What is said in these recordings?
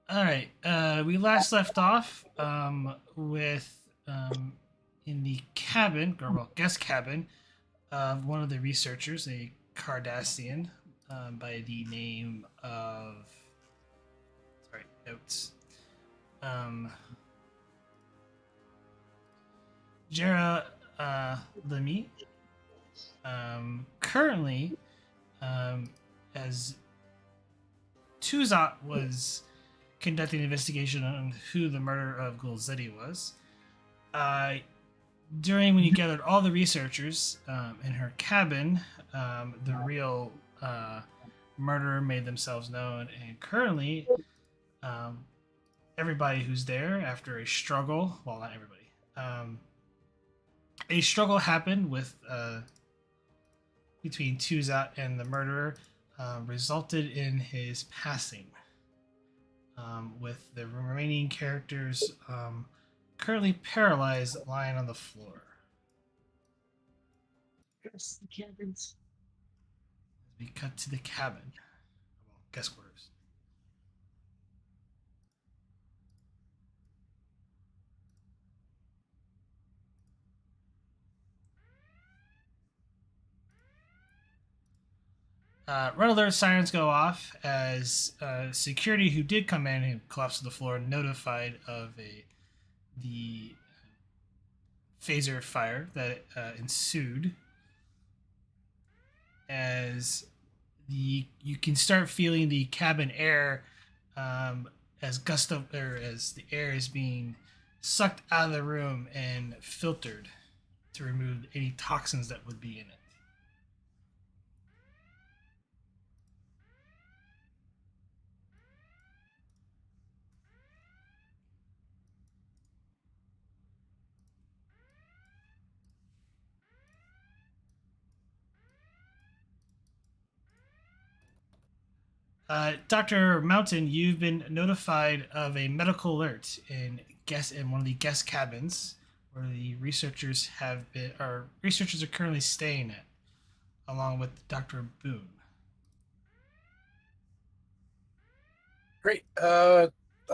All right. We last left off with in the cabin, or well, guest cabin of one of the researchers, a Cardassian by the name of. Sorry, notes. Um, Jera Lemi. Currently, um, as Tuzzot was conducting an investigation on who the murderer of Gul Zeddi was. Uh, During when you gathered all the researchers in her cabin, the real murderer made themselves known, and currently, um, everybody who's there after a struggle, well, not everybody, a struggle happened with between Tuzat and the murderer, resulted in his passing. With the remaining characters currently paralyzed, lying on the floor. Yes, the cabins. As we cut to the cabin, well, guest quarters. Red alert sirens go off as security who did come in and collapsed to the floor notified of the phaser fire that ensued. As you can start feeling the cabin air as as the air is being sucked out of the room and filtered to remove any toxins that would be in it. Dr. Mountain, you've been notified of a medical alert in one of the guest cabins where the researchers researchers are currently staying at, along with Dr. Boone. Great. I'll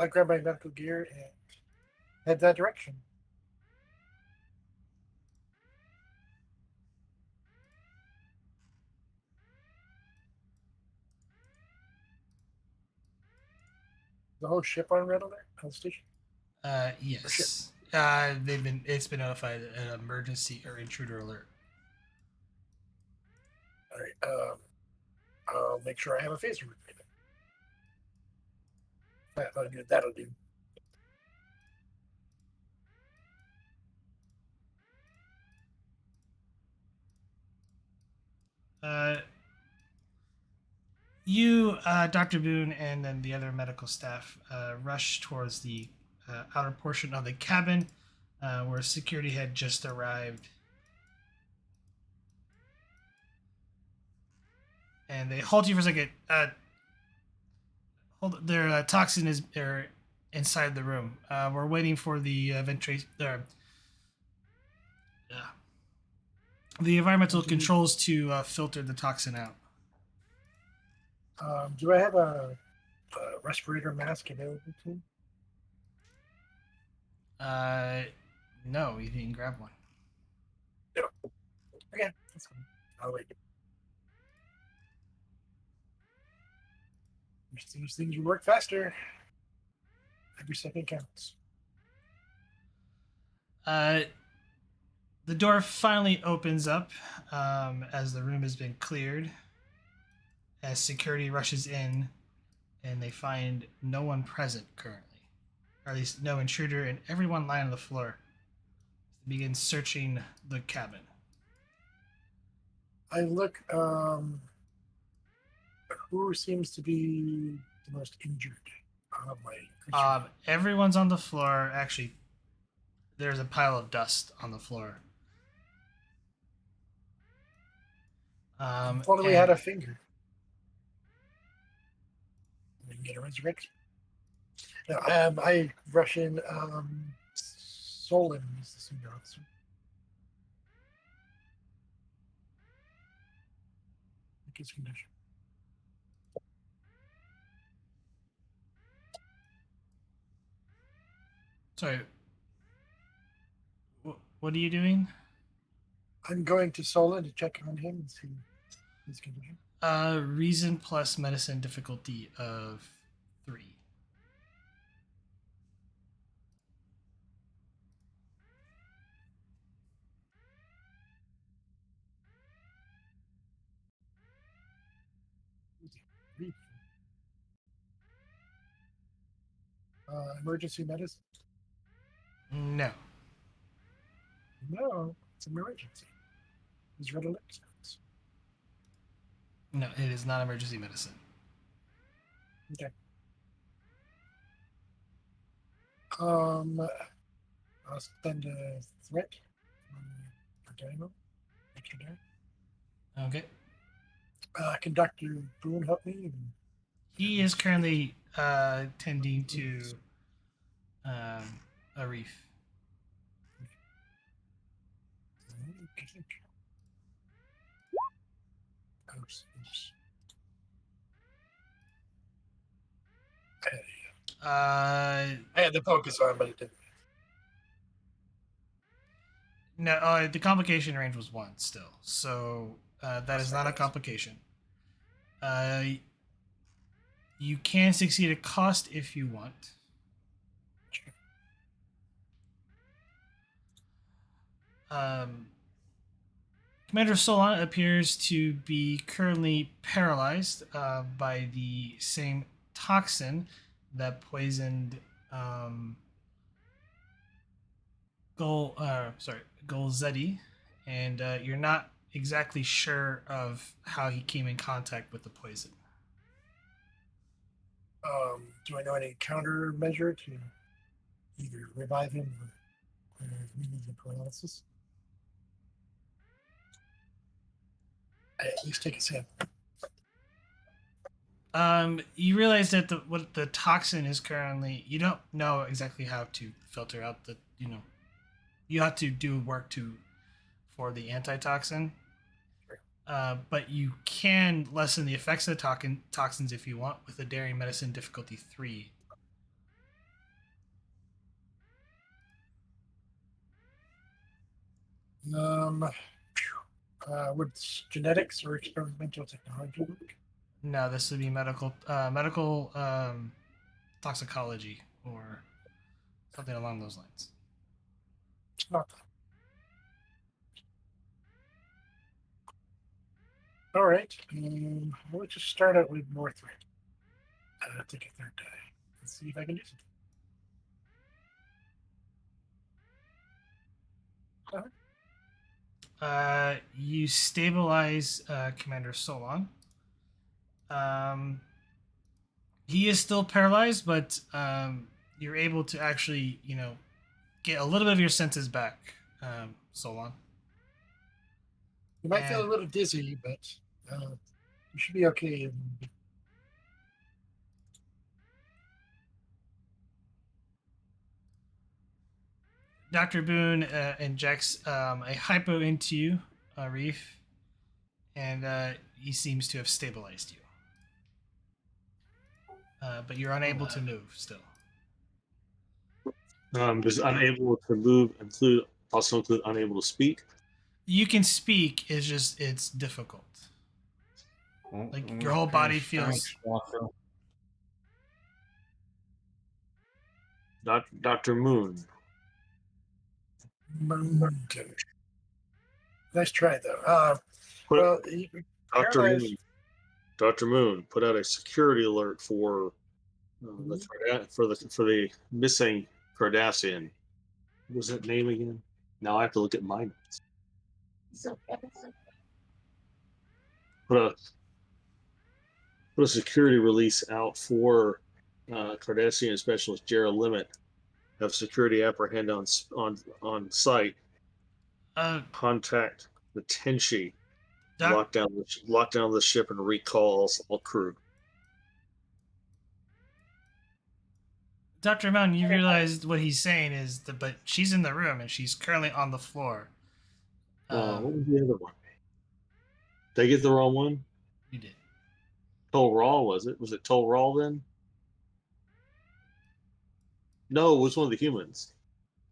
grab my medical gear and head that direction. The whole ship on red alert on the station? Yes. It's been notified an emergency or intruder alert. All right. I'll make sure I have a phaser with me. That'll do. You, Dr. Boone, and then the other medical staff rush towards the outer portion of the cabin where security had just arrived. And they halt you for a second. Hold, their toxin is inside the room. We're waiting for the ventilation. The environmental controls to filter the toxin out. Do I have a respirator mask available to? No, you didn't grab one. No. Okay, that's fine. I'll wait. These things will work faster. Every second counts. The door finally opens up as the room has been cleared. As security rushes in, and they find no one present currently, or at least no intruder, and everyone lying on the floor. They begin searching the cabin. I look. Who seems to be the most injured? Everyone's on the floor. Actually, there's a pile of dust on the floor. I thought we had a finger. We can get a resurrection. No, I rush in. Solon is the senior officer. His condition. Sorry. What are you doing? I'm going to Solon to check on him and see his condition. Reason plus medicine difficulty of 3. Emergency medicine? No. No, it's an emergency. He's red alert sounds. No, it is not emergency medicine. Okay. I'll spend a threat for Dynamo. Extra die. Okay. Can Dr. Boone help me? He is currently tending to Arif. I had the focus on, but it didn't. No, the complication range was 1 still, so that is not a complication. You can succeed at cost if you want. Commander Solon appears to be currently paralyzed by the same toxin that poisoned Gul Zeddi, and you're not exactly sure of how he came in contact with the poison. Do I know any countermeasure to either revive him or remove the paralysis? At least take a sample. You realize that what the toxin is currently, you don't know exactly how to filter out the, you have to do work for the antitoxin. But you can lessen the effects of the toxins if you want with a daring medicine difficulty 3. Would genetics or experimental technology work? No, this would be medical toxicology or something along those lines. It's not that. All right. Let's just start out with more threat. Take a third die. Let's see if I can do something. You stabilize Commander Solon. He is still paralyzed, but you're able to actually, get a little bit of your senses back, Solon. You might feel a little dizzy, but you should be okay. Dr. Boone injects a hypo into you, Arif, and he seems to have stabilized you. But you're unable to move still. Does unable to move also include unable to speak? You can speak, it's difficult. Like your whole body feels. Dr. Moon. Nice try, though. Dr. Moon put out a security alert for the missing Cardassian. What was that name again? Now I have to look at my notes. Put a security release out for Cardassian Specialist Jera Limit. Have security apprehend on site. Contact the Tenshi. Lock down the ship and recalls all crew. Dr. Mountain, you realize what he's saying is but she's in the room and she's currently on the floor. What was the other one? Did I get the wrong one? You did. Tol Raw, was it? Was it Tol Raw then? No, it was one of the humans.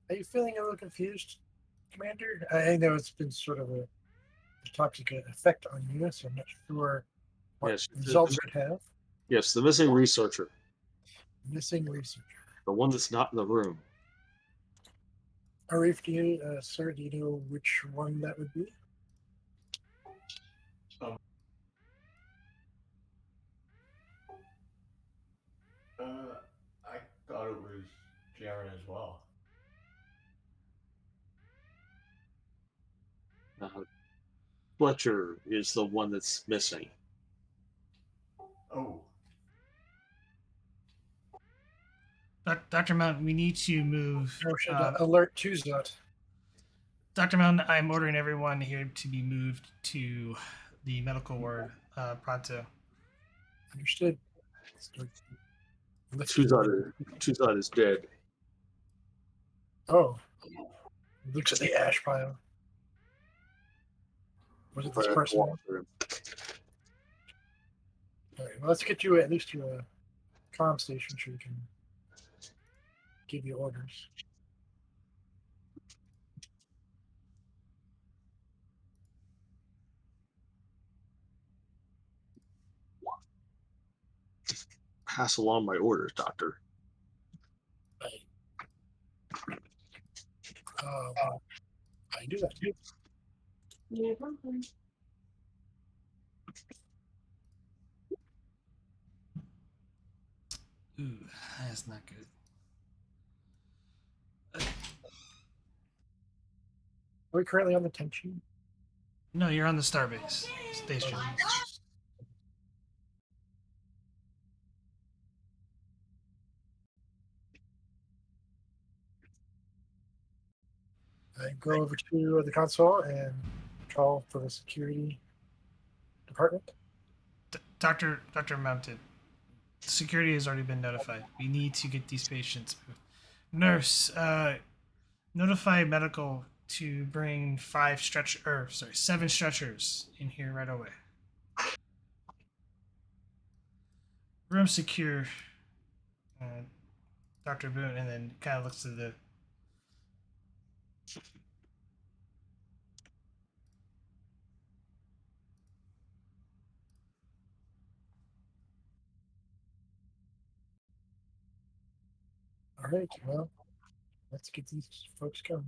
Are you feeling a little confused, Commander? I know it's been sort of a toxic effect on you, so I'm not sure what Yes, results it could have. yes, the missing researcher, Missing researcher. the one that's not in the room. Arif, sir, do you know which one that would be? I thought it was Jera as well. Fletcher is the one that's missing. Oh, Dr. Mount, we need to move. Or should alert Tuzzot? Dr. Mount, I'm ordering everyone here to be moved to the medical ward pronto. Understood. Tuzzot is dead. Oh. Looks at the ash pile. Was it this person? All right, well, let's get you at least to a comm station so we can give you orders. Pass along my orders, Doctor. I do that too. Ooh, that's not good. Are we currently on the tension? No, you're on the starbase station. I go over to the console and call for the security department. Dr. Mounted, security has already been notified. We need to get these patients moved. Nurse, notify medical to bring 7 stretchers in here right away. Room secure. Dr. Boone, and then kind of looks to the. All right, well, let's get these folks going.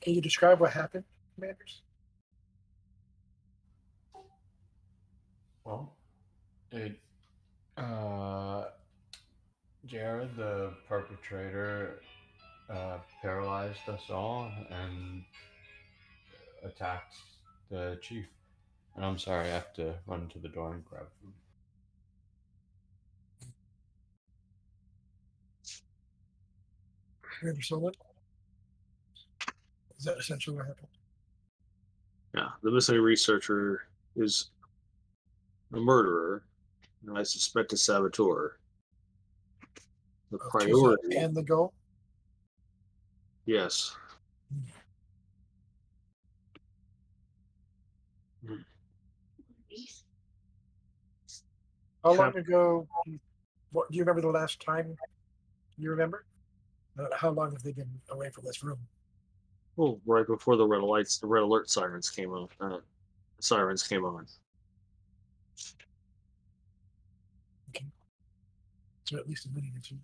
Can you describe what happened, Commanders? well, it, Jera, the perpetrator, paralyzed us all and attacked the chief. And I'm sorry, I have to run to the door and grab food. Commander Solon? Is that essentially what happened? Yeah, the missing researcher is a murderer, and I suspect a saboteur. The priority, And the goal? yes. How long ago? Do you remember the last time you remember? How long have they been away from this room? Well, right before the red alert sirens came on. Sirens came on. Okay. So at least a minute or two.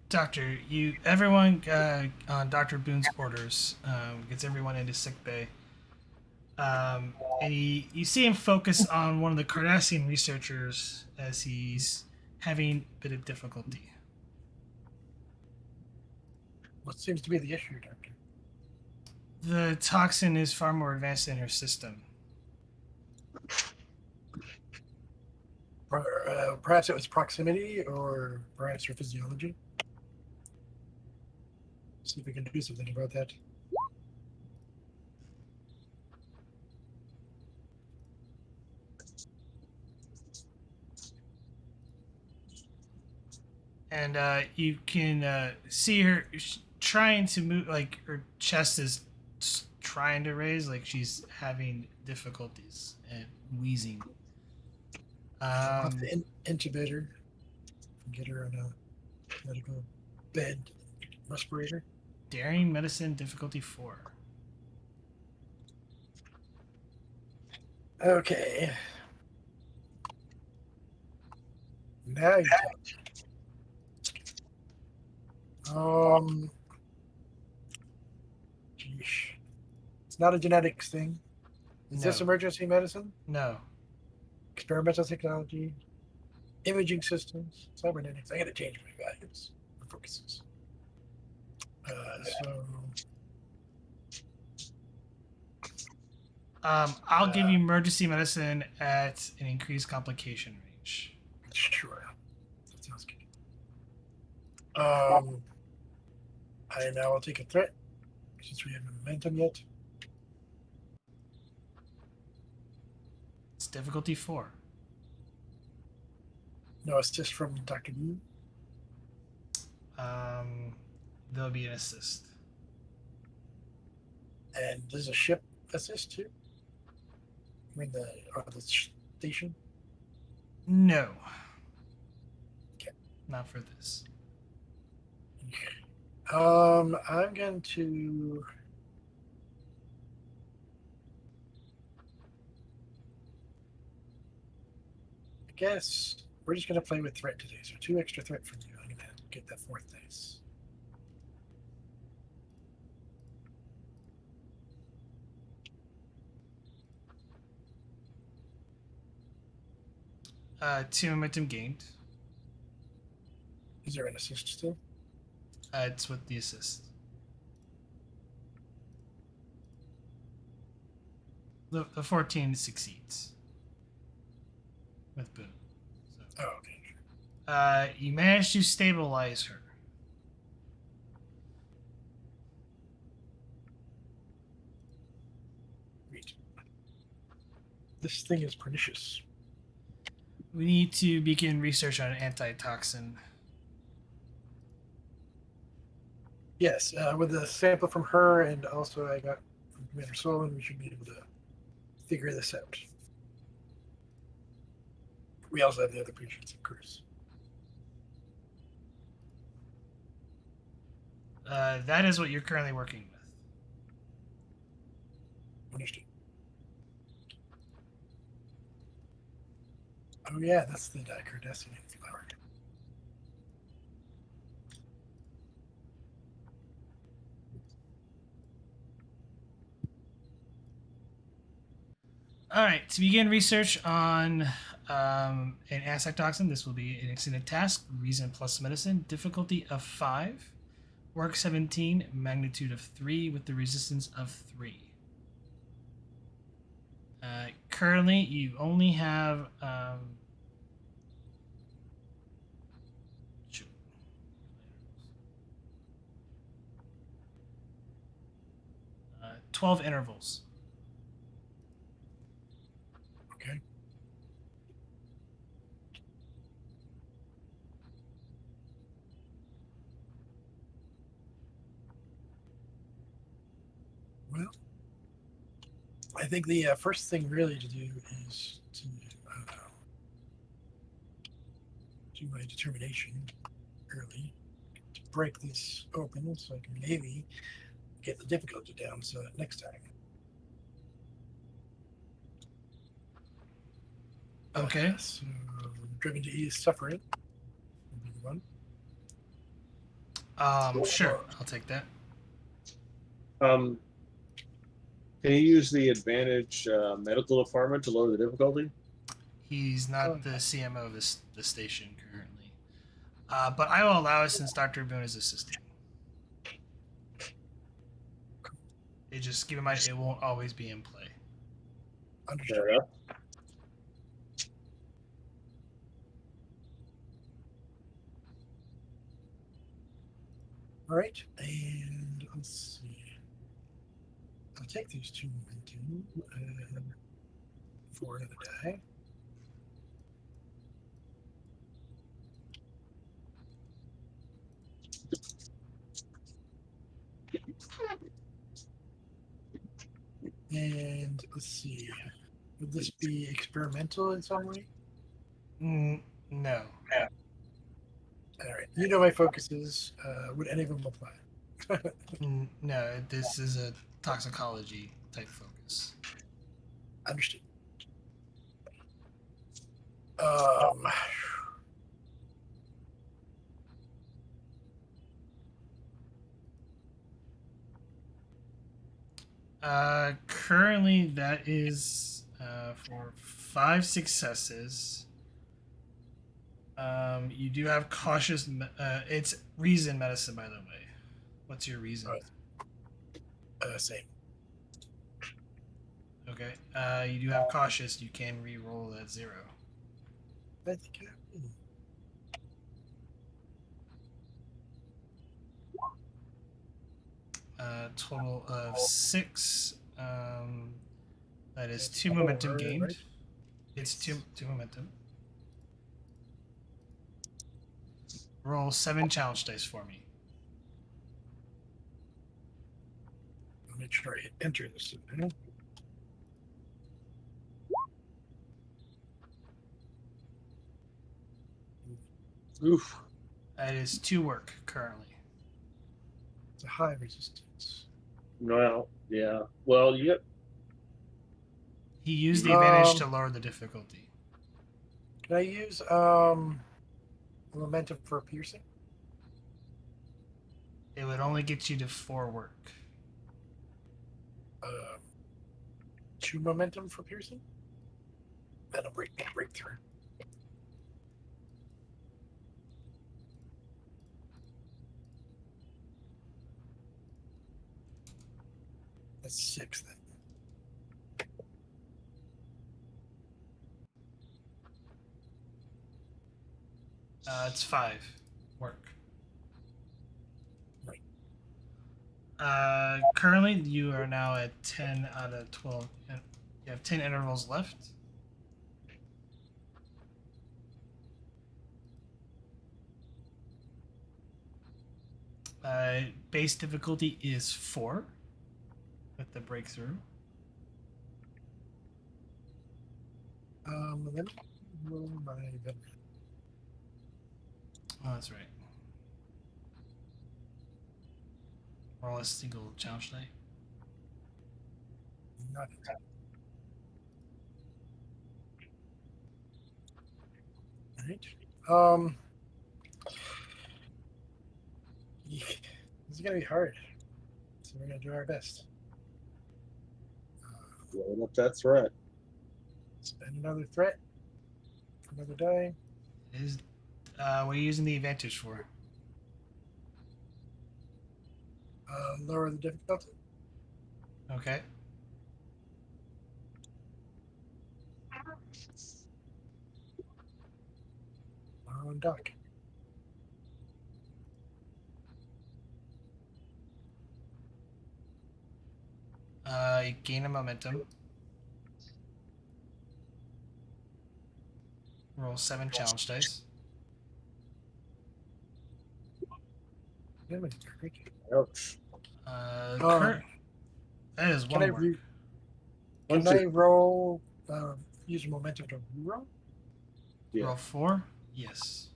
Doctor, everyone on Dr. Boone's orders gets everyone into sick bay. And you see him focus on one of the Cardassian researchers as he's having a bit of difficulty. What seems to be the issue, Doctor? The toxin is far more advanced in her system. Perhaps it was proximity, or perhaps her physiology. See if we can do something about that. And you can see her trying to move, like her chest is trying to raise, like she's having difficulties and wheezing. I'll have to intubate her and get her on a medical bed respirator. Daring medicine difficulty 4. Okay. Now you tell me. Geesh. It's not a genetics thing. Is this No. emergency medicine? No. Experimental technology? Imaging systems? Cybernetics? I gotta change my values or focuses. I'll give you emergency medicine at an increased complication range. Sure. That sounds good. I now will take a threat since we have momentum yet. It's difficulty 4. No, it's just from Dr. Wu. There'll be an assist. And there's a ship assist too? I mean, the station? No. Okay. Not for this. I'm going to. I guess we're just going to play with threat today. So 2 extra threat from you. I'm going to get that 4th dice. Two momentum gained. Is there an assist still? It's with the assist. The 14 succeeds. With boom. So, Oh, okay. you managed to stabilize her. Great. This thing is pernicious. We need to begin research on an antitoxin. Yes, with the sample from her, and also I got from Commander Solon, we should be able to figure this out. We also have the other patients, of course. That is what you're currently working with. Understood. Oh yeah, that's the Cardassian flower. All right, to begin research on an antitoxin, this will be an extended task. Reason plus medicine, difficulty of 5, work 17, magnitude of 3 with the resistance of 3. Currently, you only have 12 intervals. Okay. Well, I think the first thing really to do is to do my determination early to break this open so I can maybe get the difficulty down so that next time. Okay. So, driven to ease suffering would be the one. Sure, I'll take that. Can you use the advantage medical department to lower the difficulty? He's not the CMO of the station currently. But I will allow it since Dr. Boone is assisting. It just keep in mind it won't always be in play. Understood. Fair enough. All right, and let's see. I'll take these 2 momentum for another die. And let's see. Would this be experimental in some way? No. All right. You know my focuses. Would any of them apply? No, this is a toxicology type focus. Understood. Currently, that is for 5 successes. You do have cautious. It's reason medicine, by the way. What's your reason? Same. Okay. You do have cautious. You can re-roll that 0. I think Total of 6. That is 2 momentum 4, gained. right? It's two momentum. Roll 7 challenge dice for me. I'll make sure I hit enter this. Okay? Oof. That is 2 work currently. It's a high resistance. Well, yeah. Well, you He used the advantage Um, to lower the difficulty. Can I use momentum for piercing? It would only get you to 4 work. 2 momentum for piercing? That'll break through. That's 6 then. It's 5 work. Right. Currently, you are now at 10 out of 12. You have 10 intervals left. Base difficulty is 4 with the breakthrough. Let me roll my veteran. Oh, that's right. Roll a single challenge die. Not All right. Yeah, this is gonna be hard. So we're gonna do our best. blowing up that threat. Spend another threat. Another die. It is. What are you using the advantage for? Lower the difficulty. Okay. On dock. You gain a momentum. Roll 7 challenge dice. Yeah, but great. Ouch. Kurt, that is Can 1 I work. can I roll? Use momentum to reroll? Yeah. Roll 4? Yes.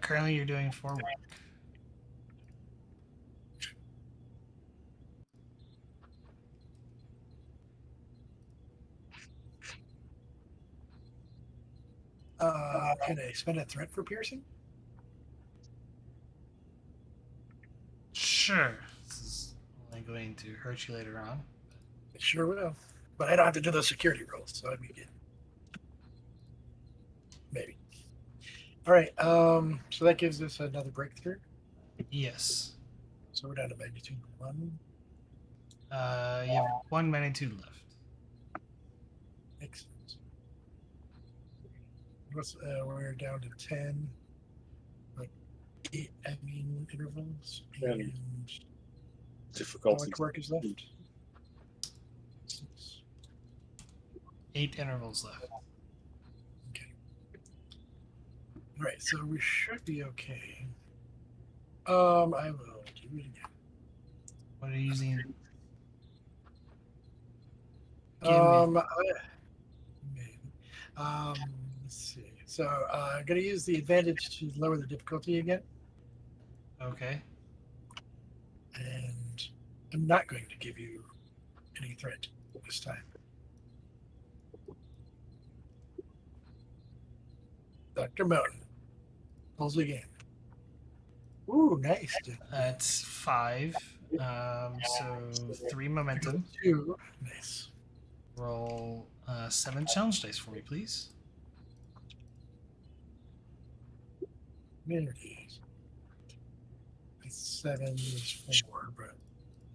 Currently, you're doing 4 work. Can I spend a threat for piercing? Sure. This is only going to hurt you later on. It sure will. But I don't have to do those security rolls, so I'd be good. Maybe. All right. So that gives us another breakthrough. Yes. So we're down to magnitude 1. You have 1 magnitude left. Makes sense. We're down to 10. Like 8 admin intervals. And And how Difficulty. much work is left? 6. 8 intervals left. Okay. All right. So we should be okay. I will do it again. What are you using? Give Maybe. Let's see. So I'm going to use the advantage to lower the difficulty again, Okay. and I'm not going to give you any threat this time. Dr. Mountain pulls again. Ooh, nice. That's 5. So 3 momentum. 2. Nice. Roll 7 challenge dice for me, please. There it is. 7 is 4, but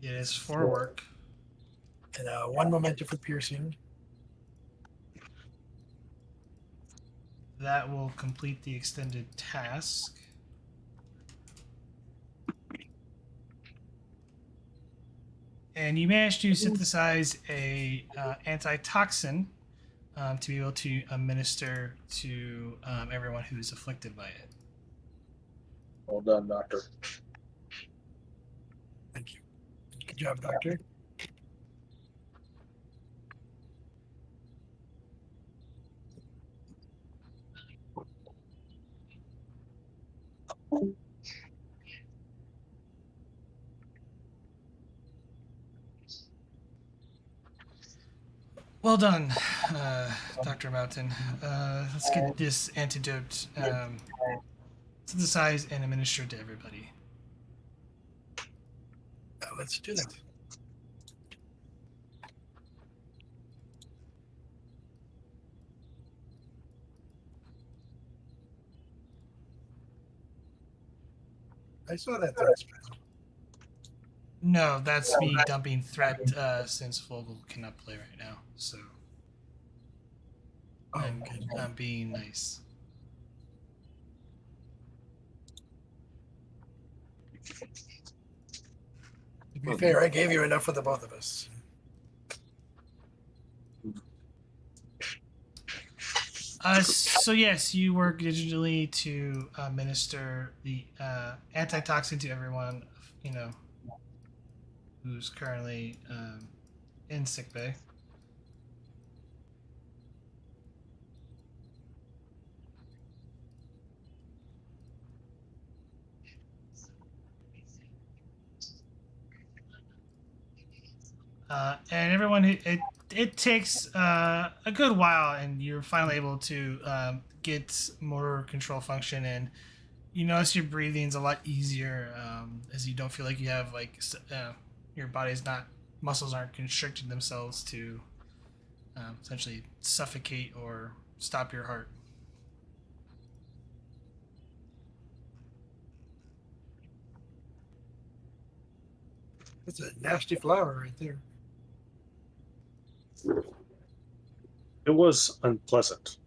It is 4 work. and 1 momentum for piercing. That will complete the extended task. And you managed to synthesize a antitoxin to be able to administer to everyone who is afflicted by it. Well done, Doctor. Thank you. Good job, Doctor. Well done, Dr. Mountain. Let's get this antidote synthesized and administered to everybody. Let's do that. I saw that threat spell. No, that's me dumping threat since Vogel cannot play right now. So Oh, I'm, okay. I'm being nice. To be fair, I gave you enough for the both of us. So yes, you work digitally to administer the antitoxin to everyone, who's currently in sickbay. And everyone, it takes a good while, and you're finally able to get motor control function, and you notice your breathing's a lot easier as you don't feel like you have your body's not muscles aren't constricting themselves to essentially suffocate or stop your heart. That's a nasty flower right there. It was unpleasant.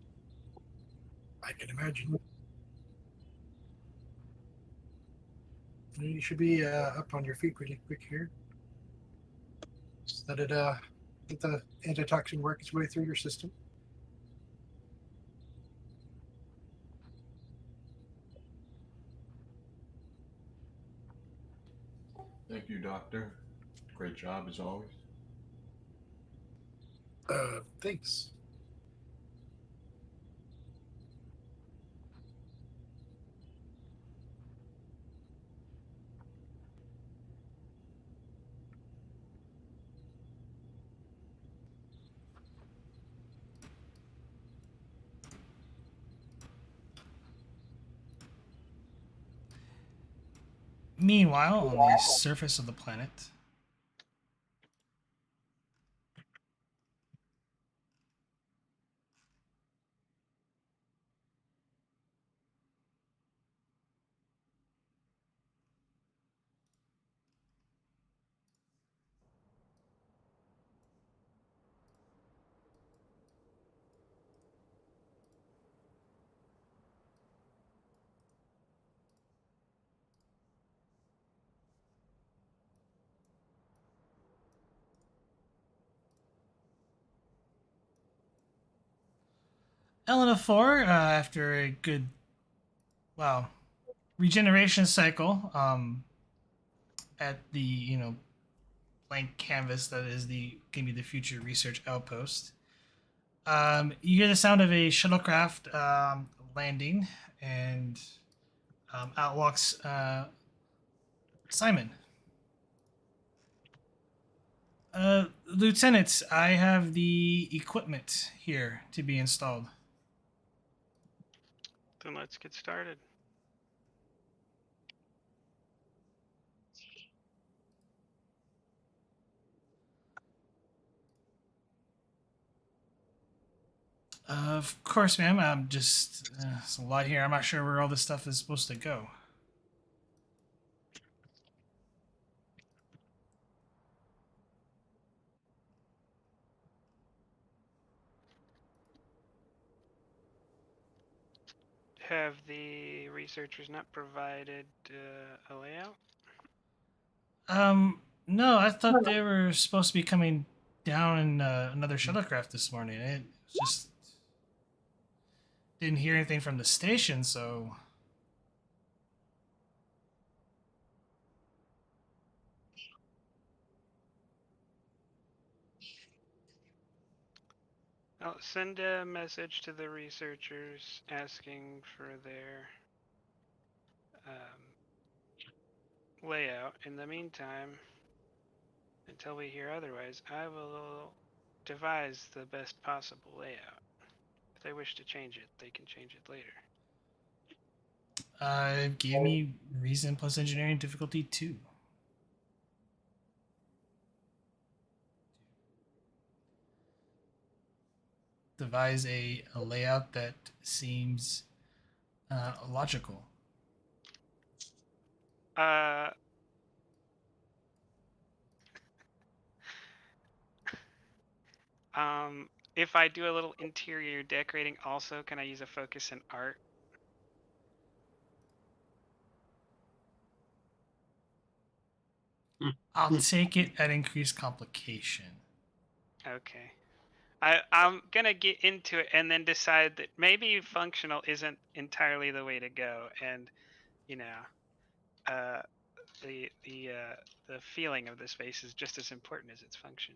I can imagine. You should be up on your feet pretty quick here. So that it get the antitoxin work its way through your system. Thank you, Doctor. Great job as always. Thanks. Meanwhile, on the surface of the planet, Elena 4, after a good, well, regeneration cycle, at the, blank canvas that is gonna be the future research outpost. You hear the sound of a shuttlecraft landing, and out walks Simon. Lieutenant, I have the equipment here to be installed. Then let's get started. Of course, ma'am. I'm just there's a lot here. I'm not sure where all this stuff is supposed to go. Have the researchers not provided a layout? No, I thought they were supposed to be coming down in another shuttlecraft this morning. It just didn't hear anything from the station, so. I'll send a message to the researchers asking for their layout. In the meantime, until we hear otherwise, I will devise the best possible layout. If they wish to change it, they can change it later. Gave me reason plus engineering difficulty 2. Devise a layout that seems logical. If I do a little interior decorating also, can I use a focus in art? I'll take it at increased complication. Okay. I'm gonna get into it and then decide that maybe functional isn't entirely the way to go, and you know, the feeling of the space is just as important as its function.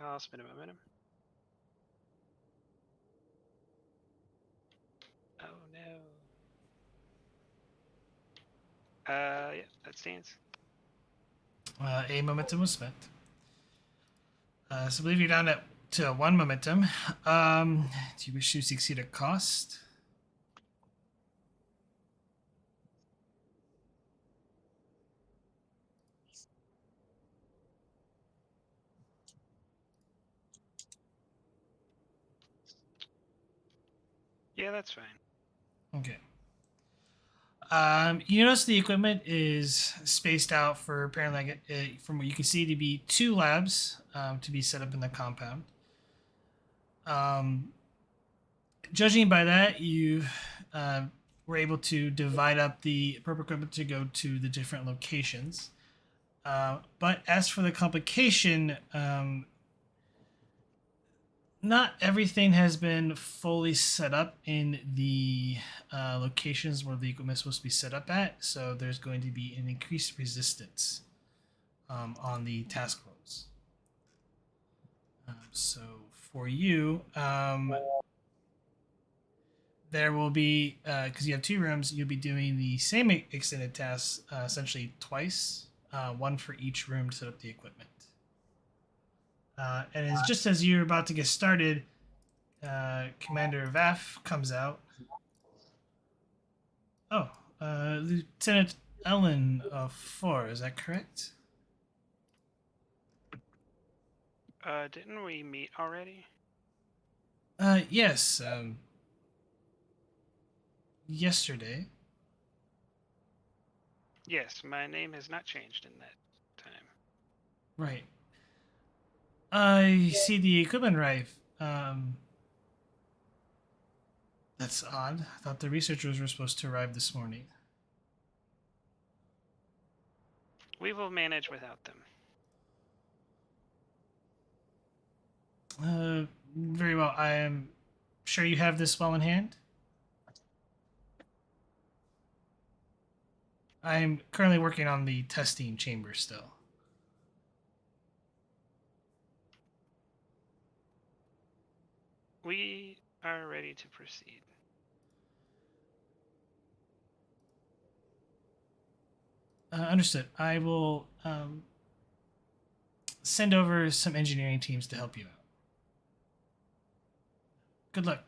I'll spin a momentum. Oh no. Yeah, that stands. A momentum was spent. So I believe you're down to 1 momentum. Do you wish to succeed at cost? Yeah, that's fine. Okay. You notice the equipment is spaced out for apparently, from what you can see, to be 2 labs to be set up in the compound. Judging by that, you were able to divide up the appropriate equipment to go to the different locations. But as for the complication, not everything has been fully set up in the locations where the equipment is supposed to be set up at, so there's going to be an increased resistance on the task rolls. So for you, there will be, because you have 2 rooms, you'll be doing the same extended tasks essentially twice, 1 for each room to set up the equipment. And it's just as you're about to get started, Commander Vaff comes out. Oh, Lieutenant Ellen of 4, is that correct? Didn't we meet already? Yes. Yesterday. Yes, my name has not changed in that time. Right. I see the equipment arrive. That's odd. I thought the researchers were supposed to arrive this morning. We will manage without them. Very well. I am sure you have this well in hand. I'm currently working on the testing chamber still. We are ready to proceed. Understood. I will send over some engineering teams to help you out. Good luck.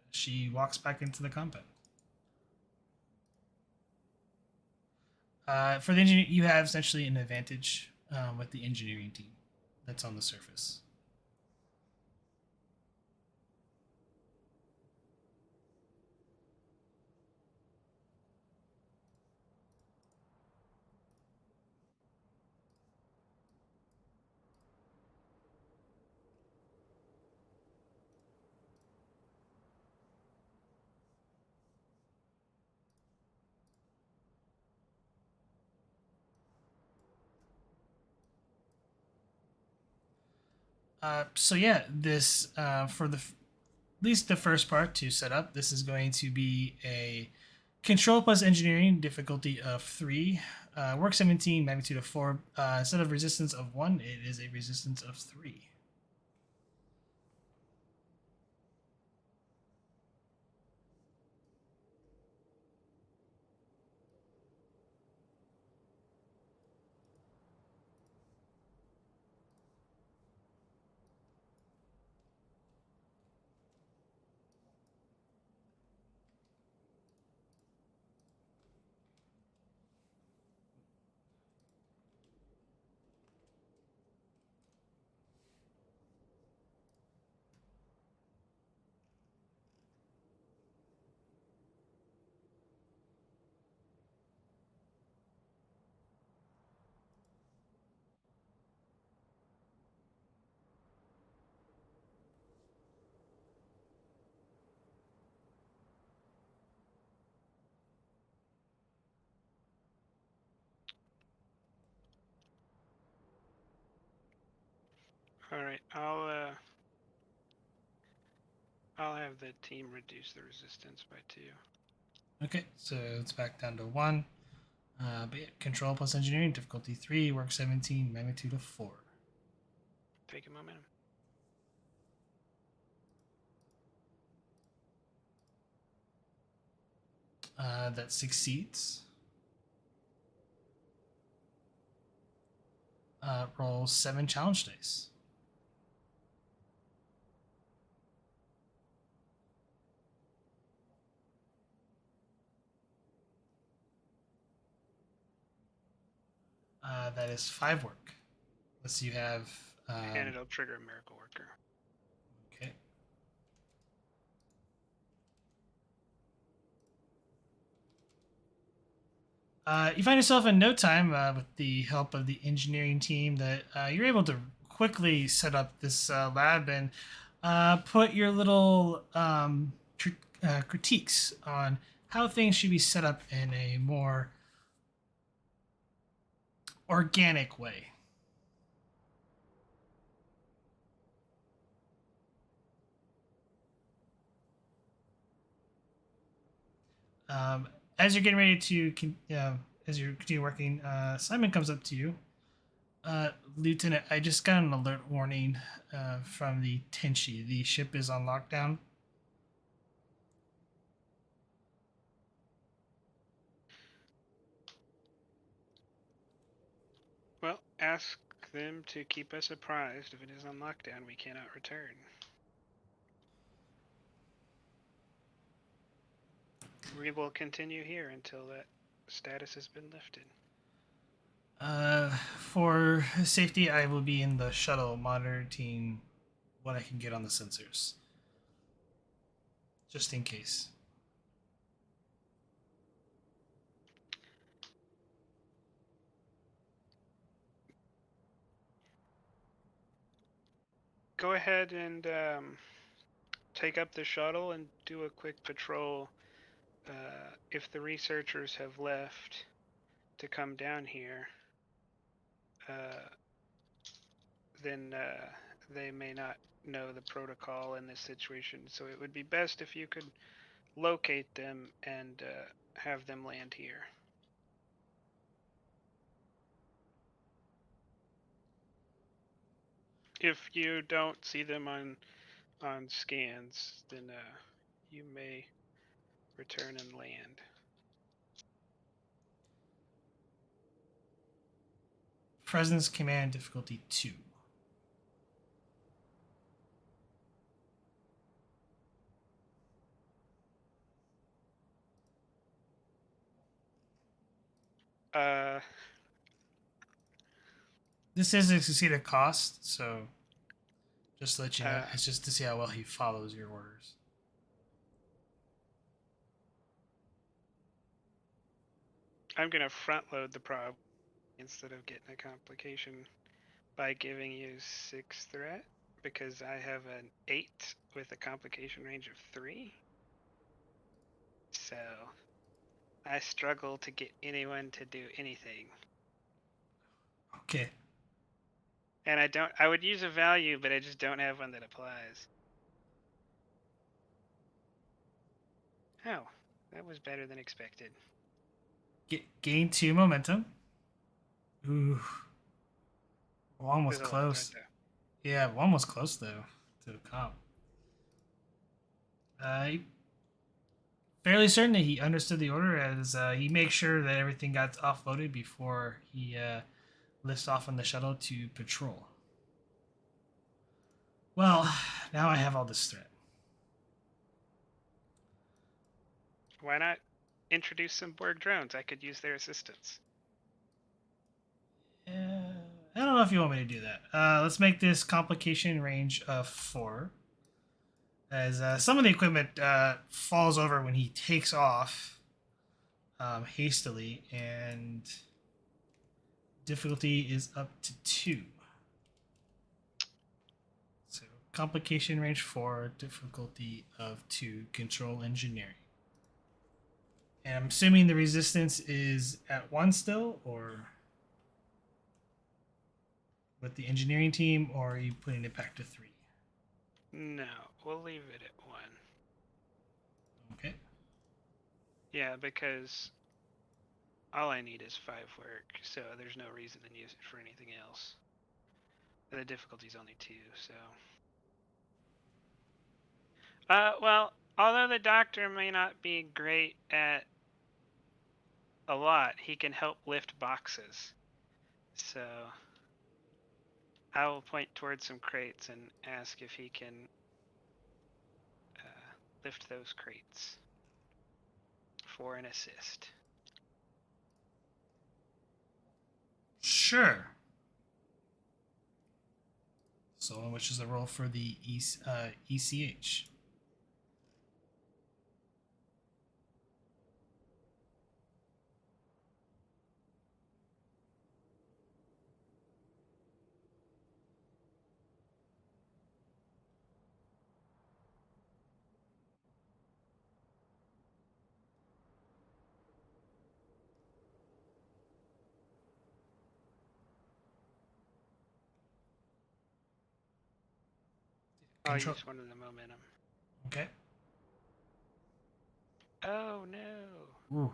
And she walks back into the compound. For the engineer, you have essentially an advantage with the engineering team that's on the surface. So yeah, this for at least the first part to set up, this is going to be a control plus engineering difficulty of 3, work 17, magnitude of 4. Instead of resistance of 1, it is a resistance of 3. All right, I'll have the team reduce the resistance by 2. Okay, so it's back down to 1. But yeah, control plus engineering difficulty 3, work 17, magnitude of 4. Take a momentum. That succeeds. Roll 7 challenge dice. That is 5 work. Unless you have. And it'll trigger a miracle worker. Okay. You find yourself in no time, with the help of the engineering team, that you're able to quickly set up this lab and put your little critiques on how things should be set up in a more organic way. As you're getting ready to, as you're continue working, Simon comes up to you. Lieutenant, I just got an alert warning from the Tenchi. The ship is on lockdown. Well, ask them to keep us apprised. If it is on lockdown, we cannot return. We will continue here until that status has been lifted. For safety, I will be in the shuttle monitoring what I can get on the sensors. Just in case. Go ahead and take up the shuttle and do a quick patrol. If the researchers have left, to come down here, then they may not know the protocol in this situation. So it would be best if you could locate them and have them land here. If you don't see them on scans, then you may return and land. Presence command difficulty 2. This is a succeeded cost, so just to let you know, it's just to see how well he follows your orders. I'm gonna front load the problem instead of getting a complication by giving you 6 threat, because I have an 8 with a complication range of 3. So I struggle to get anyone to do anything. Okay. And I would use a value, but I just don't have one that applies. Oh, that was better than expected. Gain 2 momentum. Ooh. We're almost There's a lot of close. threat, Yeah, we're almost close though to a comp. Fairly certain that he understood the order as he makes sure that everything got offloaded before he lifts off on the shuttle to patrol. Well, now I have all this threat. Why not introduce some Borg drones? I could use their assistance. I don't know if you want me to do that. Let's make this complication range of 4. As some of the equipment falls over when he takes off hastily, and difficulty is up to 2. So complication range 4, difficulty of 2, control engineering. And I'm assuming the resistance is at 1 still, or with the engineering team, or are you putting it back to 3? No, we'll leave it at 1. Okay. Yeah, because all I need is 5 work, so there's no reason to use it for anything else. The difficulty's only 2, so. Well, although the doctor may not be great at a lot, he can help lift boxes. So I will point towards some crates and ask if he can lift those crates for an assist. Sure. Solon, which is the role for the ECH. I'll Control. use one of the momentum. Okay. Oh no. Ooh.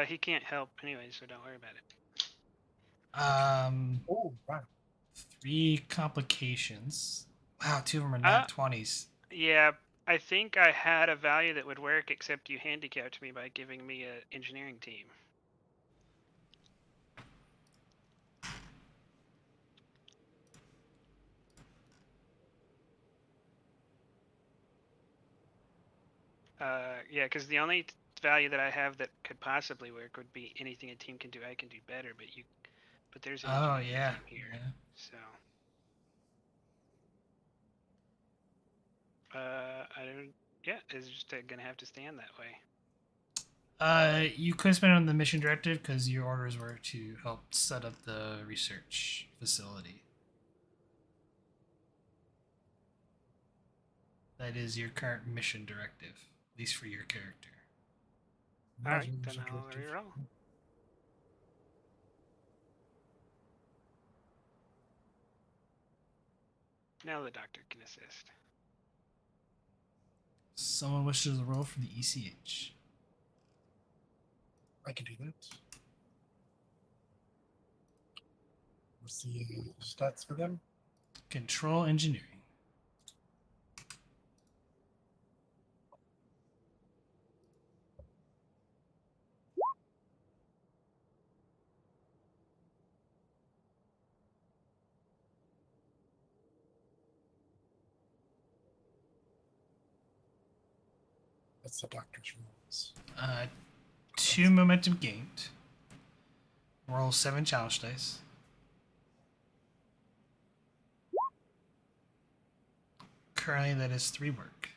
He can't help anyway, so don't worry about it. Oh, wow. 3 complications. Wow, 2 of them are nat 20s. Yeah, I think I had a value that would work, except you handicapped me by giving me an engineering team. Yeah, because the only value that I have that could possibly work would be anything a team can do, I can do better. But there's an Oh, engineering yeah. team here, Yeah. so I don't. Yeah, it's just gonna have to stand that way. You could spend on the mission directive because your orders were to help set up the research facility. That is your current mission directive, at least for your character. All right, Imagine then such a I'll directive. reroll. Now the doctor can assist. Someone wishes to roll for the ECH. I can do that. What's the stats for them? Control engineering. That's the doctor's rules. 2 momentum gained. Roll 7 challenge dice. Currently, that is 3 work.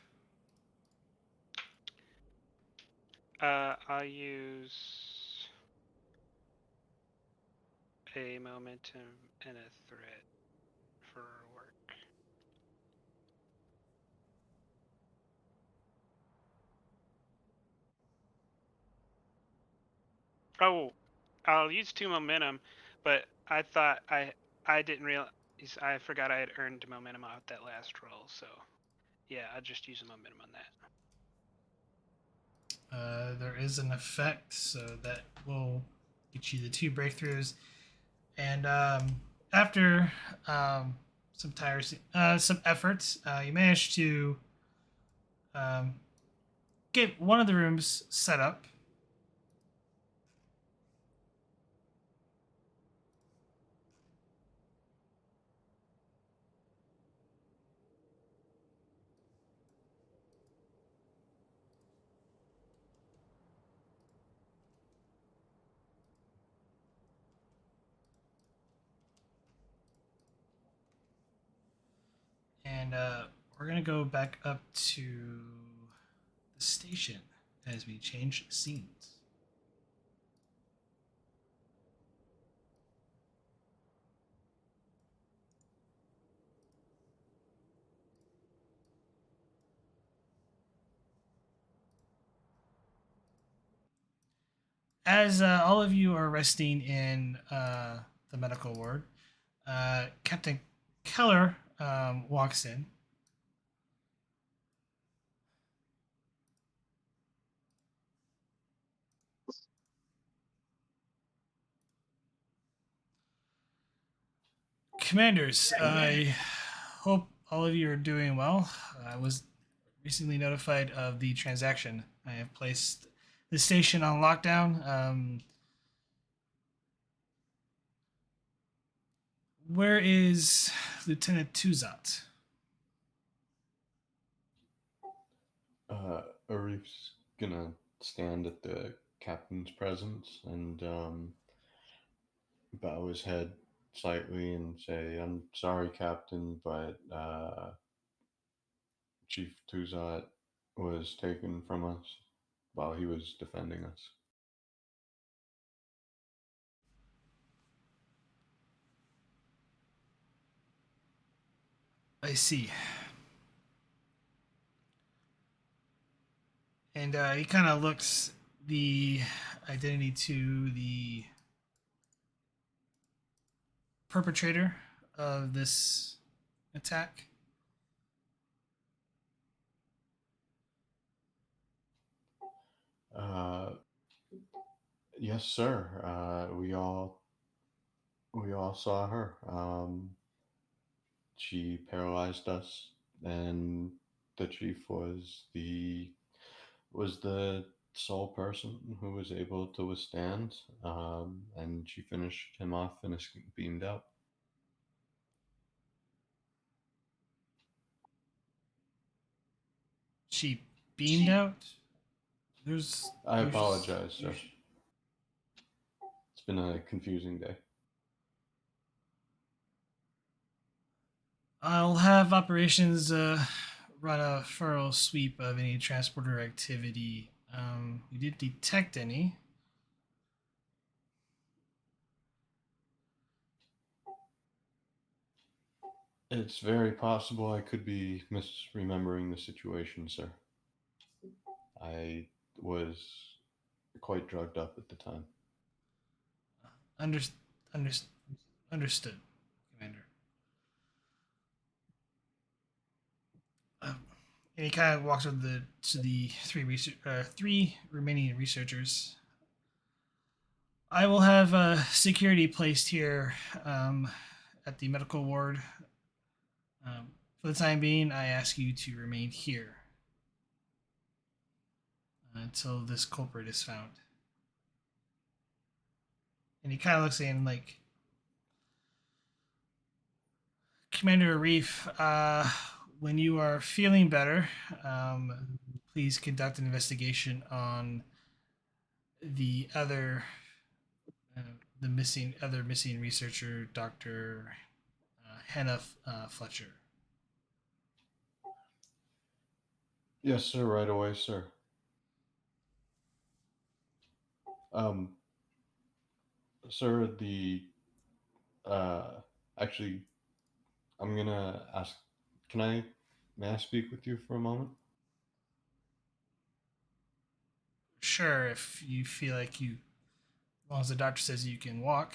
I'll use a momentum and a threat for work. Oh, I'll use 2 momentum, but I thought I didn't realize. I forgot I had earned momentum out that last roll, so yeah, I'll just use a momentum on that. There is an effect, so that will get you the 2 breakthroughs. And after some effort, you manage to get one of the rooms set up. And we're going to go back up to the station as we change scenes. As all of you are resting in the medical ward, Captain Keller walks in. Commanders, I hope all of you are doing well. I was recently notified of the transaction. I have placed the station on lockdown. Where is Lieutenant Tuzzot? Arif's gonna stand at the captain's presence and bow his head slightly and say, "I'm sorry, Captain, but Chief Tuzzot was taken from us while he was defending us." I see. And he kind of looks the identity to the perpetrator of this attack. Uh, yes, sir. We all saw her. She paralyzed us, and the chief was the sole person who was able to withstand. And she finished him off and beamed out. She beamed out. There's. I apologize, sir. It's been a confusing day. I'll have operations run a thorough sweep of any transporter activity. We did detect any. It's very possible I could be misremembering the situation, sir. I was quite drugged up at the time. Under, under, understood, Commander. And he kind of walks over to the three remaining researchers. I will have security placed here at the medical ward. For the time being, I ask you to remain here until this culprit is found. And he kind of looks in like, Commander Arif, when you are feeling better, please conduct an investigation on the uh, other missing researcher, Dr. Hannah Fletcher. Yes, sir. Right away, sir. Um, Sir, the actually, I'm gonna ask. Can I? May I speak with you for a moment, Sure, if you feel like you, as long as the doctor says you can walk.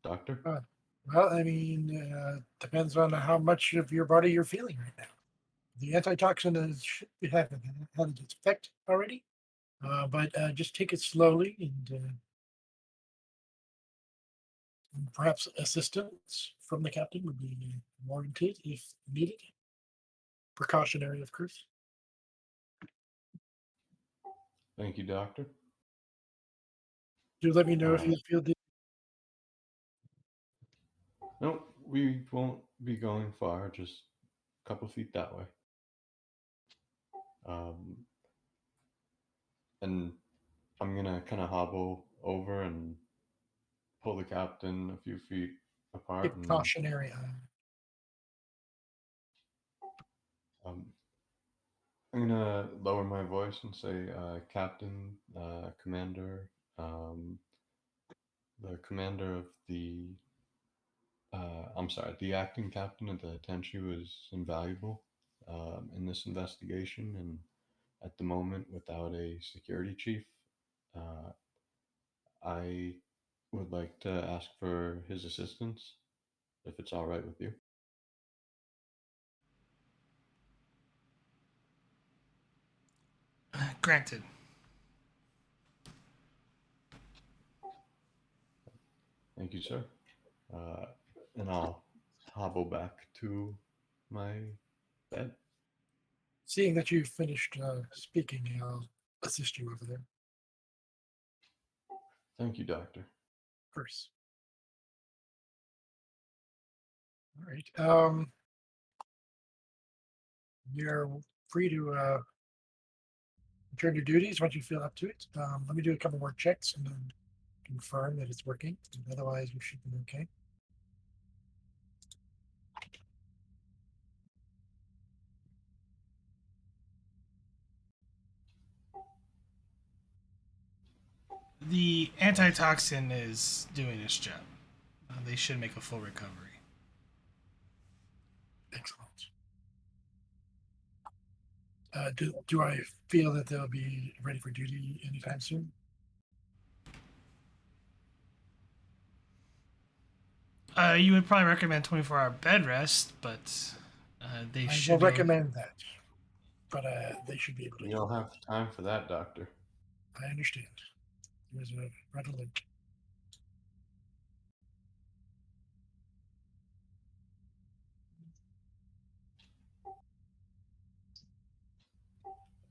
Doctor? Well, I mean, depends on how much of your body you're feeling right now. The antitoxin should have had its effect already, but just take it slowly and perhaps assistance from the captain would be warranted if needed. Precautionary, of course. Thank you, doctor. Do let me know if Uh, you feel the. no, we won't be going far. Just a couple feet that way. Um, and I'm gonna kind of hobble over and pull the captain a few feet apart, and Precautionary. um, I'm gonna lower my voice and say, Captain, Commander, the commander of I'm sorry, the acting captain of the Tenchi was invaluable in this investigation, and at the moment, without a security chief, uh, I would like to ask for his assistance, if it's all right with you. Granted. Thank you, sir. Uh, and I'll hobble back to my bed. Seeing that you've finished speaking, I'll assist you over there. Thank you, doctor. Of course. All right. You're free to return your duties once you feel up to it. Let me do a couple more checks and then confirm that it's working. Otherwise, you should be okay. The antitoxin is doing its job. They should make a full recovery. Excellent. Do I feel that they'll be ready for duty anytime soon? You would probably recommend 24-hour bed rest, but they I should will be able. recommend that, but they should be able to We do don't it. have time for that, doctor. I understand. There's a red alert.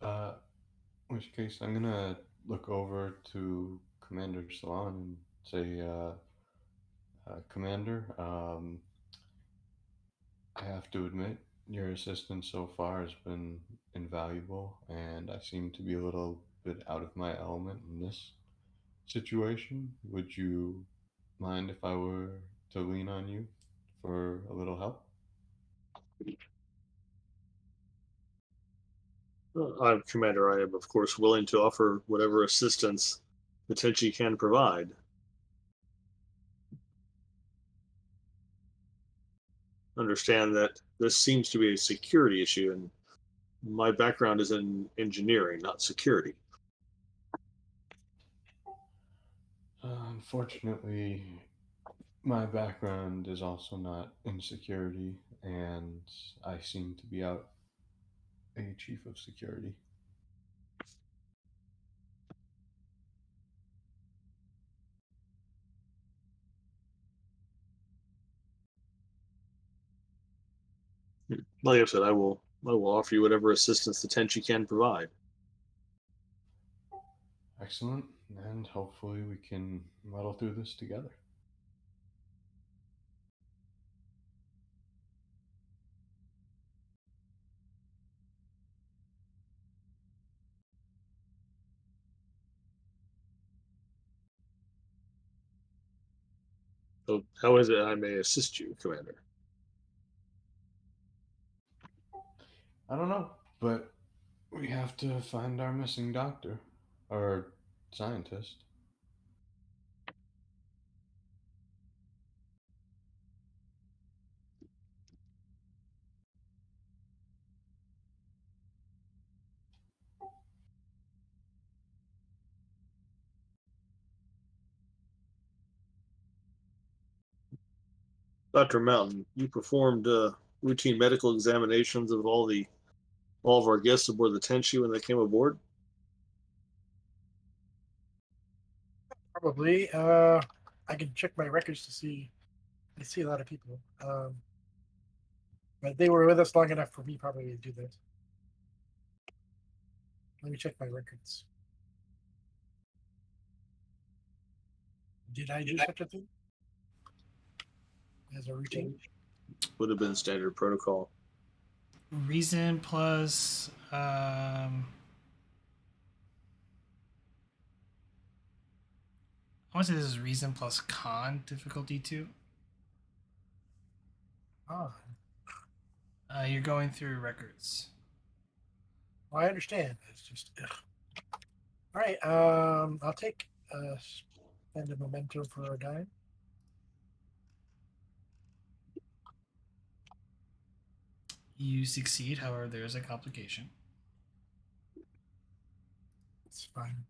Uh, in which case, I'm gonna look over to Commander Solon and say, Commander, I have to admit, your assistance so far has been invaluable, and I seem to be a little bit out of my element in this situation. Would you mind if I were to lean on you for a little help? I'm Commander. I am, of course, willing to offer whatever assistance the Tenchi can provide. Understand that this seems to be a security issue, and my background is in engineering, not security. Unfortunately, My background is also not in security, and I seem to be out a chief of security. Like I said, I will offer you whatever assistance the Tenchi can provide. Excellent, and hopefully we can muddle through this together. So how is it I may assist you, Commander? I don't know, but we have to find our missing doctor, or scientist. Dr. Mountain, you performed routine medical examinations of all of our guests aboard the Tenchi when they came aboard. Probably. I can check my records to see. I see a lot of people. But they were with us long enough for me probably to do that. Let me check my records. Did I do such a thing? As a routine? Would have been standard protocol. Reason plus I want to say this is reason plus con difficulty 2. Ah, You're going through records. well, I understand. It's just ugh. All right. I'll take spend a memento for a dime. You succeed, however, there is a complication. It's fine.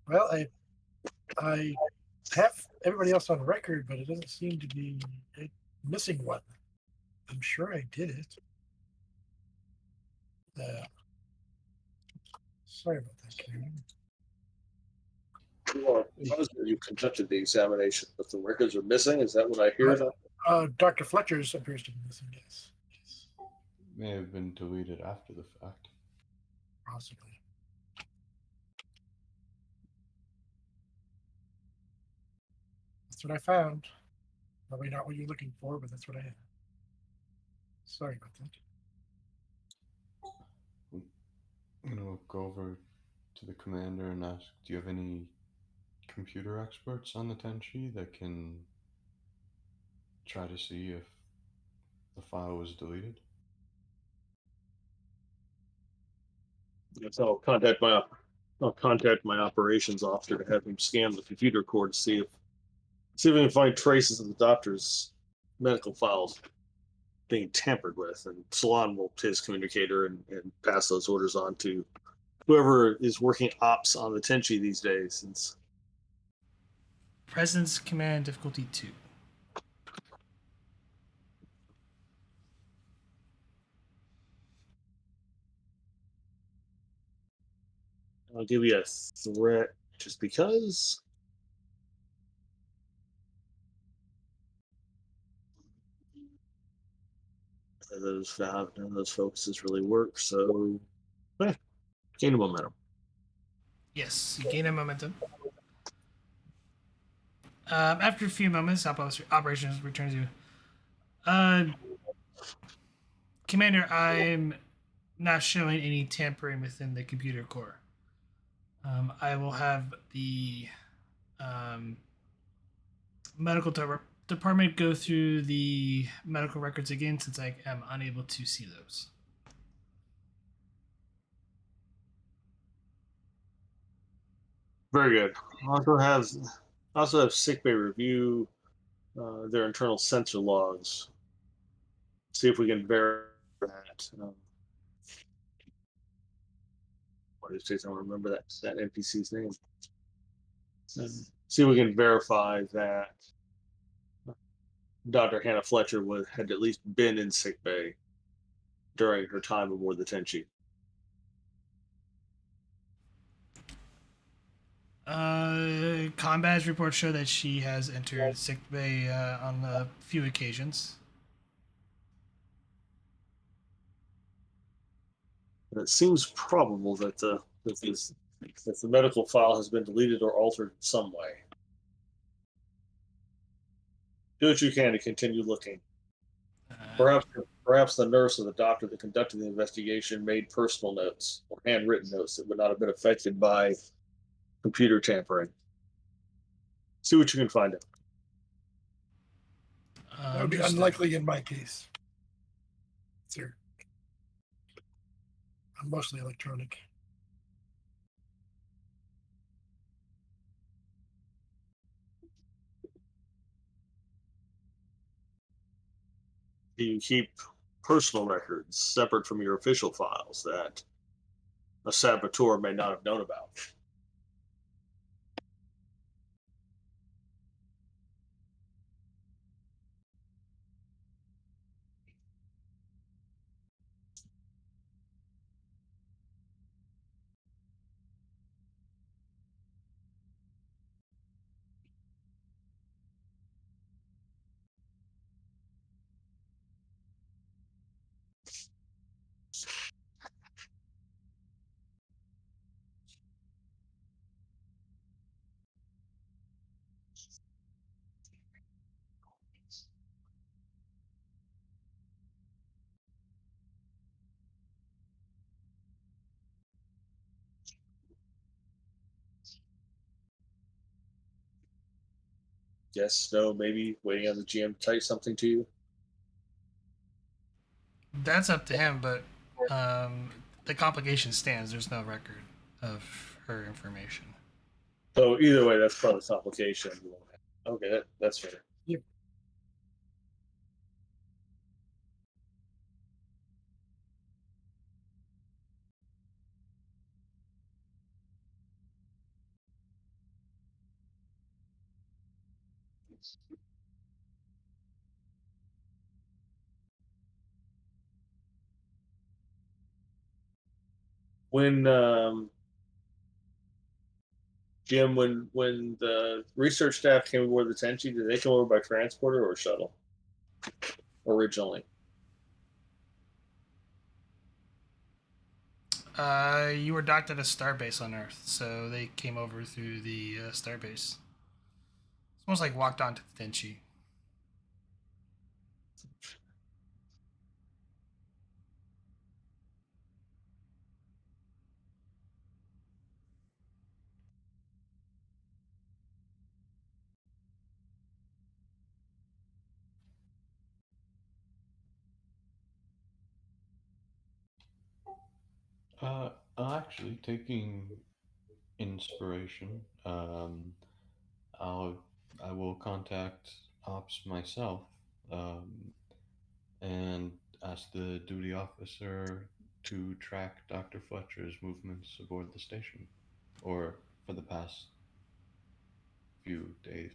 Well, I have everybody else on record, but it doesn't seem to be missing one. I'm sure I did it. Sorry about that, Karen. You conducted the examination, but the records are missing. Is that what I hear? Dr. Fletcher's appears to be missing, yes. May have been deleted after the fact. Possibly. That's what I found. Probably not what you're looking for, but that's what I have. Sorry about that. I'm gonna go over to the commander and ask, do you have any computer experts on the Tenchi that can try to see if the file was deleted? Yes, I'll contact my operations officer to have him scan the computer core to see if we can find traces of the doctor's medical files being tampered with, and Solon will his communicator and pass those orders on to whoever is working ops on the Tenchi these days. Since Presence command difficulty 2. I'll give you a threat just because. None of those focuses really work, so gain a momentum. Yes, you gain a momentum. After a few moments, operations returns you. Commander, I'm not showing any tampering within the computer core. I will have the medical department go through the medical records again since I am unable to see those. Very good. Also have sickbay review their internal sensor logs. See if we can verify that. What is it? I don't remember that NPC's name. See if we can verify that Dr. Hannah Fletcher had at least been in sickbay during her time aboard the Tenchi. Combat reports show that she has entered sickbay on a few occasions. And it seems probable that the medical file has been deleted or altered in some way. Do what you can to continue looking. Perhaps the nurse or the doctor that conducted the investigation made personal notes or handwritten notes that would not have been affected by computer tampering. See what you can find out. That would be unlikely in my case, sir. I'm mostly electronic. Do you keep personal records separate from your official files that a saboteur may not have known about? Yes, no, maybe waiting on the GM to type something to you. That's up to him, but the complication stands. There's no record of her information. So either way, that's part of the complication. Okay, that's fair. Yep. When Jim, when the research staff came aboard the Tenchi, did they come over by transporter or shuttle originally? You were docked at a starbase on Earth, so they came over through the starbase. It's almost like walked onto the Tenchi. Actually, taking inspiration, I will contact Ops myself, and ask the duty officer to track Dr. Fletcher's movements aboard the station, or for the past few days.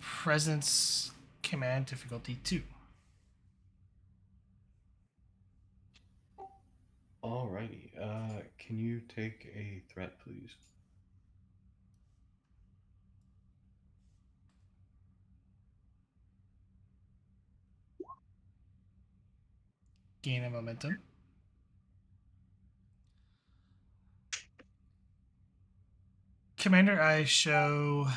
Presence command difficulty 2. Alrighty. Can you take a threat, please? Gain a momentum. Commander, I show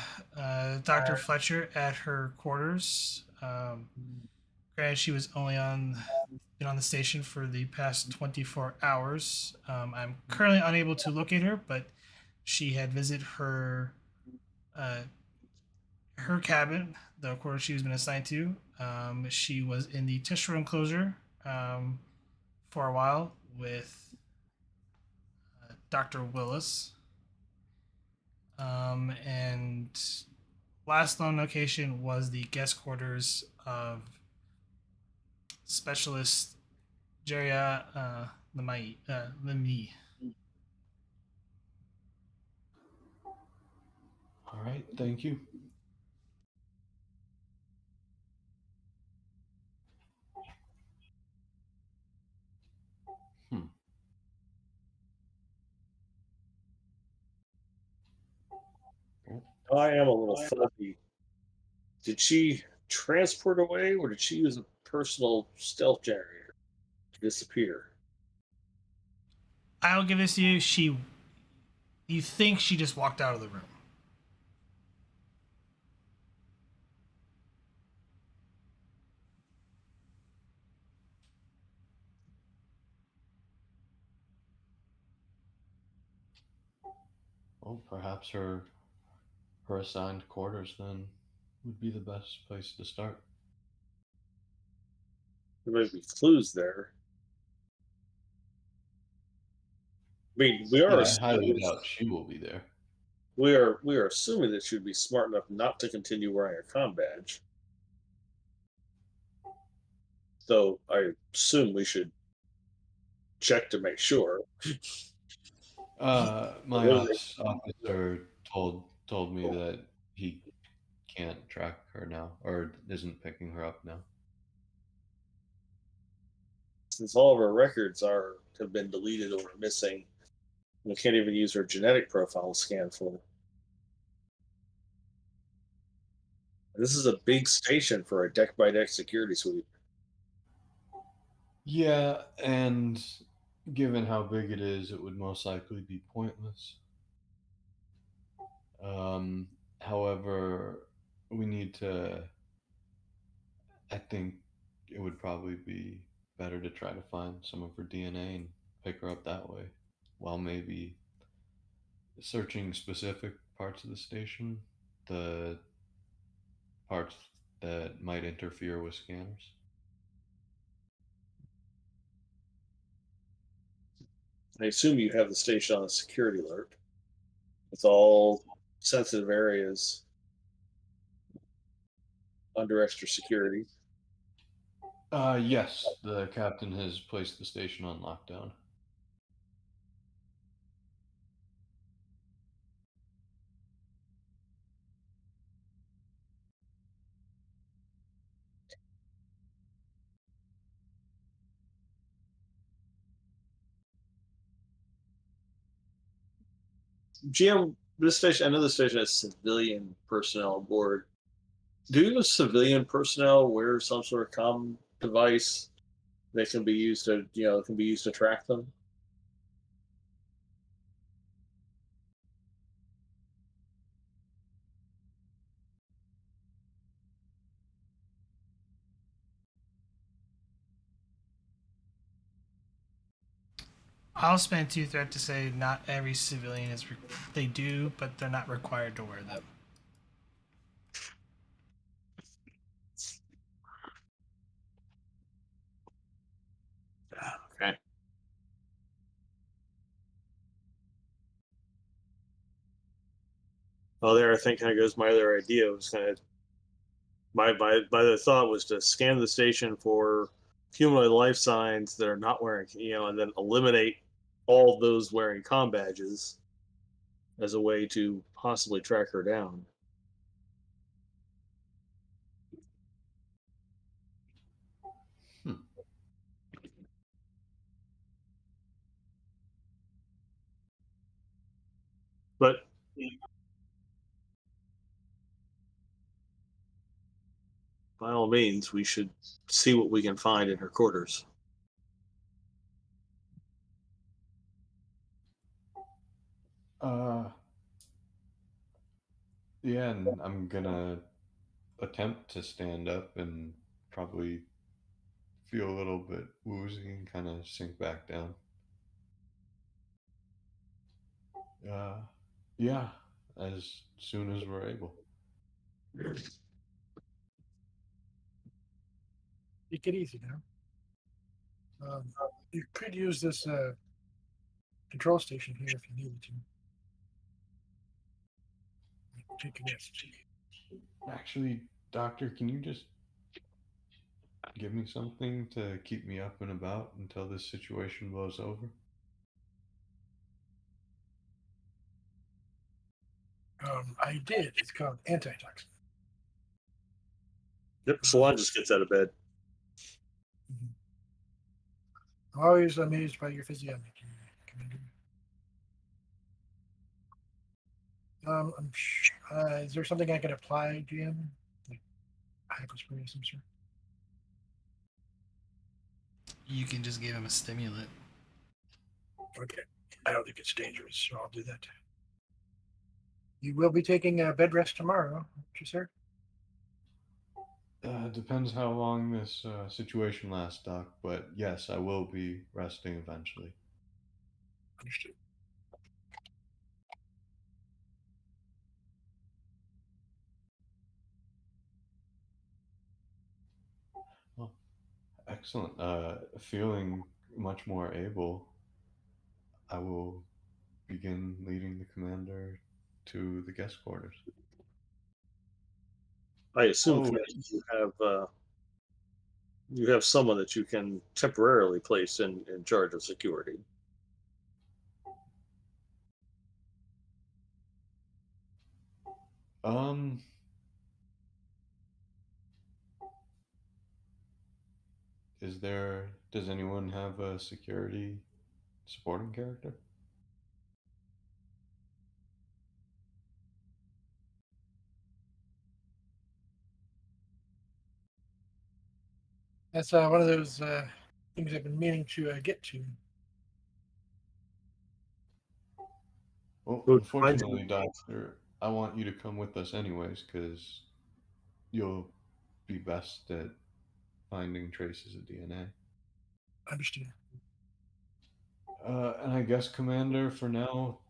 Dr. Fletcher at her quarters. Granted, she was only been on the station for the past 24 hours. I'm currently unable to locate her, but she had visited uh, her cabin, the quarters she was been assigned to. She was in the test room enclosure for a while with Dr. Willis. And last known location was the guest quarters of Specialist Jera Lemmy. All right. Thank you. Hmm. I am a little fuzzy. Did she transport away, or did she use a personal stealth generator to disappear? I'll give this to you. You think she just walked out of the room? Well, perhaps her assigned quarters then would be the best place to start. There might be clues there. I mean, Yeah, I highly doubt she will be there. we are assuming that she would be smart enough not to continue wearing a comm badge. So I assume we should check to make sure. My ops officer told me that he can't track her now, or isn't picking her up now. Since all of our records have been deleted or missing, we can't even use her genetic profile scan for it. This is a big station for a deck by deck security sweep. Yeah, and given how big it is, it would most likely be pointless. Um, However, we need to. I think it would probably be better to try to find some of her DNA and pick her up that way, while maybe searching specific parts of the station, the parts that might interfere with scanners. I assume you have the station on a security alert. It's all sensitive areas under extra security. Yes, the captain has placed the station on lockdown. GM, this station, I know the station has civilian personnel aboard. Do the civilian personnel wear some sort of comm device that can be used to track them? I'll spend 2 threat to say not every civilian is. They do, but they're not required to wear them. Okay. Well, there I think kind of goes my other idea. Was kind of my the thought was to scan the station for humanoid life signs that are not wearing, and then eliminate all those wearing comm badges as a way to possibly track her down. Hmm. But by all means, we should see what we can find in her quarters. Yeah, and I'm gonna attempt to stand up and probably feel a little bit woozy and kind of sink back down. Yeah, as soon as we're able. Take it easy now. You could use this control station here if you needed to. Take a rest. Actually, Doctor, can you just give me something to keep me up and about until this situation blows over? I did. It's called antitoxin. Yep, Solon just gets out of bed. I'm always amazed by your physiognomy, Commander. Is there something I can apply, GM? Like hypospray of some sort? You can just give him a stimulant. Okay. I don't think it's dangerous, so I'll do that. You will be taking a bed rest tomorrow, won't you, sir? Depends how long this situation lasts, Doc, but yes, I will be resting eventually. Understood. Well, excellent. Feeling much more able, I will begin leading the commander to the guest quarters. I assume Oh. Commander, you have someone that you can temporarily place in charge of security. Um, does anyone have a security supporting character? That's one of those things I've been meaning to get to. Well, Good. unfortunately, Doctor, I want you to come with us anyways, because you'll be best at finding traces of DNA. Understood. And I guess, Commander, for now,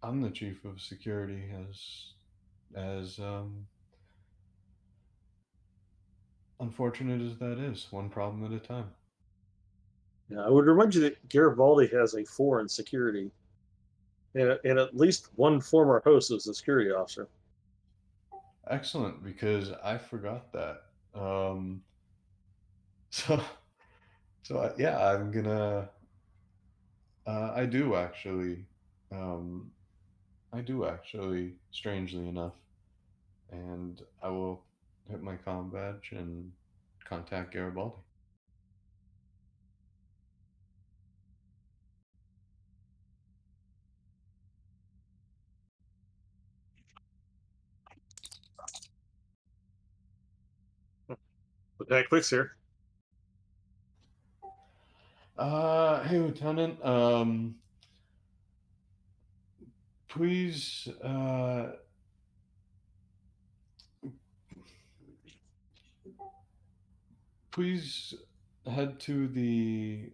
I'm the chief of security, as unfortunate as that is, one problem at a time. Yeah, I would remind you that Garibaldi has a 4 in security, and at least one former host as a security officer. Excellent, because I forgot that. So, yeah, I'm gonna. I do actually. Um, I do actually, strangely enough, and I will hit my comm badge and contact Garibaldi. But that clicks here. Hey, Lieutenant. Please, please head to the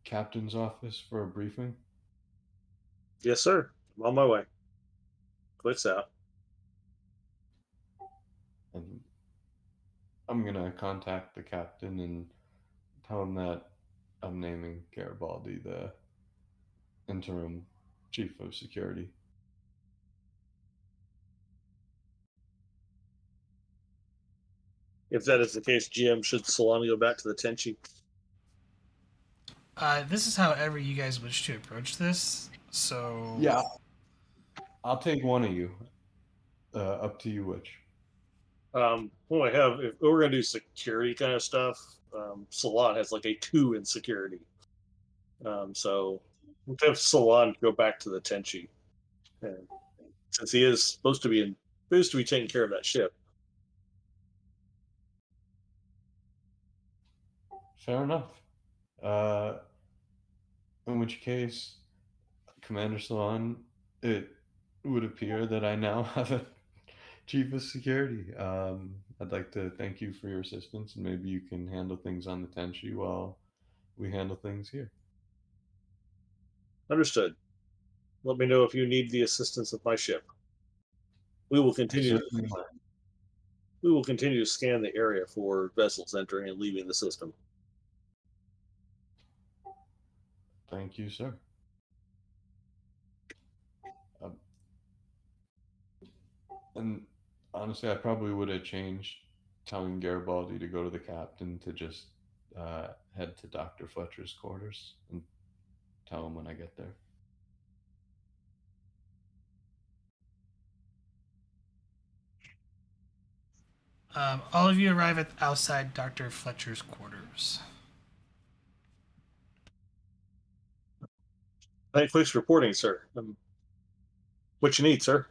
captain's office for a briefing. Yes, sir. I'm on my way. Clicks out. And I'm gonna contact the captain and tell him that I'm naming Garibaldi the interim chief of security. If that is the case, GM, should Solana go back to the Tenchi? This is however you guys wish to approach this. So Yeah, I'll take one of you. Up to you which. What I have, if we're going to do security kind of stuff, Solon has like a 2 in security. So we'll have Solon go back to the Tenchi And since he is supposed to be taking care of that ship. Fair enough. Uh, in which case, Commander Solon, it would appear that I now have a chief of security. I'd like to thank you for your assistance, and maybe you can handle things on the Tenchi while we handle things here. Understood. Let me know if you need the assistance of my ship. We will continue. Certainly. We will continue to scan the area for vessels entering and leaving the system. Thank you, sir. And honestly, I probably would have changed telling Garibaldi to go to the captain to just head to Dr. Fletcher's quarters and tell him when I get there. All of you arrive at outside Dr. Fletcher's quarters. Thanks for reporting, sir. What you need, sir?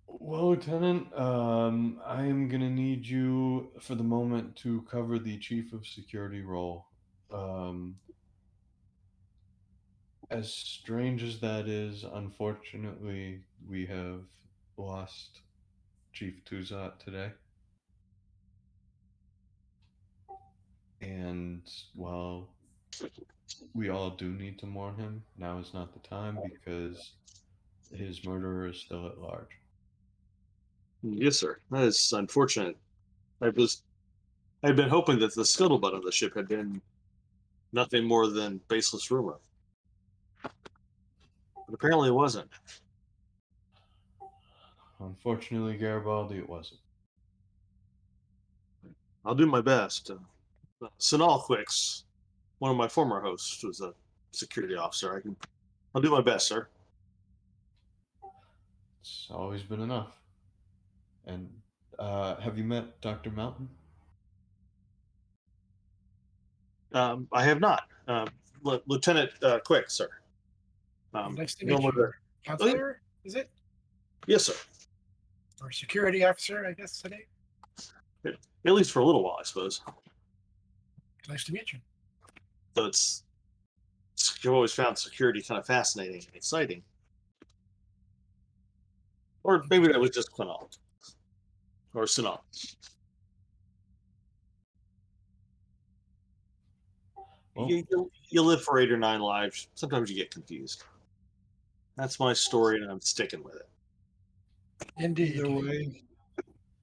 Well, Lieutenant, I am going to need you for the moment to cover the Chief of Security role. As strange as that is, unfortunately, we have lost Chief Tuzzot today. And while we all do need to mourn him, now is not the time because his murderer is still at large. Yes, sir. That is unfortunate. I'd been hoping that the scuttlebutt of the ship had been nothing more than baseless rumor. But apparently it wasn't. Unfortunately, Garibaldi, it wasn't. I'll do my best. Sanal Quicks, one of my former hosts, was a security officer. I'll do my best, sir. It's always been enough. And have you met Dr. Mountain? I have not. Lieutenant Quick, sir. Nice to no meet more you. there. Counselor, is it? Yes, sir. Or security officer, I guess today. At least for a little while, I suppose. Nice to meet you. So you've always found security kind of fascinating and exciting. Or maybe that was just Quinal. Or Sanal. Well, You live for 8 or 9 lives. Sometimes you get confused. That's my story, and I'm sticking with it. Indeed. either way,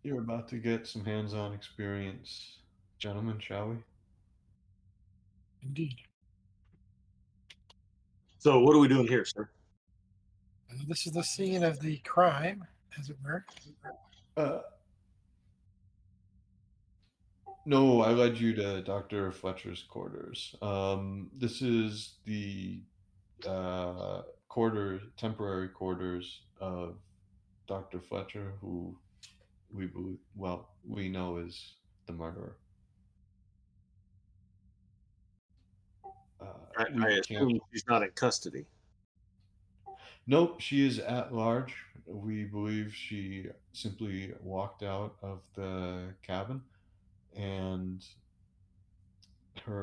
you're about to get some hands-on experience. Gentlemen, shall we? Indeed. So, what are we doing here, sir? This is the scene of the crime, as it were. No, I led you to Dr. Fletcher's quarters. This is the temporary quarters of Dr. Fletcher, who we know is the murderer. I We can't. assume she's not in custody. Nope, she is at large. We believe she simply walked out of the cabin, and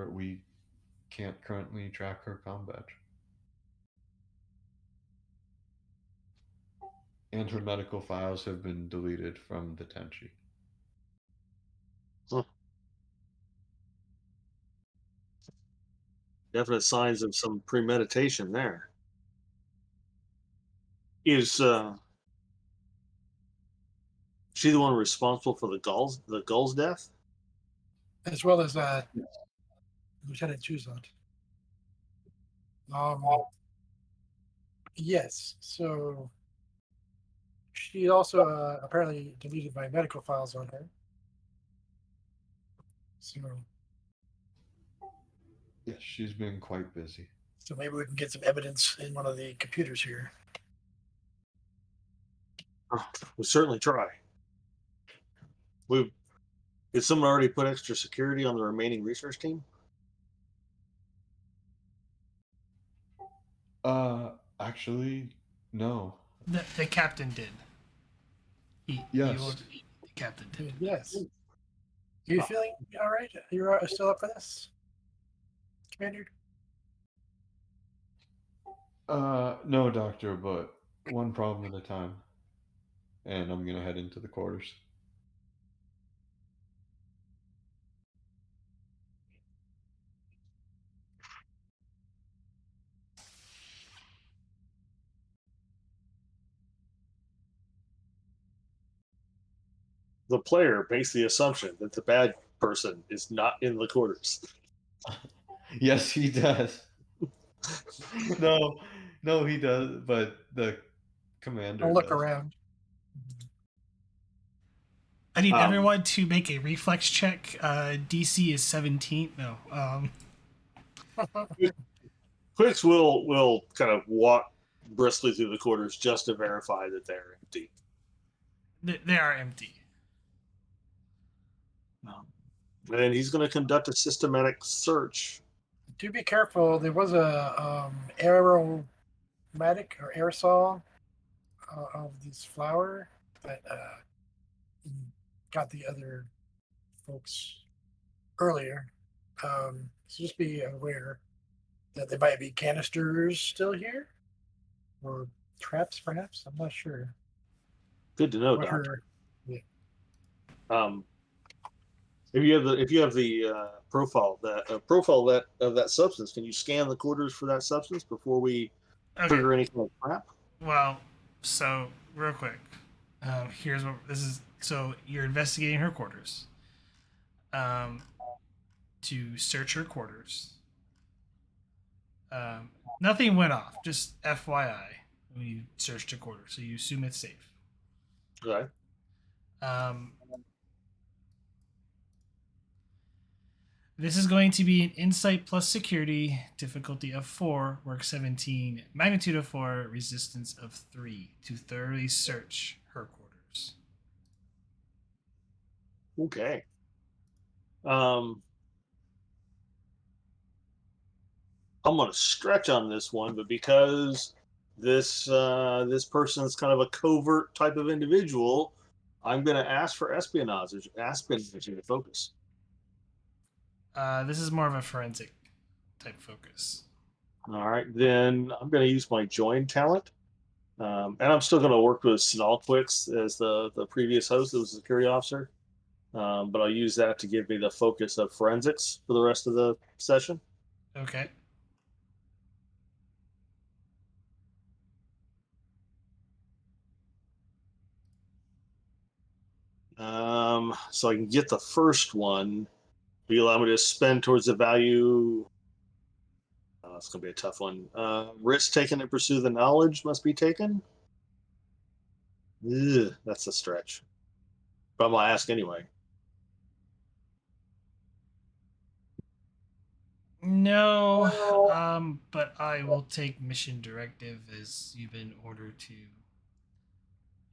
we can't currently track her comm badge. And her medical files have been deleted from the Tenchi. Huh. Definite signs of some premeditation there. Is she the one responsible for the Gull's death? As well as Lieutenant Tuzzot. Yes. So she also apparently deleted my medical files on her. So Yes, she's been quite busy. maybe we can get some evidence in one of the computers here. We'll certainly try. Did someone already put extra security on the remaining research team? Actually, no. The captain did. He Yes. ordered, the captain did. Yes. Are you feeling all right? You're still up for this, Commander? No, Doctor, but one problem at a time. And I'm gonna head into the quarters. The player makes the assumption that the bad person is not in the quarters. Yes, he does. No, no, he does, but the commander I'll look does. around. I need Um, everyone to make a reflex check. DC is 17. No. Quicks will kind of walk briskly through the quarters just to verify that they're empty. They are empty. And then he's going to conduct a systematic search. Do be careful. There was a aromatic or aerosol of this flower that got the other folks earlier. So just be aware that there might be canisters still here, or traps, perhaps. I'm not sure. Good to know, What Doctor. her If you have the profile of that substance, can you scan the quarters for that substance before we Okay. trigger any kind of trap? Well, so real quick, here's what this is. So you're investigating her quarters. To search her quarters. Nothing went off. Just FYI, when you searched her quarters, so you assume it's safe. Okay. This is going to be an insight plus security, difficulty of 4, work 17, magnitude of 4, resistance of 3 to thoroughly search her quarters. Okay. I'm going to stretch on this one, but because this person is kind of a covert type of individual, I'm going to ask for espionage to focus. This is more of a forensic type focus. All right, then I'm going to use my join talent, and I'm still going to work with Snallquix as the previous host that was a security officer, but I'll use that to give me the focus of forensics for the rest of the session. Okay. So I can get the first one. Will you allow me to spend towards the value? It's going to be a tough one. Risk taken to pursue the knowledge must be taken. Ugh, that's a stretch. But I'm going to ask anyway. No, but I will take mission directive as you've been ordered to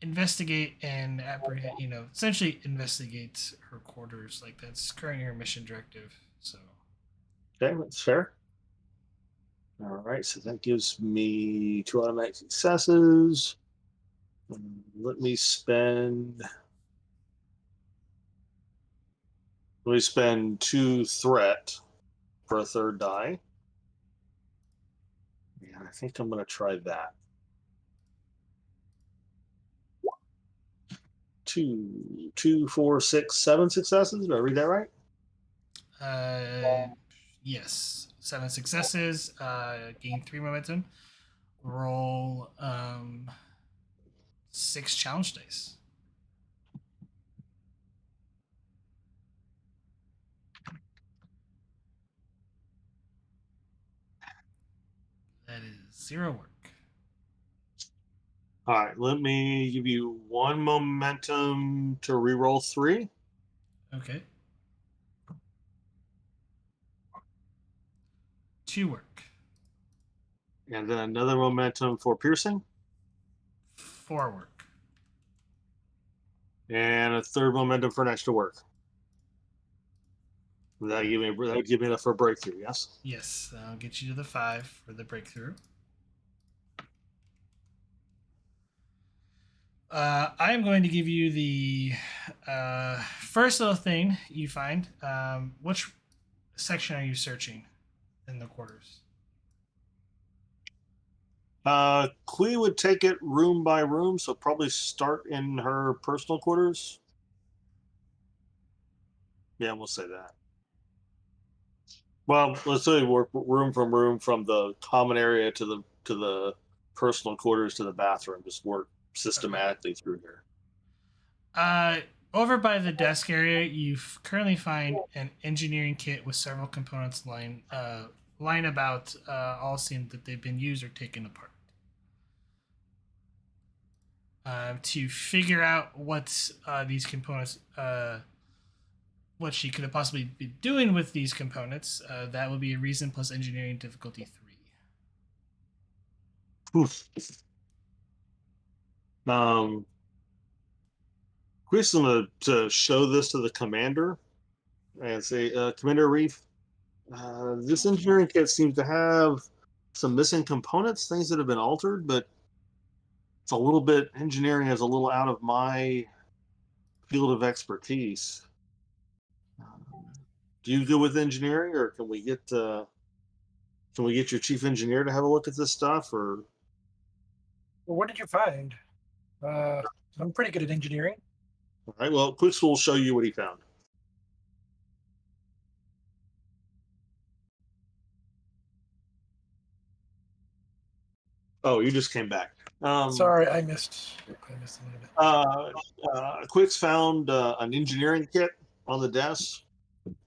investigate and apprehend, essentially investigate her quarters. Like, that's currently her mission directive. So, Okay, that's fair. All right, so that gives me 2 automatic successes. Let me spend 2 threat for a third die. Yeah, I think I'm going to try that. 2, 4, 6, 7 successes. Did I read that right? yes, 7 successes. Gain 3 momentum. Roll 6 challenge dice. That is 0 work. All right, let me give you 1 momentum to reroll 3. Okay. 2 work. And then another momentum for piercing. 4 work. And a third momentum for an extra work. That would give me enough for a breakthrough, yes? Yes, I'll get you to the 5 for the breakthrough. I'm going to give you the first little thing you find. Which section are you searching in the quarters? Clea would take it room by room, so probably start in her personal quarters. Yeah, we'll say that. Well, let's say work room from the common area to the personal quarters to the bathroom. Just work systematically through here. Over by the desk area, you currently find an engineering kit with several components line about, all seem that they've been used or taken apart. To figure out what these components, what she could have possibly be doing with these components, that would be a reason plus engineering difficulty 3. Oof. Chris, I'm going to show this to the commander and say, Commander Arif, this engineering kit seems to have some missing components, things that have been altered, but it's a little bit, engineering is a little out of my field of expertise. Do you go with engineering, or can we get your chief engineer to have a look at this stuff? Or Well, what did you find? I'm pretty good at engineering. all right, well, Quix will show you what he found. Oh, you just came back. Sorry, I missed a little bit. Quix found an engineering kit on the desk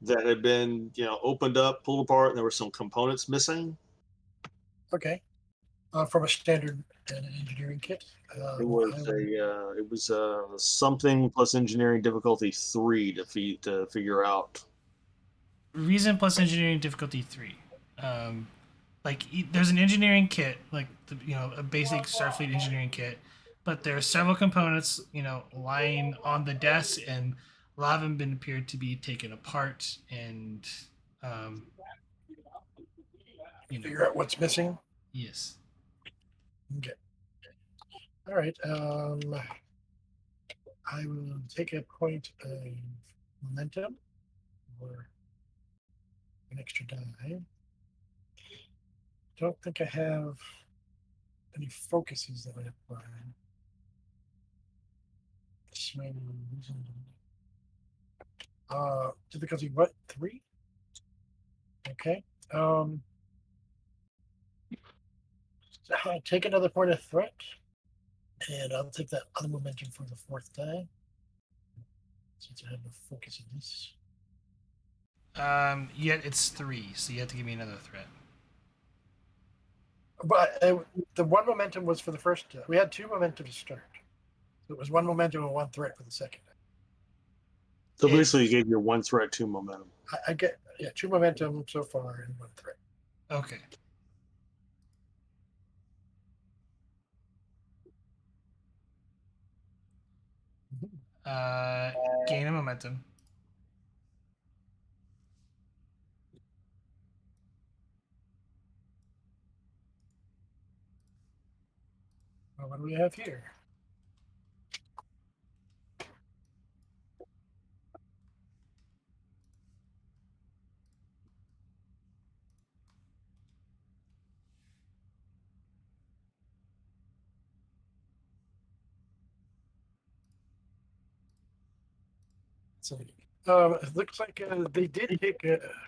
that had been, opened up, pulled apart, and there were some components missing. Okay. From a standard engineering kit. It was something plus engineering difficulty 3 to figure out. Reason plus engineering difficulty 3. There's an engineering kit, a basic Starfleet engineering kit, but there are several components, lying on the desk, and a lot of them been appeared to be taken apart, and Figure out what's missing. Yes. Okay. All right. I will take a point of momentum or an extra die. Don't think I have any focuses that I apply. Difficulty what? 3? Okay. I'll take another point of threat, and I'll take that other momentum for the 4th die, since I have no focus in this. Yet it's 3, so you have to give me another threat. But the one momentum was for the first. We had 2 momentum to start. So it was 1 momentum and 1 threat for the second. So basically, you gave your 1 threat 2 momentum. I get 2 momentum so far and 1 threat. Okay. Gain a momentum. Well, what do we have here? So, it looks like they did take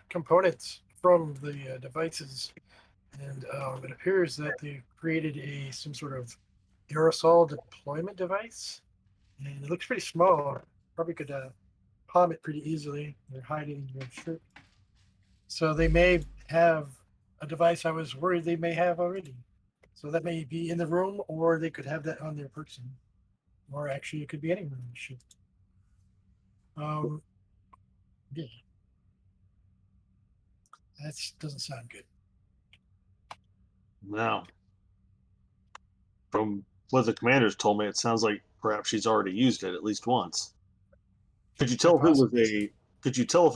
components from the devices, and it appears that they created some sort of aerosol deployment device, and it looks pretty small. Probably could palm it pretty easily. They're hiding in your shirt, so they may have a device I was worried they may have already. So that may be in the room, or they could have that on their person, or actually it could be anywhere in the ship. Yeah. That doesn't sound good. Now, from what the commanders told me, it sounds like perhaps she's already used it at least once. Could you tell if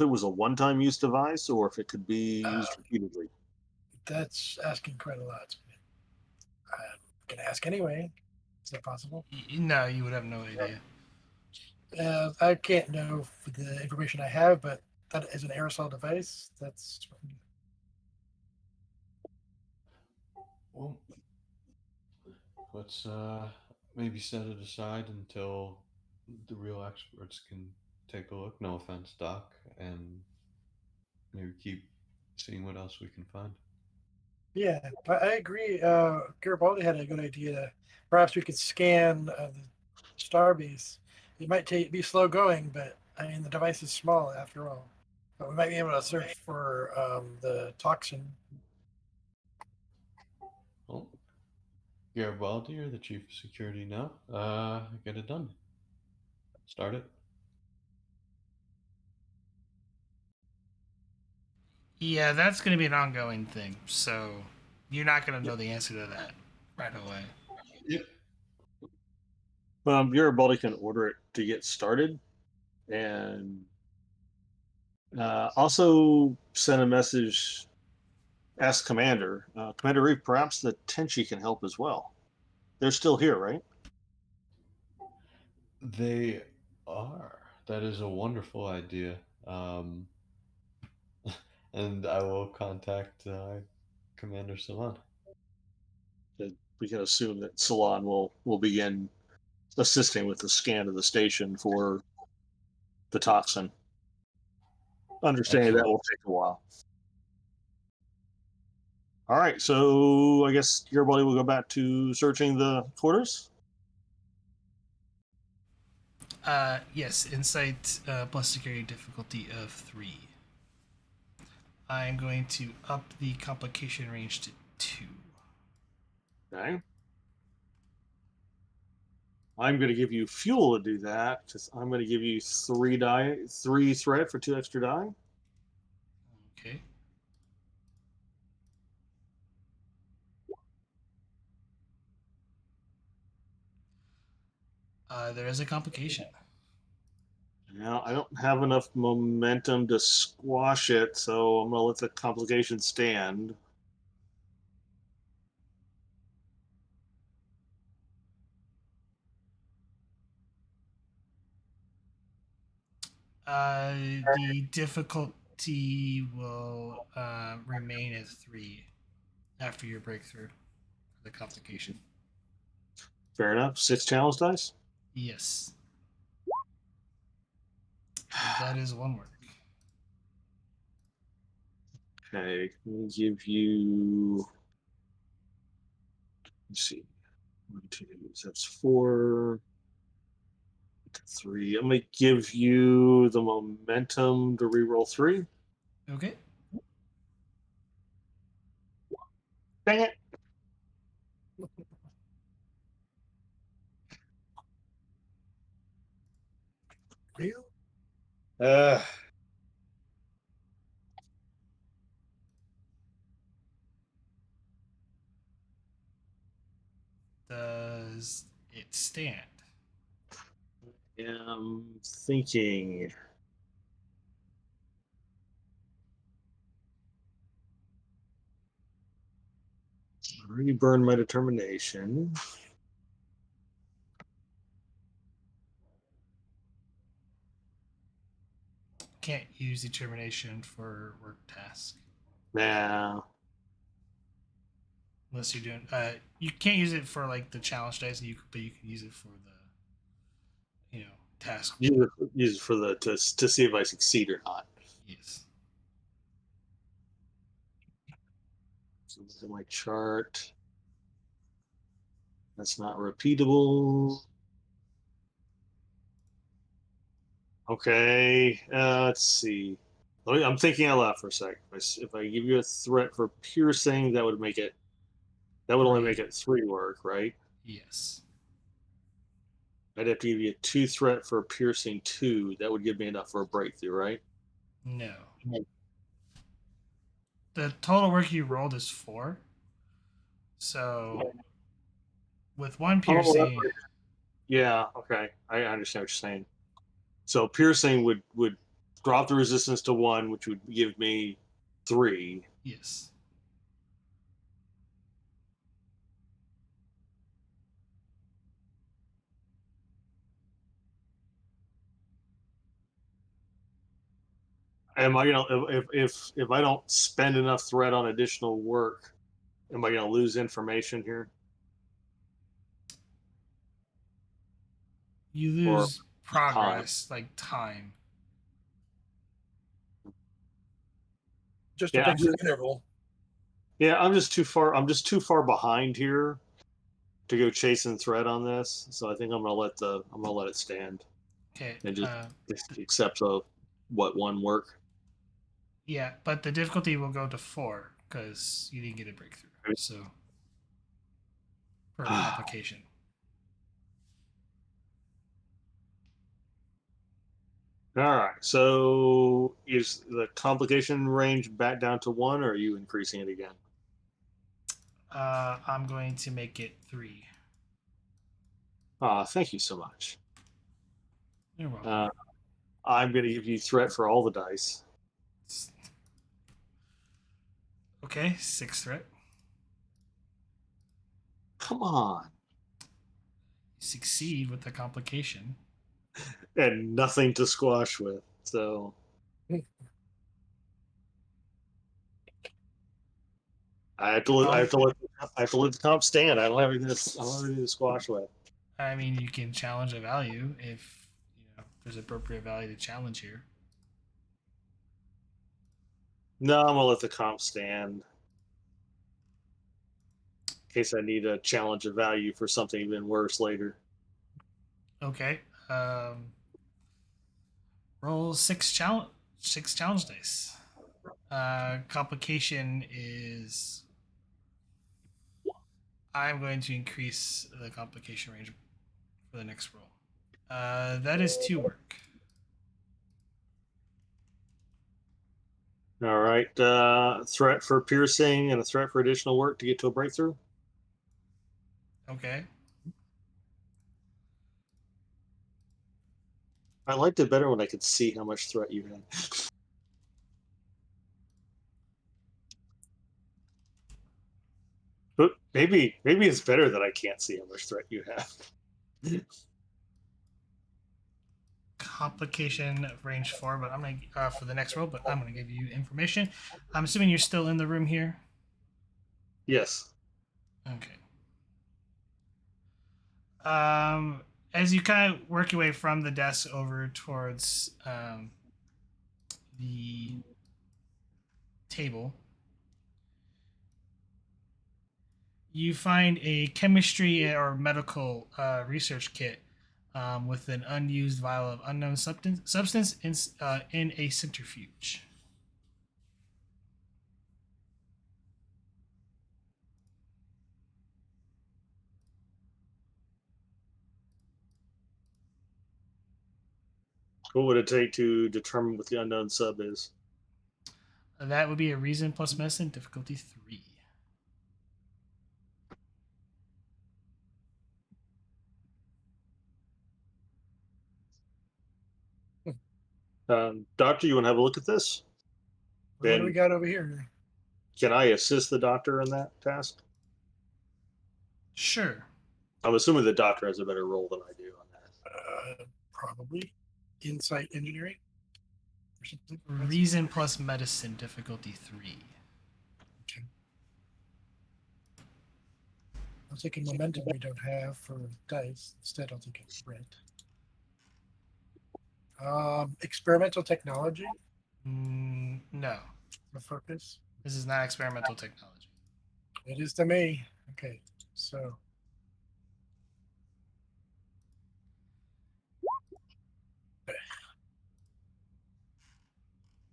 it was a one-time use device, or if it could be used repeatedly? That's asking quite a lot. I'm gonna ask anyway. Is that possible? No, you would have no idea. I can't know for the information I have, but that is an aerosol device. That's Well, let's maybe set it aside until the real experts can take a look. No offense, Doc, and maybe keep seeing what else we can find. yeah. I agree. Garibaldi had a good idea. Perhaps we could scan the starbase. It might be slow going, but I mean the device is small after all. But we might be able to search for the toxin. Well, Garibaldi, you're the chief of security now. Get it done. Start it. Yeah, that's going to be an ongoing thing. So you're not going to know the answer to that right away. Yep. Garibaldi can order it to get started, and also send a message. Ask Commander Arif, perhaps the Tenchi can help as well. They're still here, right? They are. That is a wonderful idea. And I will contact Commander Solon. That we can assume that Solon will begin assisting with the scan of the station for the toxin. Understanding that Excellent. will take a while. All right, so I guess Garibaldi will go back to searching the quarters. Yes, insight plus security difficulty of 3. I'm going to up the complication range to 2. Okay. I'm going to give you fuel to do that. I'm going to give you 3 threat for 2 extra die. Okay. There is a complication. Now, I don't have enough momentum to squash it, so I'm going to let the complication stand. The difficulty will remain at 3 after your breakthrough. The complication. Fair enough. 6 challenge dice. Yes. That is 1 work. Okay, let me give you. Let's see. 1, 2, that's 4. 3. I'm going to give you the momentum to reroll 3. Okay. Dang it. Real? Uh, Does it stand? am thinking. I already burned my determination. Can't use determination for work task Nah. unless you're doing. You can't use it for like the challenge dice, but you can use it for the task. Use it for to see if I succeed or not. Yes. So look at my chart. That's not repeatable. Okay, let's see. I'm thinking out loud for a sec. If I give you a threat for piercing, that would make it. That would only 3. make it 3 work, right? Yes. I'd have to give you a 2 threat for piercing 2. That would give me enough for a breakthrough, right? No. The total work you rolled is 4. So with 1 piercing, Yeah. Okay, I understand what you're saying. So piercing would drop the resistance to 1, which would give me 3. yes. Am I gonna if I don't spend enough threat on additional work, am I gonna lose information here? You Or lose progress, like time. Just a Yeah, fixed interval. yeah, I'm just too far. I'm just too far behind here to go chasing threat on this. So I think I'm gonna let it stand Okay. and just accept what one work. Yeah, but the difficulty will go to 4 because you didn't get a breakthrough. So for complication. All right. So is the complication range back down to 1, or are you increasing it again? I'm going to make it 3. Thank you so much. You're welcome. I'm going to give you threat for all the dice. Okay, 6 threat. Come on. You succeed with the complication. And nothing to squash with. So I have to let the comp stand. I don't have anything to squash with. I mean, you can challenge a value if there's appropriate value to challenge here. No, I'm gonna let the comp stand. In case I need to challenge a value for something even worse later. Okay. Roll 6 challenge dice. Complication is. I'm going to increase the complication range for the next roll. That is 2 work. All right. Threat for piercing and a threat for additional work to get to a breakthrough. Okay. I liked it better when I could see how much threat you had. But maybe it's better that I can't see how much threat you have. Complication range 4, but I'm gonna for the next roll. But I'm gonna give you information. I'm assuming you're still in the room here. Yes. Okay. As you kind of work your way from the desk over towards the table, you find a chemistry or medical research kit with an unused vial of unknown substance in a centrifuge. What would it take to determine what the unknown sub is? That would be a reason plus medicine, difficulty 3. Doctor, you want to have a look at this? What do we Then got over here? can I assist the doctor in that task? Sure. I'm assuming the doctor has a better role than I do on that. Probably insight engineering or something. Reason plus medicine, difficulty 3. Okay. I'm taking momentum we don't have for dice. Instead, I'll take a threat. Experimental technology. No, The focus. this is not experimental technology. It is to me. Okay, so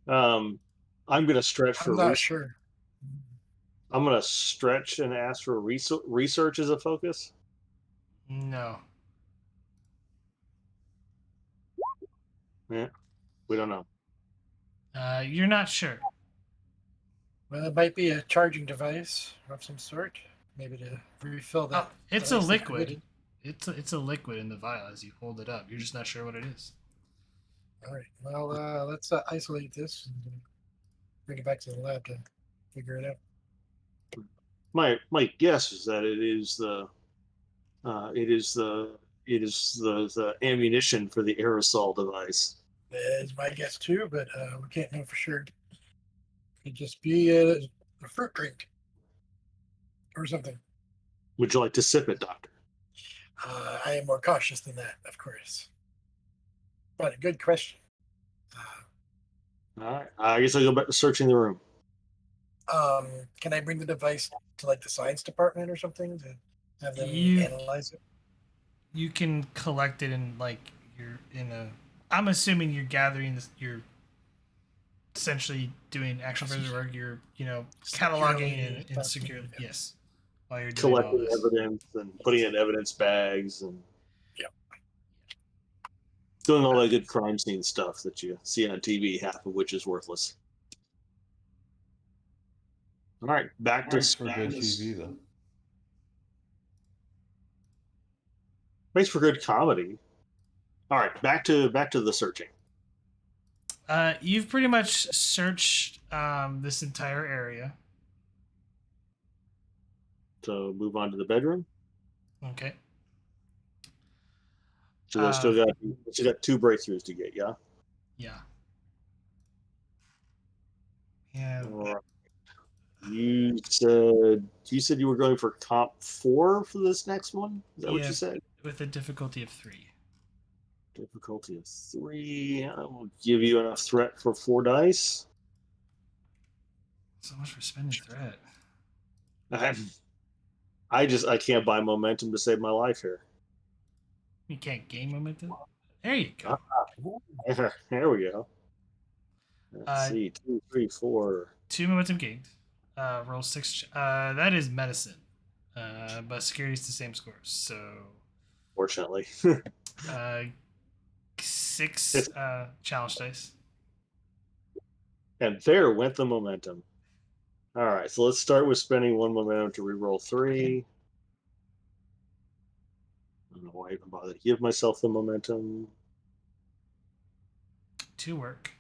I'm going to stretch for I'm not sure. I'm going to stretch and ask for research as a focus. No. Yeah, we don't know. You're not sure. Well, it might be a charging device of some sort. Maybe to refill that. Oh, it's a device that's liquid. committed. It's a liquid in the vial as you hold it up. You're just not sure what it is. All right. Well, let's isolate this and bring it back to the lab to figure it out. My guess is that it is the ammunition for the aerosol device. Is my guess too, but we can't know for sure. Could just be a fruit drink or something. Would you like to sip it, Doctor? I am more cautious than that, of course. But a good question. All right. I guess I'll go back to searching the room. Can I bring the device to like the science department or something to have them You- analyze it? You can collect it in like you're in a. I'm assuming you're gathering this. You're essentially doing action further work. You're cataloging and Securely securely. stuff, yeah. Yes, while you're doing all Collecting this. evidence and putting in evidence bags and Yep. doing all that good crime scene stuff that you see on TV, half of which is worthless. All right, back to Thanks for good TV though. Thanks for good comedy. All right, back to the searching. You've pretty much searched this entire area. So move on to the bedroom. Okay. So I still got 2 breakthroughs to get. Yeah. Yeah. Yeah. All right. You said you were going for comp 4 for this next one. Is that what Yeah. you said? With a difficulty of 3. Difficulty of 3. I will give you enough threat for 4 dice. So much for spending threat. I can't buy momentum to save my life here. You can't gain momentum. There you go. There we go. Let's see, 2, 3, 4. 2 momentum gained. Roll 6. That is medicine. But security is the same scores. So Fortunately, 6 challenge dice. and there went the momentum. All right, so let's start with spending 1 momentum to reroll 3. I don't know why I even bother to give myself the momentum. 2 work.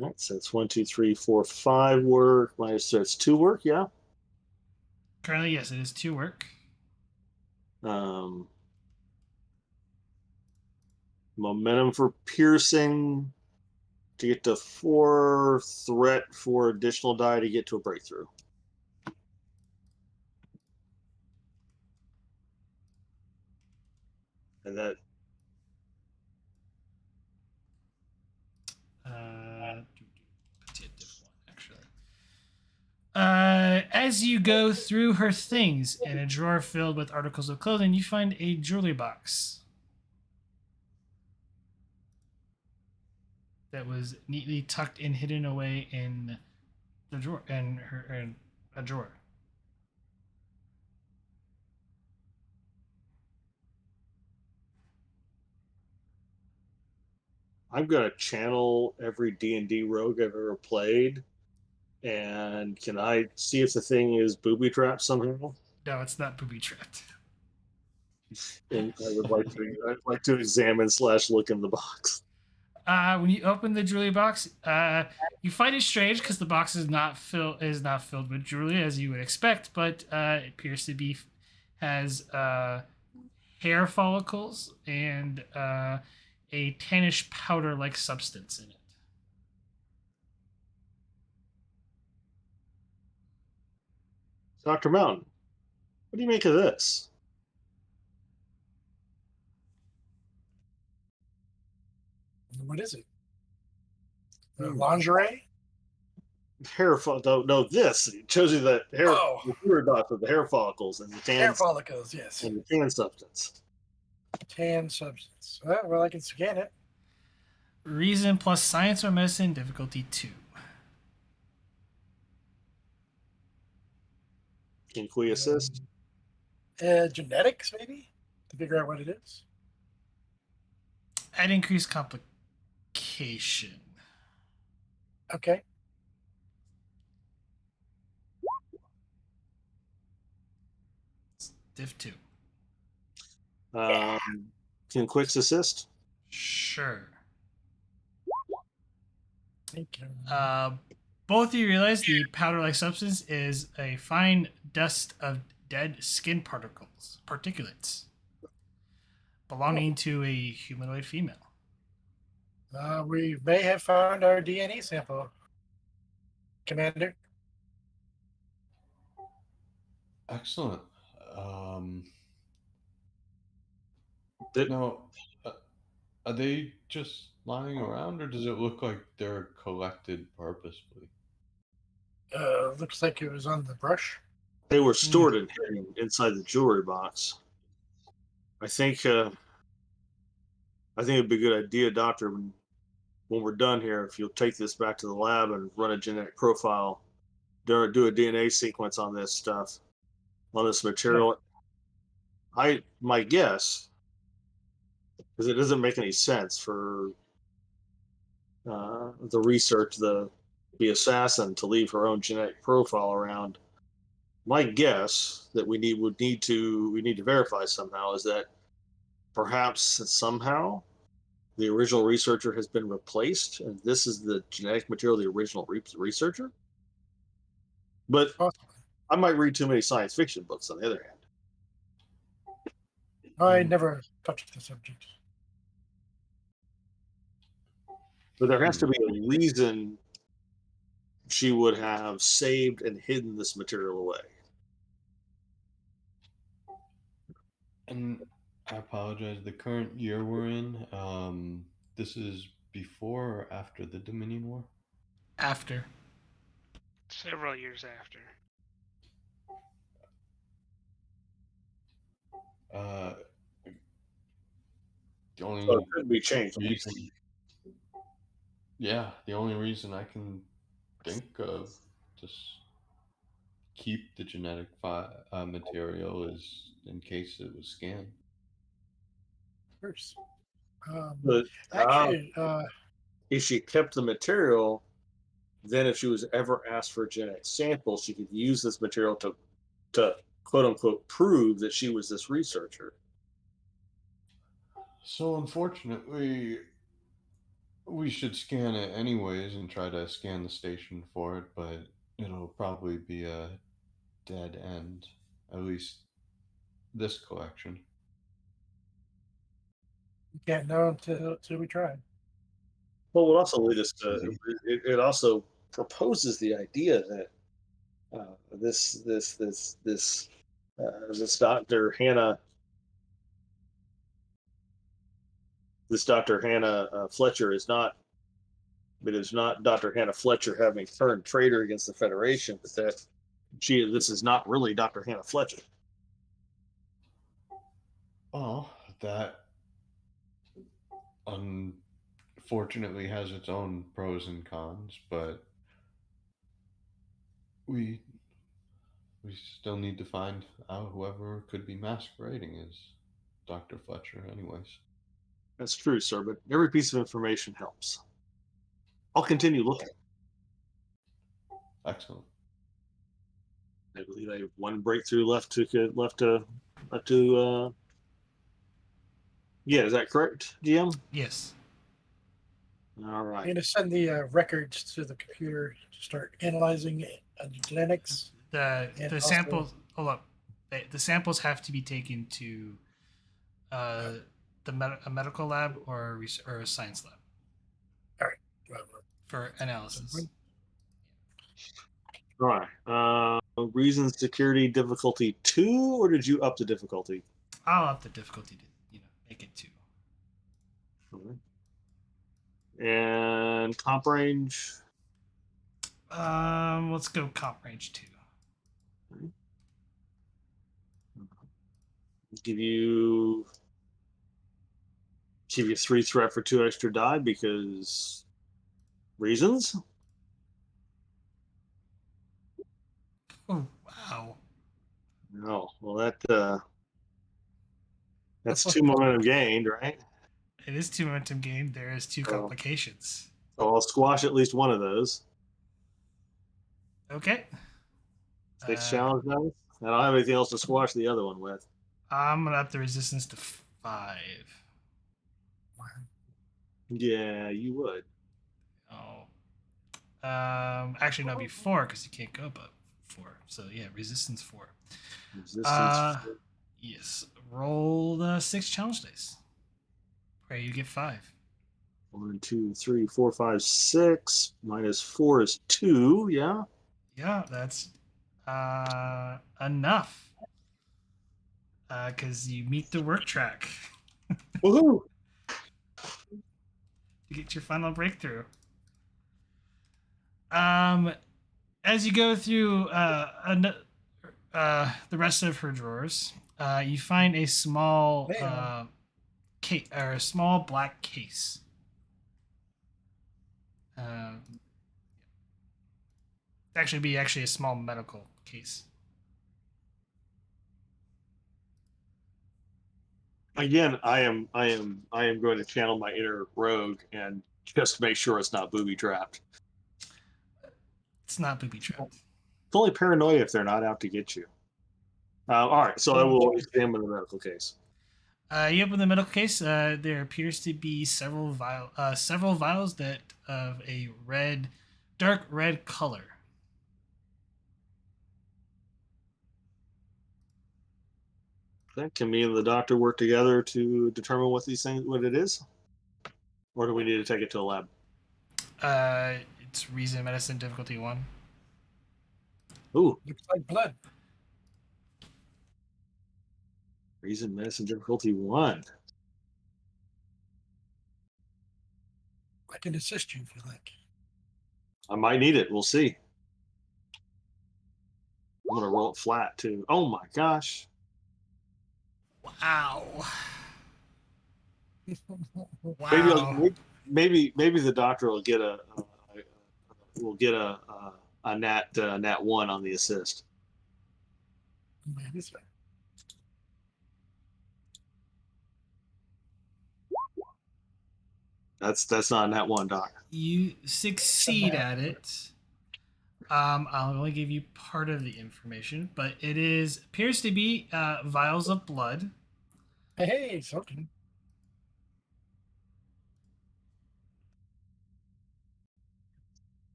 All right, so it's 1, 2, 3, 4, 5 work. Minus, so it's 2 work, yeah. Currently, yes, it is 2 work. Momentum for piercing to get to 4, threat for additional die to get to a breakthrough. And that Let's see a diff one, actually. As you go through her things in a drawer filled with articles of clothing, you find a jewelry box that was neatly tucked and hidden away in the drawer, in a drawer. I'm gonna channel every D&D rogue I've ever played, and can I see if the thing is booby trapped somehow? No, it's not booby trapped. And I'd like to examine / look in the box. When you open the jewelry box, you find it strange because the box is not filled with jewelry as you would expect, but it appears to be has hair follicles and a tannish powder-like substance in it. Dr. Mountain, what do you make of this? What is it? Lingerie? Hair no, this. It shows you the hair the hair follicles and the Hair tan follicles, yes. and the tan substance. Tan substance. Well, I can scan it. Reason plus science or medicine, difficulty 2. Can we assist? Genetics, maybe? To figure out what it is. Add increased complication. Okay. Div 2. Can Quicks assist? Sure. Thank you. Both of you realize the powder-like substance is a fine dust of dead skin particulates, belonging to a humanoid female. We may have found our DNA sample, Commander. Excellent. Did, Now, uh, are they just lying around, or does it look like they're collected purposefully? Looks like it was on the brush. they were Hmm. stored and hidden inside the jewelry box. I think it'd be a good idea, Doctor, when we're done here, if you'll take this back to the lab and run a genetic profile, do a DNA sequence on this stuff, on this material. My guess, because it doesn't make any sense for the research, the assassin to leave her own genetic profile around. My guess that we need to verify somehow is that perhaps somehow the original researcher has been replaced, and this is the genetic material of the original researcher. But Possibly. I might read too many science fiction books. On the other hand, I Um, never touched the subject. but there has to hmm. be a reason she would have saved and hidden this material away. And I apologize. The current year we're in, this is before or after the Dominion War? After. Several years after. Uh, the So it only could be changed. reason, yeah, the only reason I can think of to keep the genetic material is in case it was scanned. First. But Actually, if she kept the material, then if she was ever asked for a genetic sample, she could use this material to quote unquote prove that she was this researcher. So unfortunately, we should scan it anyways and try to scan the station for it, but it'll probably be a dead end, at least this collection. you can't know until we try. Well, it also lead us to it also proposes the idea that this Dr. Hannah Fletcher is not. It is not Dr. Hannah Fletcher having turned traitor against the Federation, but that this is not really Dr. Hannah Fletcher. Well, that unfortunately has its own pros and cons, but we we still need to find out whoever could be masquerading as Dr. Fletcher, anyways. That's true, sir, but every piece of information helps. I'll continue looking. Excellent. I believe I have one breakthrough left to yeah, is that correct, GM? Yes. All I'm right. going to send the records to the computer to start analyzing the genetics. The And the also- samples. Hold up. The samples have to be taken to a medical lab or a science lab for analysis. All right. Reason security difficulty 2, or did you up the difficulty? I'll up the difficulty to make it 2. And comp range. Let's go comp range 2. Give you 3 threat for 2 extra die because reasons. Oh wow! No, well that's 2 momentum gained, right? It is 2 momentum gain. There is 2 Oh. complications. So I'll squash at least one of those. Okay. 6 challenge dice. I don't have anything else to squash the other one with. I'm gonna up the resistance to 5. Yeah, you would. Oh. Actually, no, it'd be 4 because you can't go above 4. So yeah, resistance 4. Resistance. Yes. Roll the 6 challenge dice. Where you get 5. 1, 2, 3, 4, 5, 6. Minus 4 is 2. Yeah. Yeah, that's enough. Because you meet the work track Woohoo! to get your final breakthrough. As you go through the rest of her drawers, you find a small case or a small black case. Actually a small medical case. Again, I am going to channel my inner rogue and just make sure it's not booby trapped. It's not booby trapped. It's only paranoia if they're not out to get you. All right, so I will examine the medical case. You open the medical case. There appears to be several vials that of a dark red color. Okay, can me and the doctor work together to determine what it is, or do we need to take it to a lab? It's reason medicine difficulty 1. Ooh, Looks like blood. reason medicine difficulty 1. I can assist you if you like. I might need it. We'll see. I'm gonna roll it flat too. Oh my gosh. Wow. Maybe Wow. maybe the doctor will get a nat 1 on the assist. Maybe so. That's not a nat 1, doc. You succeed at it. I'll only give you part of the information, but it appears to be vials of blood. Hey, something.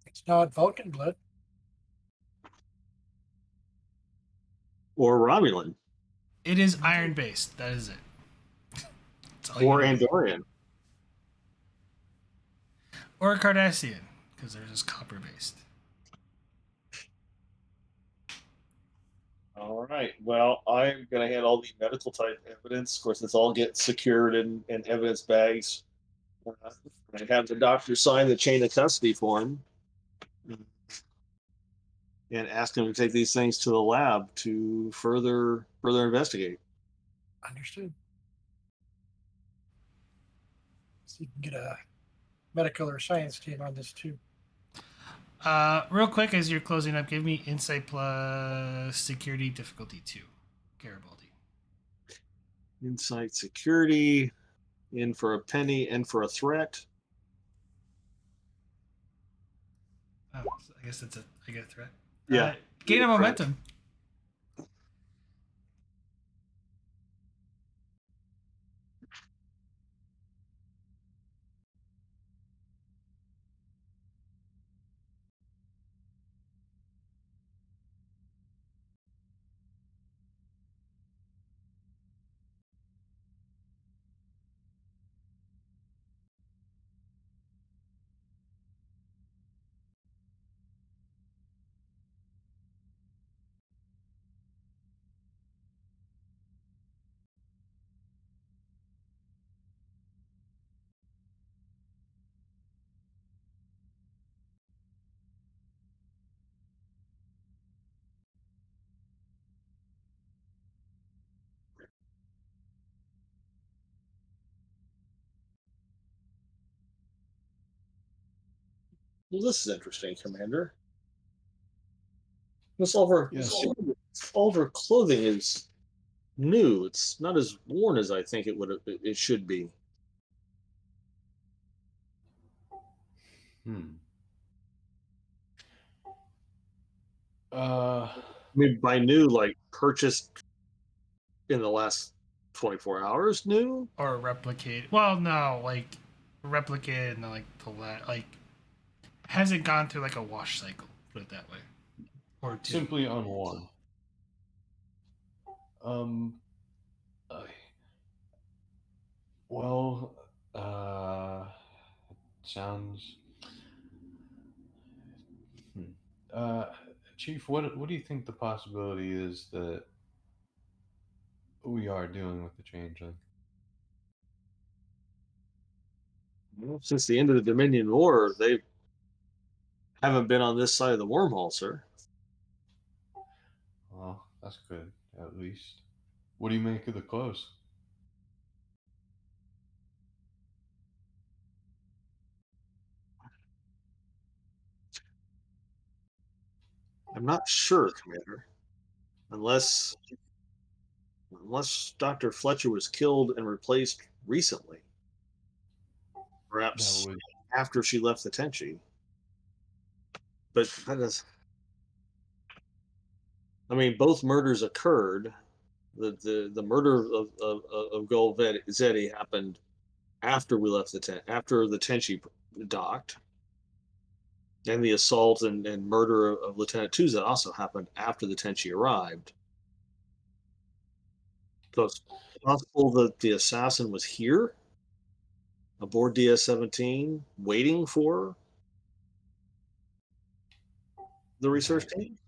It's not Vulcan blood. Or Romulan. It is iron based. That is it. That's all Or you need. Andorian. Or Cardassian, because they're just copper based. All right. Well, I'm going to handle all the medical type evidence. Of course, it's all get secured in evidence bags. I have the doctor sign the chain of custody form and ask him to take these things to the lab to further investigate. Understood. So you can get a medical or science team on this too. Real quick, as you're closing up, give me insight plus security difficulty 2, Garibaldi. Insight security, in for a penny, in for a threat. Oh, so I guess I get a threat. Yeah. Gain a momentum. Well, this is interesting, Commander. All of her clothing is new. It's not as worn as I think it should be. I mean, by new, like purchased in the last 24 hours, new? Or replicate. Well, no, like replicated and like hasn't gone through like a wash cycle. Put it that way. Or 2. Simply unworn. I- well, sounds. Hmm. Uh, Chief, what do you think the possibility is that we are dealing with the changeling? Well, since the end of the Dominion War, they haven't been on this side of the wormhole, sir. Well, that's good, at least. What do you make of the clothes? I'm not sure, Commander, unless Dr. Fletcher was killed and replaced recently, That perhaps would. after she left the Tenchi. But that is, I mean, both murders occurred. The murder of Gul Zeddi happened after we left after the Tenchi docked, and the assault and murder of Lieutenant Tuzzot also happened after the Tenchi arrived. So it's possible that the assassin was here aboard DS-17, waiting for the research That team.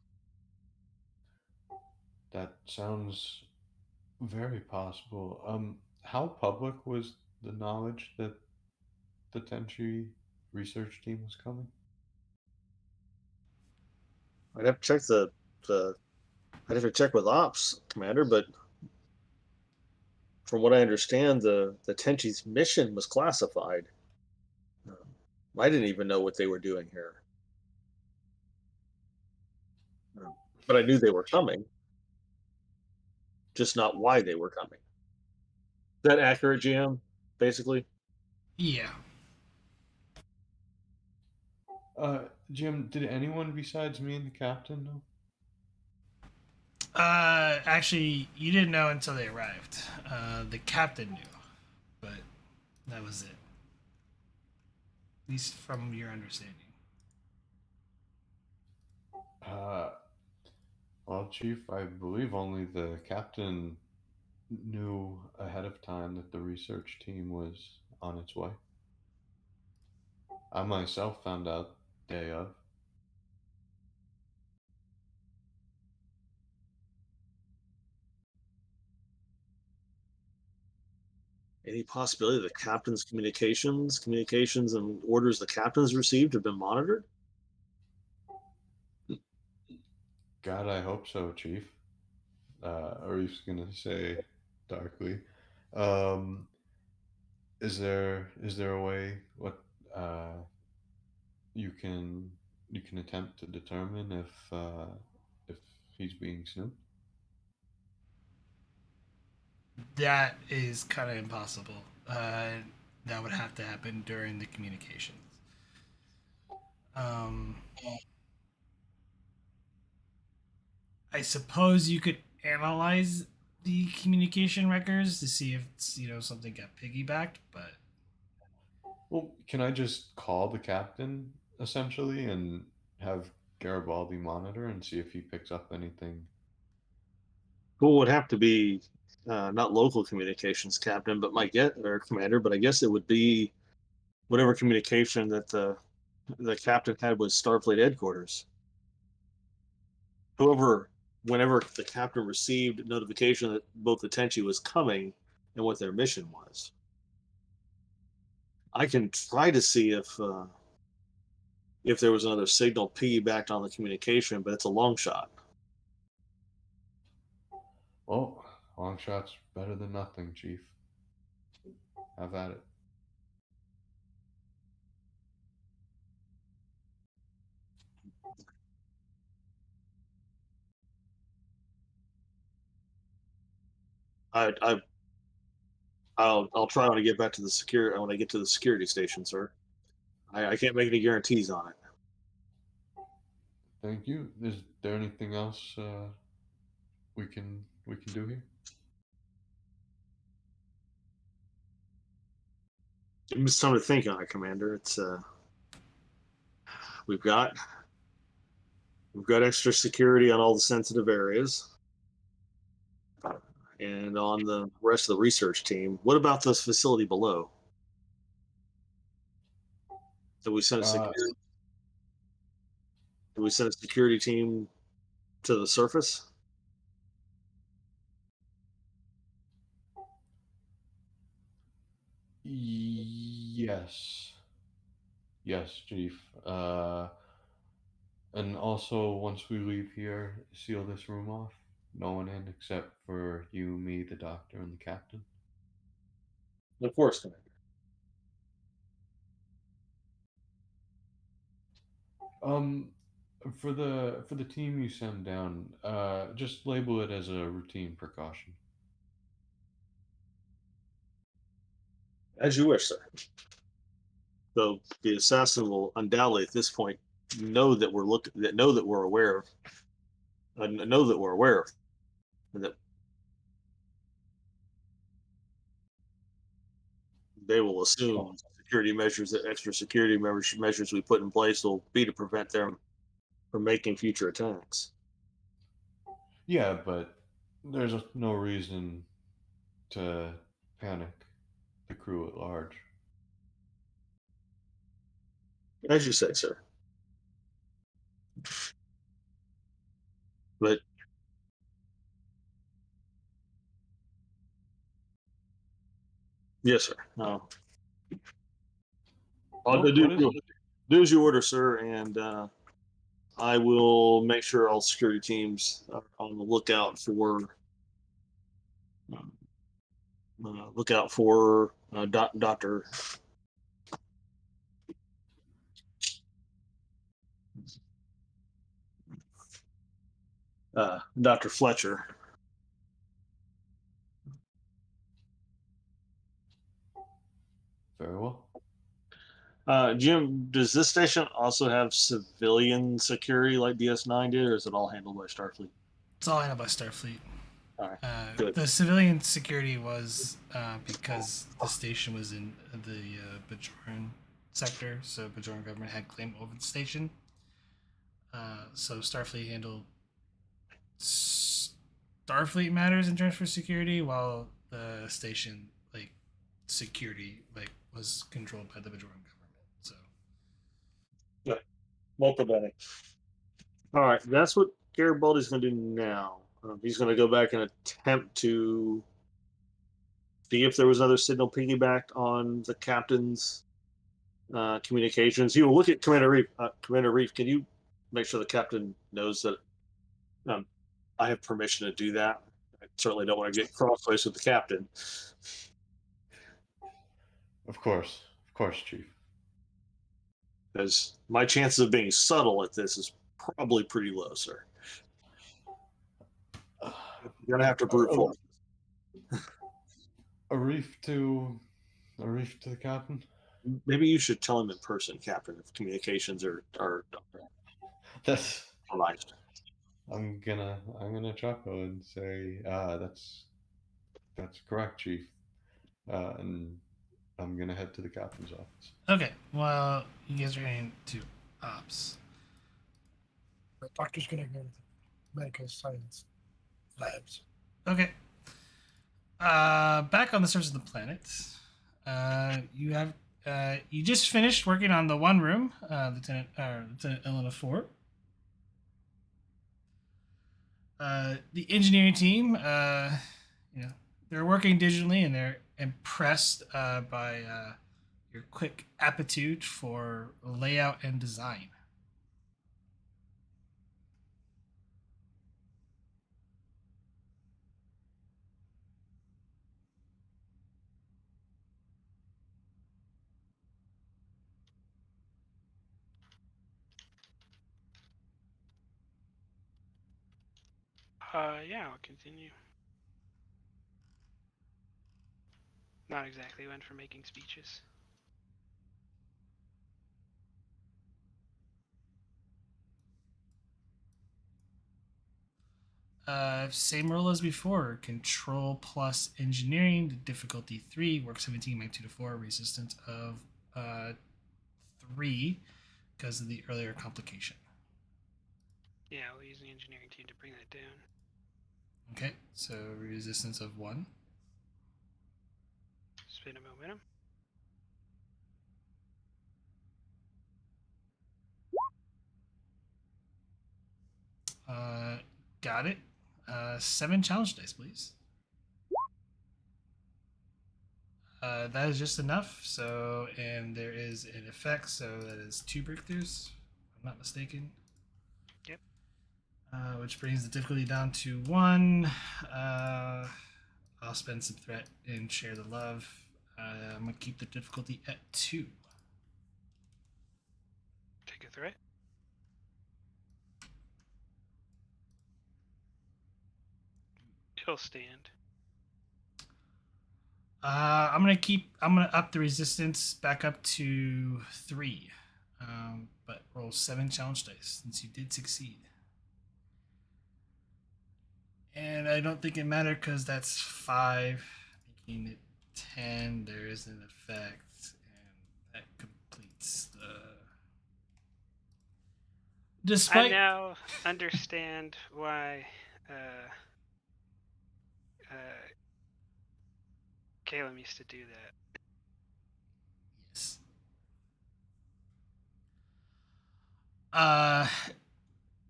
that sounds very possible. How public was the knowledge that the Tenchi research team was coming? I'd have to check the I'd have to check with Ops, Commander, but from what I understand, the Tenchi's mission was classified. Um, I didn't even know what they were doing here, but I knew they were coming, just not why they were coming. Is that accurate, GM? Basically, Yeah. Jim, did anyone besides me and the captain know? Actually, you didn't know until they arrived. The captain knew, but that was it. At least from your understanding. Uh, well, Chief, I believe only the captain knew ahead of time that the research team was on its way. I myself found out day of. any possibility the captain's communications, and orders the captain's received have been monitored? God, I hope so, Chief. Arif's gonna say darkly. Um, is there a way what uh, you can you can attempt to determine if he's being snooped? That is kind of impossible. That would have to happen during the communications. Um, I suppose you could analyze the communication records to see if it's, something got piggybacked, but Well, can I just call the captain essentially and have Garibaldi monitor and see if he picks up anything? Who would have to be not local communications captain, but my get or commander, but I guess it would be whatever communication that the captain had with Starfleet headquarters. Whoever, whenever the captain received notification that both the Tenchi was coming and what their mission was, I can try to see if there was another signal piggybacked on the communication, but it's a long shot. Well, long shot's better than nothing, Chief. Have at it. I I'll try when I get back to the security when I get to the security station, sir. I can't make any guarantees on it. Thank you. Is there anything else we can do here? It's time to think on it, Commander. It's we've got we've got extra security on all the sensitive areas. and on the rest of the research team. What about this facility below? Do we send a security? Do we send a security team to the surface? Yes. Yes, Chief. And also, once we leave here, seal this room off. No one in except for you, me, the doctor, and the captain. Of course, Commander. Um, for the team you send down, just label it as a routine precaution. As you wish, sir. Though the assassin will undoubtedly, at this point, know that we're looking, that know that we're aware of, know that we're aware of, and that they will assume security measures, that extra security measures we put in place will be to prevent them from making future attacks. Yeah, but there's no reason to panic the crew at large. As you say, sir. But yes, sir. No. Oh, Do as you order, sir, and I will make sure all security teams are on the lookout for Doctor Dr. Fletcher. Very well. Jim, does this station also have civilian security like DS9 did, or is it all handled by Starfleet? It's all handled by Starfleet. All right, good. The civilian security was because the station was in the Bajoran sector, so Bajoran government had claim over the station. So Starfleet handled Starfleet matters in terms of security, while the station security was controlled by the Bajoran government. So Yeah, multiple. All right, that's what Garibaldi's going to do now. He's going to go back and attempt to see if there was another signal piggybacked on the captain's communications. You will look at Commander Reef. Commander Reef, can you make sure the captain knows that I have permission to do that? I certainly don't want to get crossways with the captain. Of course, Chief. Because my chances of being subtle at this is probably pretty low, sir. You're gonna have to brute force. Arif to the captain. Maybe you should tell him in person, Captain, if communications are That's. paralyzed. I'm gonna chuckle and say, that's correct, Chief. And I'm gonna head to the captain's office. okay, well, you guys are heading to ops. The doctor's going to go to the medical science labs. Okay. Back on the surface of the planet, you have you just finished working on the one room, Lieutenant Elena 4. The engineering team, they're working digitally and they're impressed by your quick aptitude for layout and design. Yeah, I'll continue. Not exactly one for making speeches. Same role as before. Control plus engineering. Difficulty 3. Work 17 magnitude of 4. Resistance of 3 because of the earlier complication. Yeah, I'll use the engineering team to bring that down. Okay, so resistance of 1. Spin a momentum. Got it. 7 challenge dice, please. That is just enough. So, and there is an effect, so that is 2 breakthroughs, if I'm not mistaken. Yep. Which brings the difficulty down to 1. I'll spend some threat and share the love. I'm gonna keep the difficulty at 2. Take a threat. It'll stand. I'm gonna up the resistance back up to 3. But roll 7 challenge dice since you did succeed. And I don't think it mattered because that's 5, making it 10. There is an effect, and that completes the. I Despite now understand why Caleb used to do that. yes.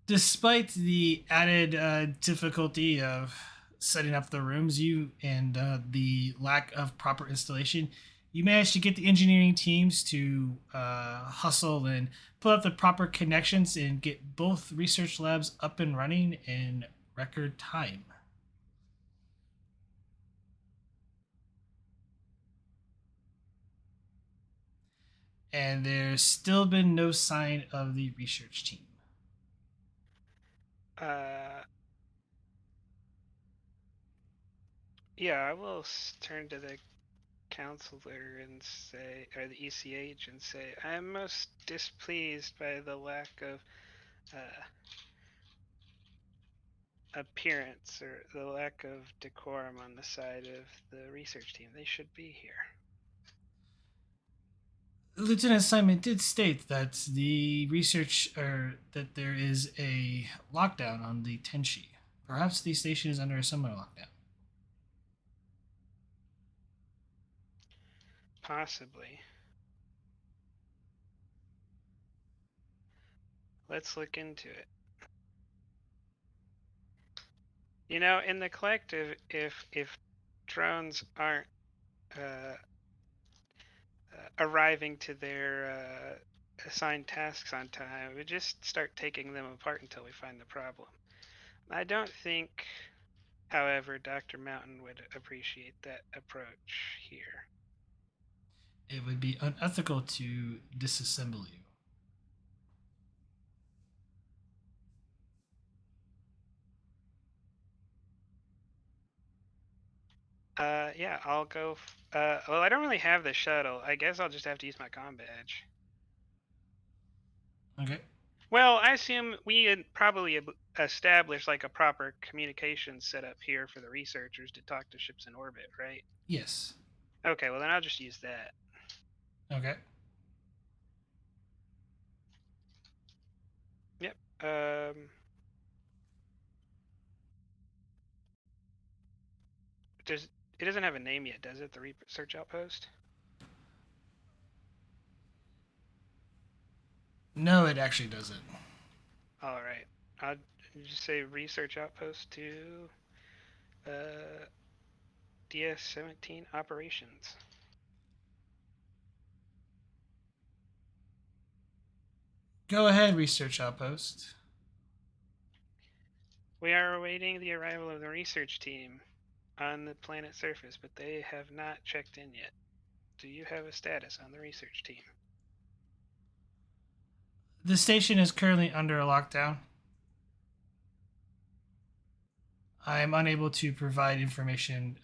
Despite the added difficulty of setting up the rooms, you and the lack of proper installation, you managed to get the engineering teams to hustle and put up the proper connections and get both research labs up and running in record time. And there's still been no sign of the research team. Yeah, I will turn to the counselor and say, or the ECH, and say, I am most displeased by the lack of appearance or the lack of decorum on the side of the research team. They should be here. Lieutenant Simon did state that the research, or that there is a lockdown on the Tenchi. Perhaps the station is under a similar lockdown. Possibly. Let's look into it. You know, in the collective, if drones aren't arriving to their assigned tasks on time, we just start taking them apart until we find the problem. I don't think, however, Dr. Mountain would appreciate that approach here. It would be unethical to disassemble you. Yeah, I'll go. Well, I don't really have the shuttle. I guess I'll just have to use my comm badge. Okay. Well, I assume we had probably established like a proper communication setup here for the researchers to talk to ships in orbit, right? Yes. Okay, well then I'll just use that. Okay. Yep. It doesn't have a name yet, does it? The research outpost? No, it actually doesn't. All right. I'll just say research outpost to DS-17 operations. Go ahead, research outpost. We are awaiting the arrival of the research team on the planet's surface, but they have not checked in yet. Do you have a status on the research team? The station is currently under a lockdown. I am unable to provide information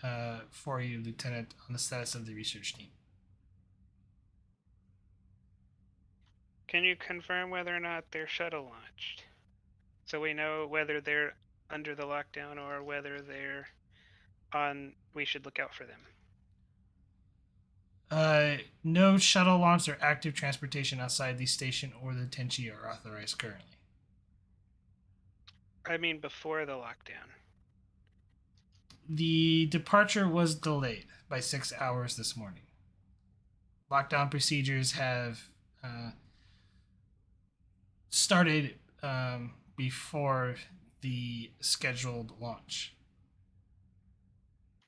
for you, Lieutenant, on the status of the research team. Can you confirm whether or not their shuttle launched? So we know whether they're under the lockdown or whether they're on. We should look out for them. No shuttle launch or active transportation outside the station or the Tenchi are authorized currently. I mean, before the lockdown. The departure was delayed by 6 hours this morning. Lockdown procedures have started before the scheduled launch.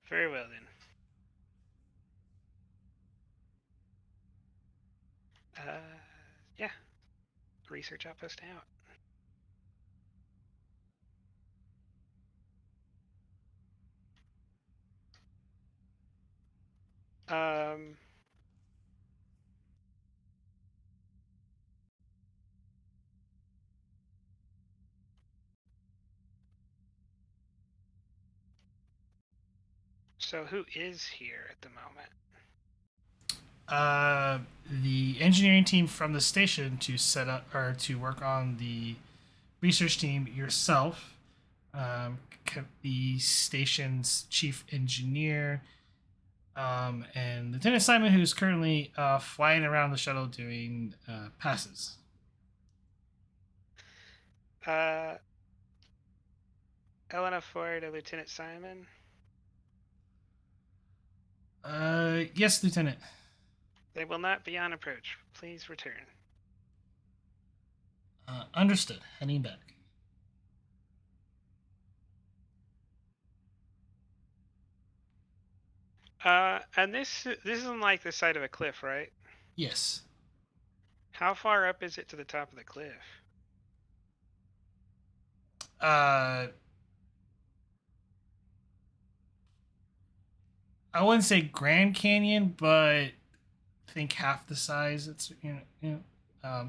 Very well then. Yeah. Research outpost out. So who is here at the moment? The engineering team from the station to set up or to work on the research team, yourself, the station's chief engineer, and Lieutenant Simon, who's currently flying around the shuttle doing passes. Elena Ford and Lieutenant Simon. Yes, Lieutenant. They will not be on approach. Please return. Understood. Heading back. And this isn't like the side of a cliff, right? Yes. How far up is it to the top of the cliff? I wouldn't say Grand Canyon, but think half the size. It's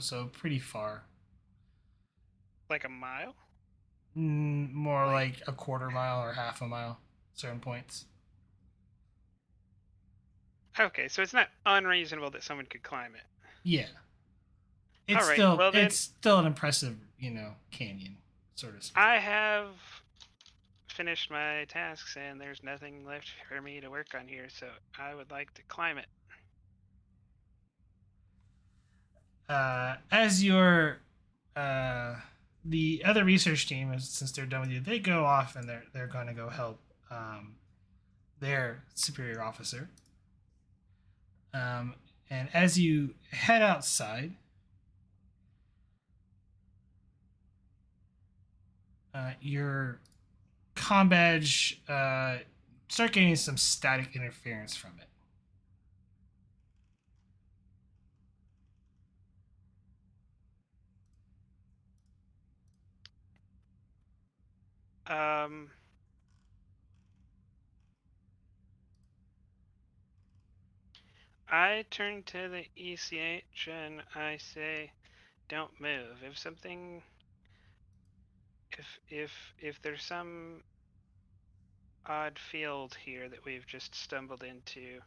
so pretty far. Like a mile? More like a quarter mile or half a mile. Certain points. Okay, so it's not unreasonable that someone could climb it. Yeah. It's All right, still well then, it's still an impressive, canyon, sort of. I have finished my tasks and there's nothing left for me to work on here, so I would like to climb it. As your the other research team, since they're done with you, they go off and they're going to go help their superior officer. And as you head outside, your comm badge start getting some static interference from it. I turn to the ECH and I say, "Don't move. If something, if there's some odd field here that we've just stumbled into,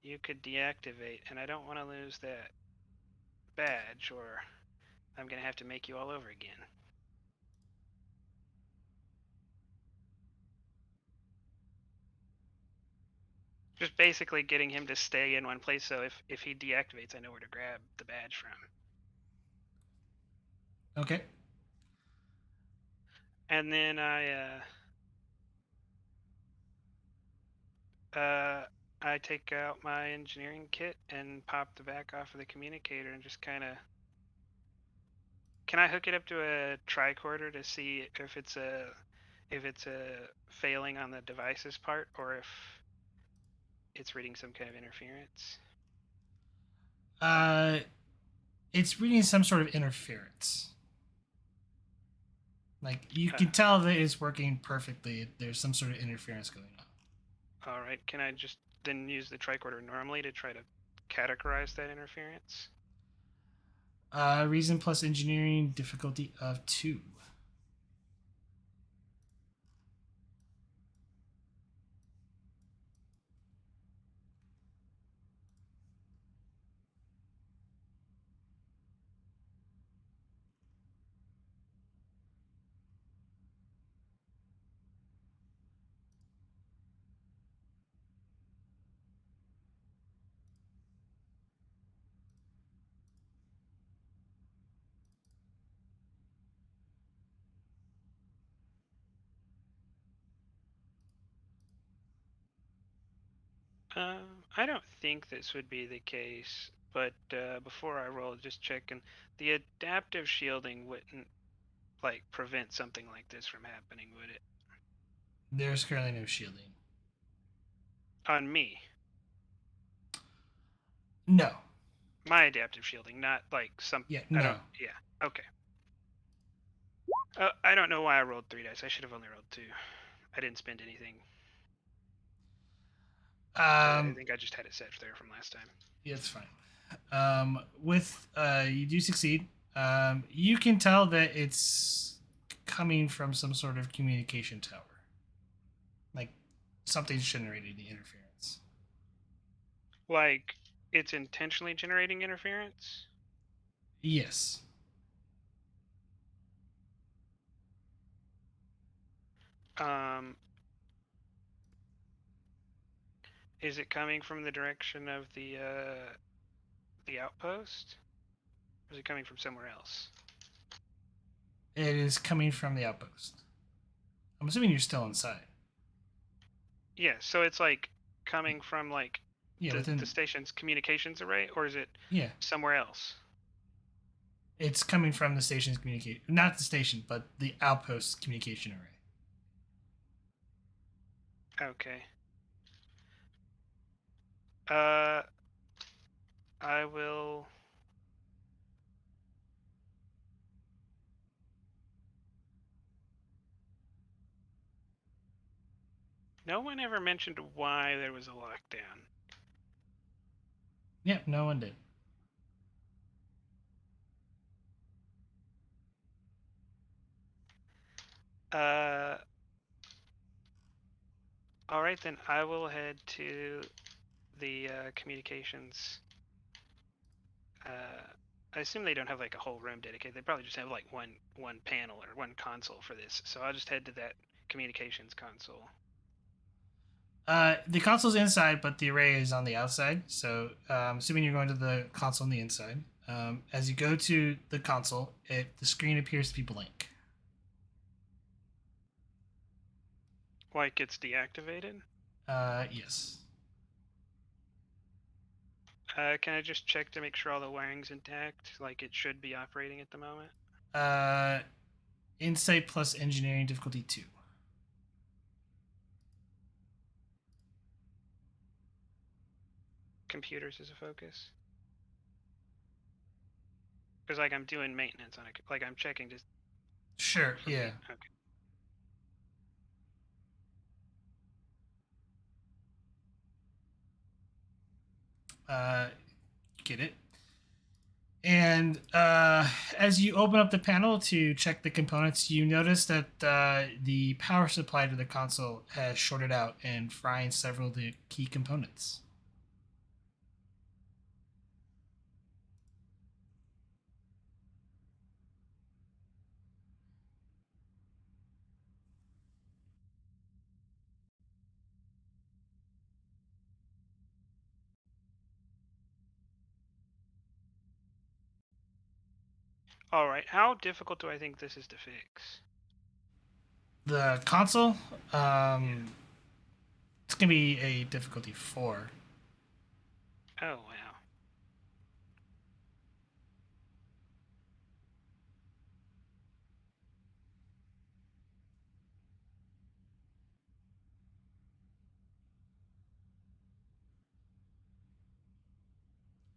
you could deactivate, and I don't want to lose that badge, or I'm gonna have to make you all over again." Just basically getting him to stay in one place, so if he deactivates, I know where to grab the badge from. Okay. And then I take out my engineering kit and pop the back off of the communicator and just kind of. Can I hook it up to a tricorder to see if it's a failing on the device's part, or if it's reading some kind of interference? It's reading some sort of interference. Like you can tell that it's working perfectly. There's some sort of interference going on. All right. Can I just then use the tricorder normally to try to categorize that interference? Reason plus engineering difficulty of 2. I don't think this would be the case, but before I roll, just checking. The adaptive shielding wouldn't like prevent something like this from happening, would it? There's currently no shielding. On me, No. my adaptive shielding, not like some. Yeah, I no. don't. Yeah. Okay. I don't know why I rolled 3 dice. I should have only rolled 2. I didn't spend anything. I think I just had it set there from last time. Yeah, it's fine. You do succeed. You can tell that it's coming from some sort of communication tower. Like something's generating the interference. Like it's intentionally generating interference. Yes. Is it coming from the direction of the outpost? Or is it coming from somewhere else? It is coming from the outpost. I'm assuming you're still inside. Yeah, so it's like coming from like Yeah, the station's communications array, or is it yeah. somewhere else? It's coming from the station's communication, not the station, but the outpost communication array. Okay. I will. No one ever mentioned why there was a lockdown. Yeah, no one did. All right, then I will head to the communications. I assume they don't have like a whole room dedicated. They probably just have like one panel or one console for this. So I'll just head to that communications console. The console's inside, but the array is on the outside. So, assuming you're going to the console on the inside, as you go to the console, the screen appears to be blank. Like it's deactivated? Yes. Can I just check to make sure all the wiring's intact? Like it should be operating at the moment? Insight plus engineering difficulty 2. Computers is a focus? Because like I'm doing maintenance on it. Like I'm checking just... Sure, yeah. Okay. Get it. And as you open up the panel to check the components, you notice that the power supply to the console has shorted out and frying several of the key components. All right. How difficult do I think this is to fix? The console, it's going to be a difficulty 4. Oh, wow.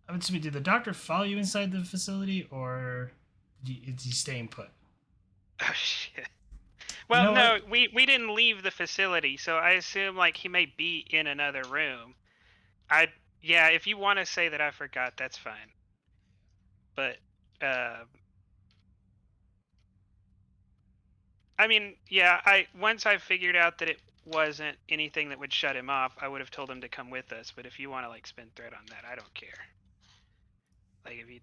I'm assuming, did the doctor follow you inside the facility, or is he staying put? Oh, shit. Well, know no, what? we didn't leave the facility, so I assume like he may be in another room. Yeah, if you want to say that I forgot, that's fine. But I mean, yeah, once I figured out that it wasn't anything that would shut him off, I would have told him to come with us. But if you want to like spin thread on that, I don't care. Like if you,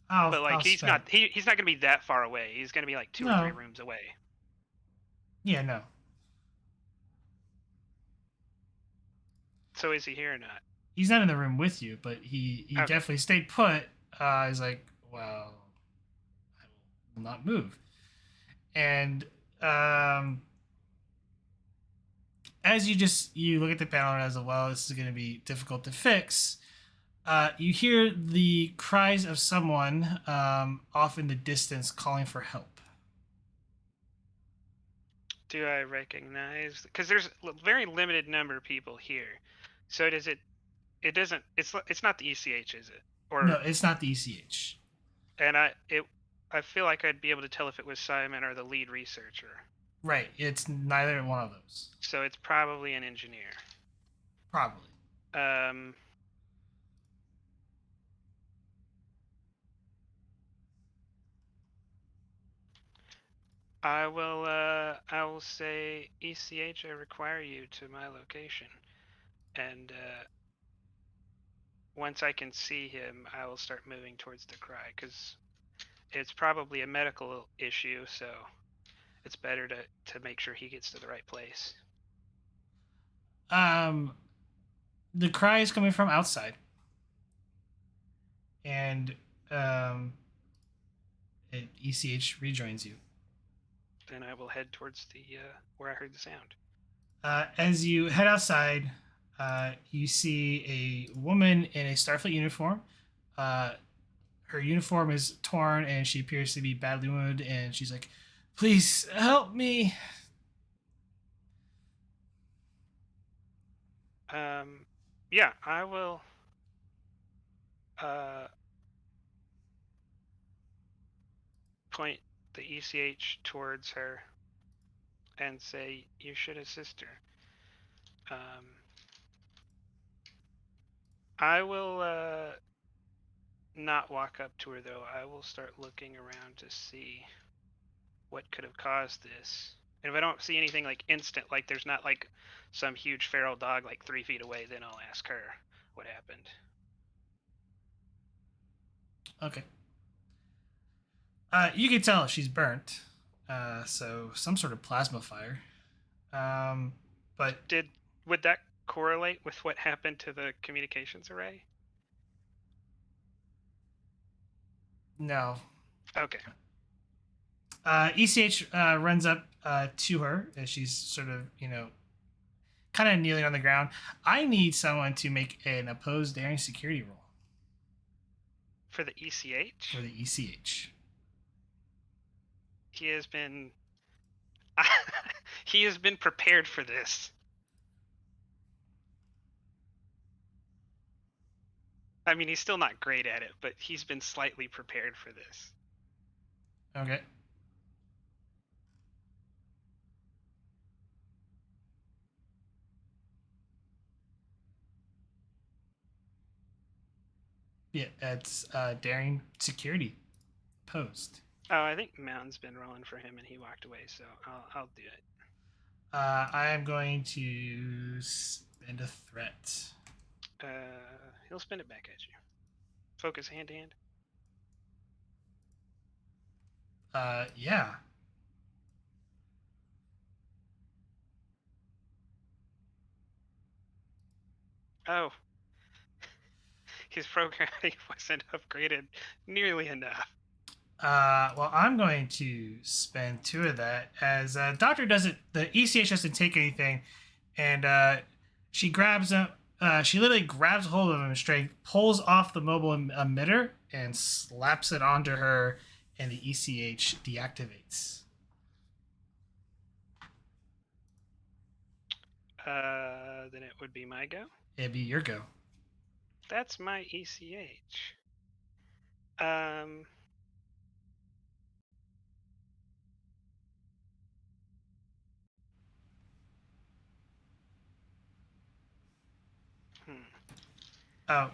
but like he's not gonna be that far away. He's gonna be like 2 or 3 rooms away. Yeah, no. So is he here or not? He's not in the room with you, but he Okay. definitely stayed put. He's like, well, I will not move. And as you look at the panel and realize, well, this is going to be difficult to fix. You hear the cries of someone off in the distance calling for help. Do I recognize? Because there's a very limited number of people here. So does it? It doesn't. It's not the ECH, is it? Or No, it's not the ECH. and I feel like I'd be able to tell if it was Simon or the lead researcher. Right, it's neither one of those. So it's probably an engineer. Probably. I will say, ECH, I require you to my location, and once I can see him, I will start moving towards the cry, because it's probably a medical issue, so it's better to make sure he gets to the right place. The cry is coming from outside, and ECH rejoins you. Then I will head towards the where I heard the sound. As you head outside, you see a woman in a Starfleet uniform. Her uniform is torn, and she appears to be badly wounded. And she's like, "Please help me." Yeah, I will. Point the ECH towards her and say, "You should assist her." I will not walk up to her, though. I will start looking around to see what could have caused this. And if I don't see anything like instant, like there's not like some huge feral dog like 3 feet away, then I'll ask her what happened. Okay. You can tell she's burnt. So some sort of plasma fire. But would that correlate with what happened to the communications array? No. Okay. ECH runs up to her as she's sort of, kind of kneeling on the ground. I need someone to make an opposed daring security roll. For the ECH? For the ECH. He has been he has been prepared for this. I mean, he's still not great at it, but he's been slightly prepared for this. Okay. Yeah, it's daring security post. Oh, I think Mountain's been rolling for him and he walked away, so I'll do it. I am going to spend a threat. He'll spin it back at you. Focus hand to hand. Yeah. Oh. His programming wasn't upgraded nearly enough. Well, I'm going to spend 2 of that as Doctor doesn't. The ECH doesn't take anything, and she grabs him. She literally grabs hold of him straight, pulls off the mobile emitter, and slaps it onto her, and the ECH deactivates. Then it would be my go. It'd be your go. That's my ECH. Oh,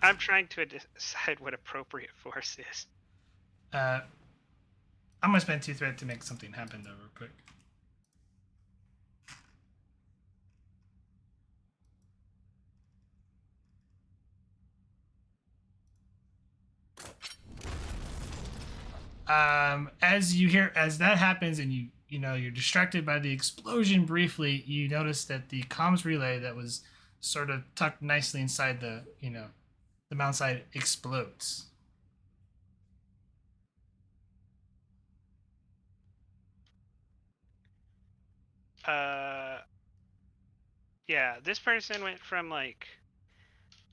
I'm trying to decide what appropriate force is. I'm gonna spend 2 threat to make something happen though, real quick. As that happens, and you're distracted by the explosion briefly, you notice that the comms relay that was sort of tucked nicely inside the mountainside explodes. Yeah, this person went from like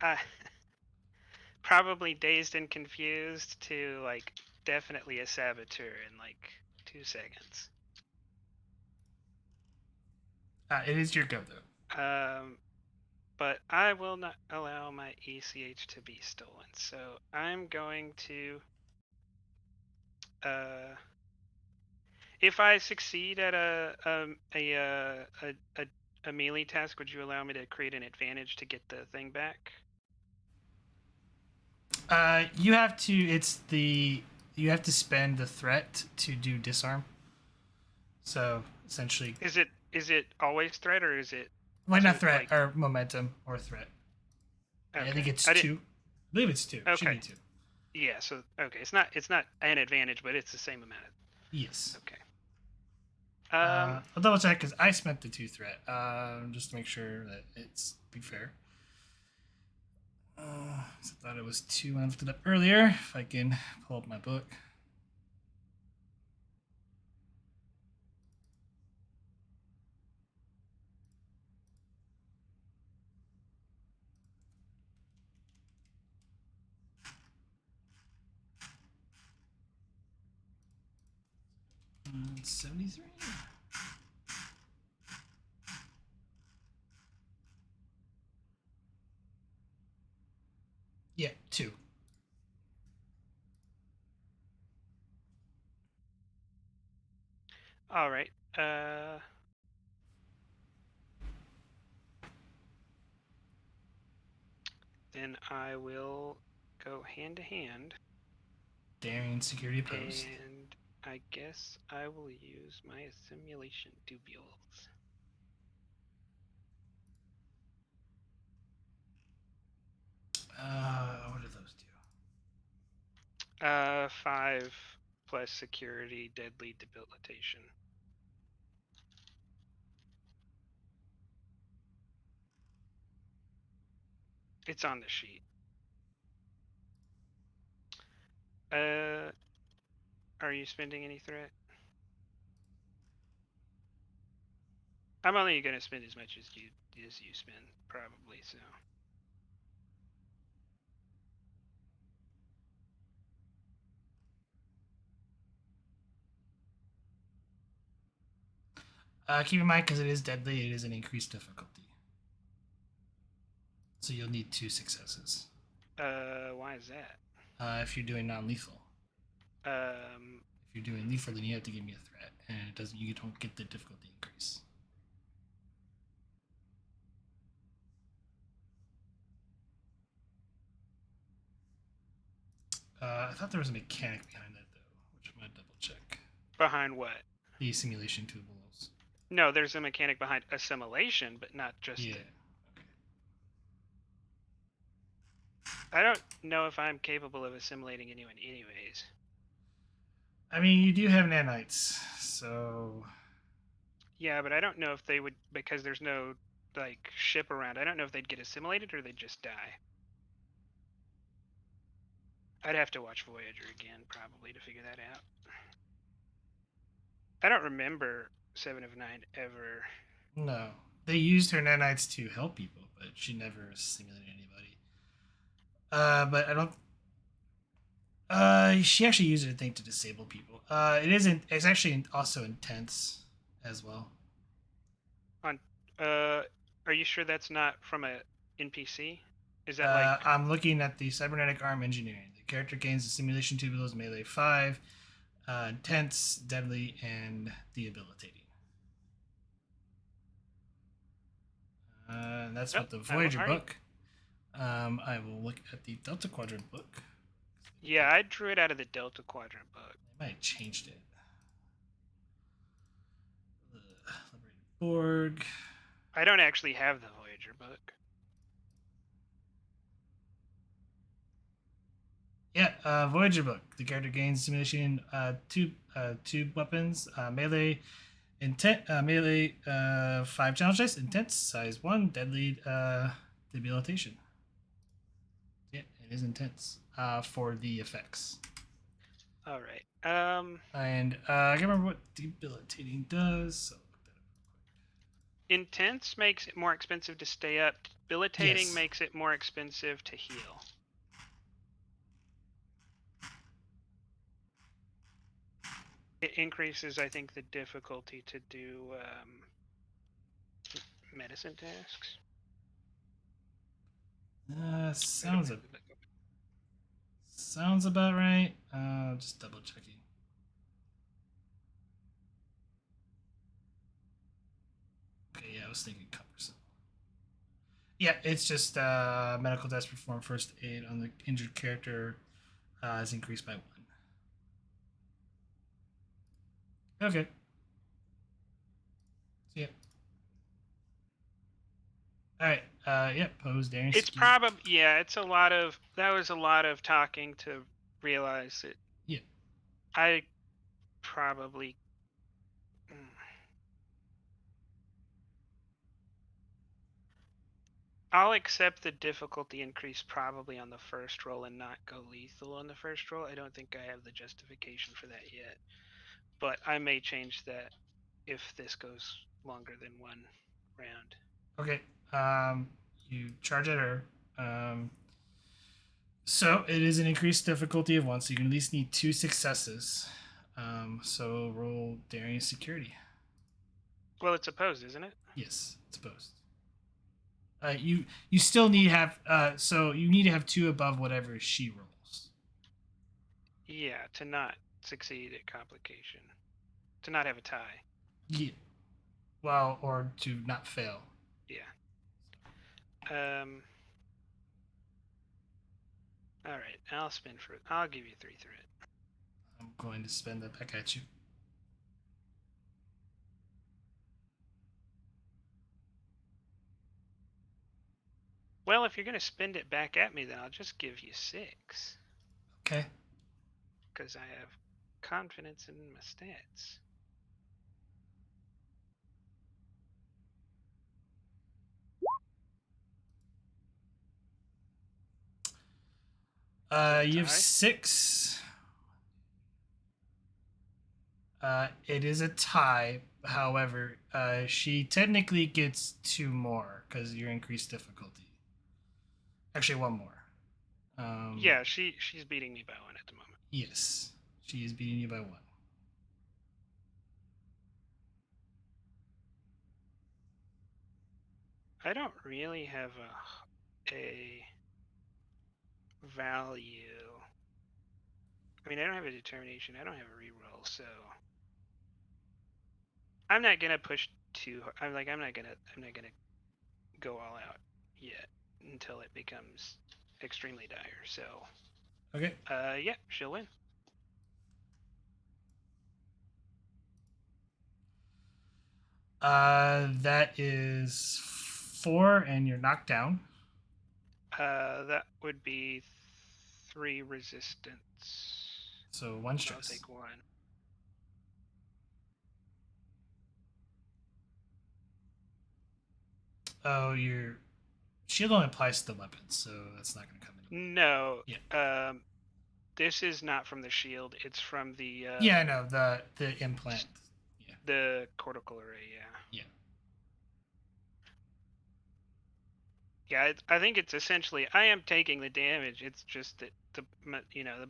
uh, probably dazed and confused to like definitely a saboteur in like 2 seconds. It is your go though. But I will not allow my ECH to be stolen. So I'm going to if I succeed at a melee task, would you allow me to create an advantage to get the thing back? You have to. You have to spend the threat to do disarm. So essentially, Is it always threat or is it well, not to, threat like- or momentum or threat. okay. I think it's I 2. didn't- I believe it's 2. Should Okay. be 2. Yeah, so okay, it's not an advantage, but it's the same amount. Yes. Okay. I'll double check because I spent the 2 threat. Just to make sure that it's be fair. I thought it was 2 when I looked it up earlier. If I can pull up my book. Mm, 73. Yeah, 2. All right. Then I will go hand to hand, Daring security opposed. and I guess I will use my assimilation tubules. What do those do? 5 plus security, deadly debilitation. It's on the sheet. Are you spending any threat? I'm only gonna spend as much as you spend, probably. So. Keep in mind, because it is deadly, it is an increased difficulty. So you'll need 2 successes. Why is that? If you're doing non-lethal. Um, If you're doing lethal, then you have to give me a threat, and it doesn't. You don't get the difficulty increase. I thought there was a mechanic behind that though, which I'm gonna double check. behind what? The simulation tubules. No, there's a mechanic behind assimilation, but not just. Yeah. I don't know if I'm capable of assimilating anyone, anyways. I mean, you do have nanites, so Yeah, but I don't know if they would, because there's no like ship around. I don't know if they'd get assimilated or they'd just die. I'd have to watch Voyager again probably to figure that out. I don't remember 7 of 9 ever. no. They used her nanites to help people, but she never simulated anybody. But I don't. She actually used it, I think, to disable people. It isn't. It's actually also intense as well. Are you sure that's not from a NPC? Is that like? I'm looking at the cybernetic arm engineering. The character gains the simulation tubules melee 5, intense, deadly, and debilitating. And that's what the Voyager book. I will look at the Delta Quadrant book. Yeah, I drew it out of the Delta Quadrant book. They might have changed it. Liberated Borg. I don't actually have the Voyager book. Yeah, Voyager book. The character gains simulation two weapons, melee, melee 5 challenge dice, intense, size 1, deadly, debilitation. Yeah, it is intense for the effects. All right. And I can't remember what debilitating does. So look that up real quick. Intense makes it more expensive to stay up. Debilitating Yes. makes it more expensive to heal. It increases, I think, the difficulty to do medicine tasks. Sounds about right. Just double checking. Okay, yeah, I was thinking cumbersome. Yeah, it's just medical test perform first aid on the injured character is increased by 1. Okay. So, yeah. All right. Yeah. Pose daring. It's probably it's a lot of that was a lot of talking to realize that. Yeah. I probably. I'll accept the difficulty increase probably on the first roll and not go lethal on the first roll. I don't think I have the justification for that yet, but I may change that if this goes longer than 1 round. Okay. You charge at her. So it is an increased difficulty of 1, so you can at least need 2 successes. So roll daring security. Well, it's opposed, isn't it? Yes, it's opposed. You still need to have so you need to have 2 above whatever she rolls. Yeah, to not succeed at complication, to not have a tie. Yeah. Well, or to not fail. Yeah. All right, I'll spin for it. I'll give you 3 threat. I'm going to spend that back at you. Well, if you're going to spend it back at me, then I'll just give you 6. Okay. Because I have confidence in my stats. You have tie? 6. It is a tie. However, she technically gets 2 more because you're increased difficulty. Actually, 1 more. Yeah, she's beating me by 1 at the moment. Yes, she is beating you by 1. I don't really have a value. I mean, I don't have a determination. I don't have a reroll, so I'm not gonna push too hard. I'm not gonna go all out yet until it becomes extremely dire. So, Okay. yeah, she'll win. That is 4, and you're knocked down. That would be 3 resistance. So 1 I'll stress. take 1. Oh, your shield only applies to the weapon, so that's not going to come in. No. Yeah. This is not from the shield. It's from the. Yeah, I know the implant. Yeah. The cortical array. Yeah. Yeah. Yeah, I think it's essentially I am taking the damage. It's just that the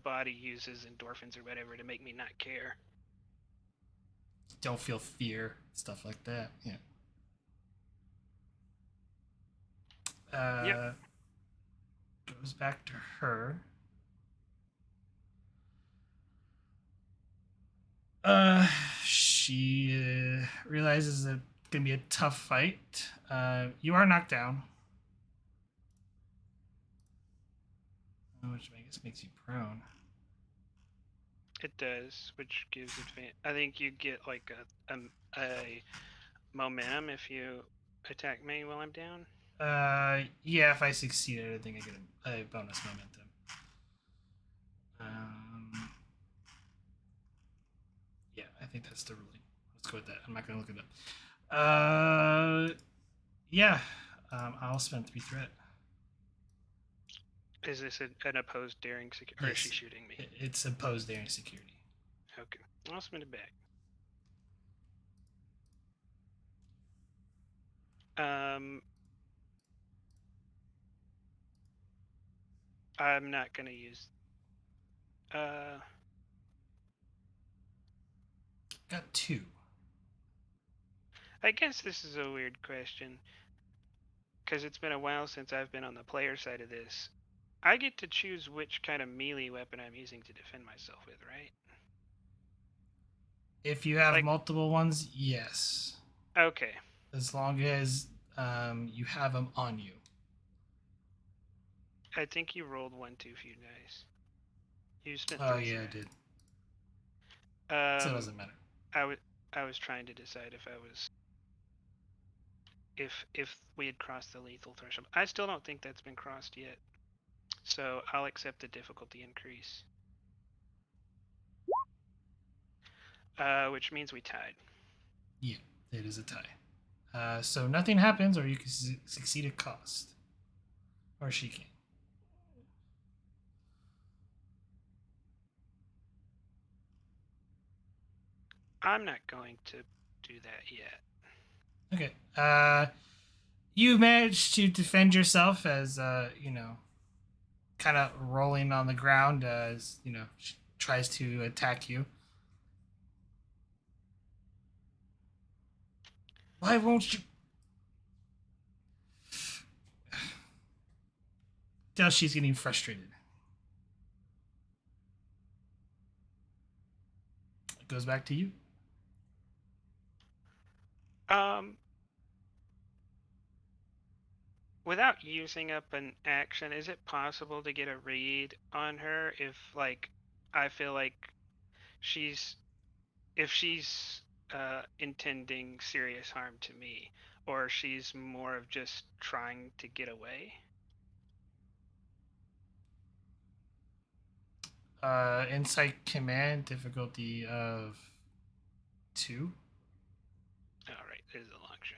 body uses endorphins or whatever to make me not care. Don't feel fear, stuff like that. Yeah. Yep. Goes back to her. She realizes that it's gonna be a tough fight. You are knocked down, which I guess makes you prone. It does, which gives advantage. I think you get like a momentum if you attack me while I'm down. Yeah, if I succeeded, I think I get a bonus momentum. Yeah, I think that's the ruling. Let's go with that. I'm not gonna look it up. Yeah. I'll spend 3 threat. Is this an opposed daring security, or is she shooting me? It's opposed daring security. Okay, I'll spend it back. I'm not gonna use. Got 2. I guess this is a weird question because it's been a while since I've been on the player side of this. I get to choose which kind of melee weapon I'm using to defend myself with, right? If you have Like- multiple ones, yes. Okay. As long as you have them on you. I think you rolled 1 too few dice. You spent Oh 3. yeah, I did. right? So it doesn't matter. I was trying to decide if I was if we had crossed the lethal threshold. I still don't think that's been crossed yet. So I'll accept the difficulty increase. Which means we tied. Yeah, it is a tie. So nothing happens, or you can succeed at cost, or she can. I'm not going to do that yet. Okay. You manage to defend yourself as kind of rolling on the ground as she tries to attack you. Why won't you? Now she's getting frustrated. It goes back to you. Without using up an action, is it possible to get a read on her if, like, I feel like she's intending serious harm to me, or she's more of just trying to get away? Insight command difficulty of 2. All right, there's a long shot.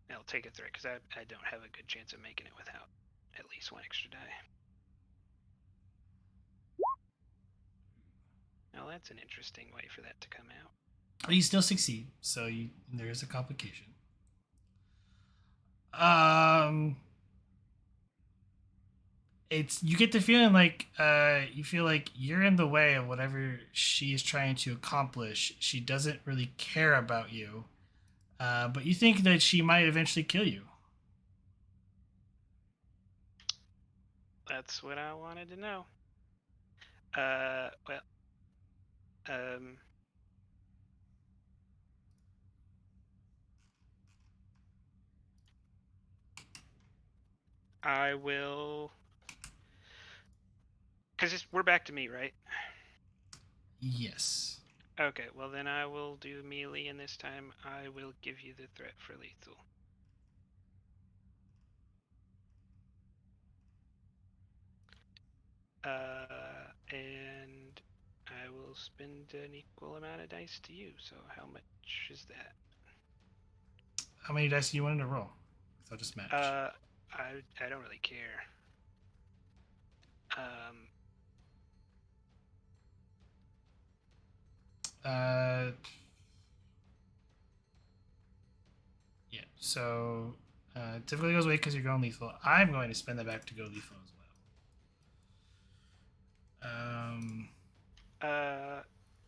I'll take a threat because I don't have a good chance of making it without at least 1 extra die. Now that's an interesting way for that to come out. But you still succeed, so there is a complication. It's you get the feeling like you feel like you're in the way of whatever she is trying to accomplish. She doesn't really care about you, but you think that she might eventually kill you. That's what I wanted to know. Well, I will, because we're back to me, right? Yes. Okay, well then I will do melee, and this time I will give you the threat for lethal. And I will spend an equal amount of dice to you. So how much is that? How many dice do you want to roll? So I'll just match. I don't really care. Yeah. So difficulty goes away because you're going lethal. I'm going to spend that back to go lethal as well.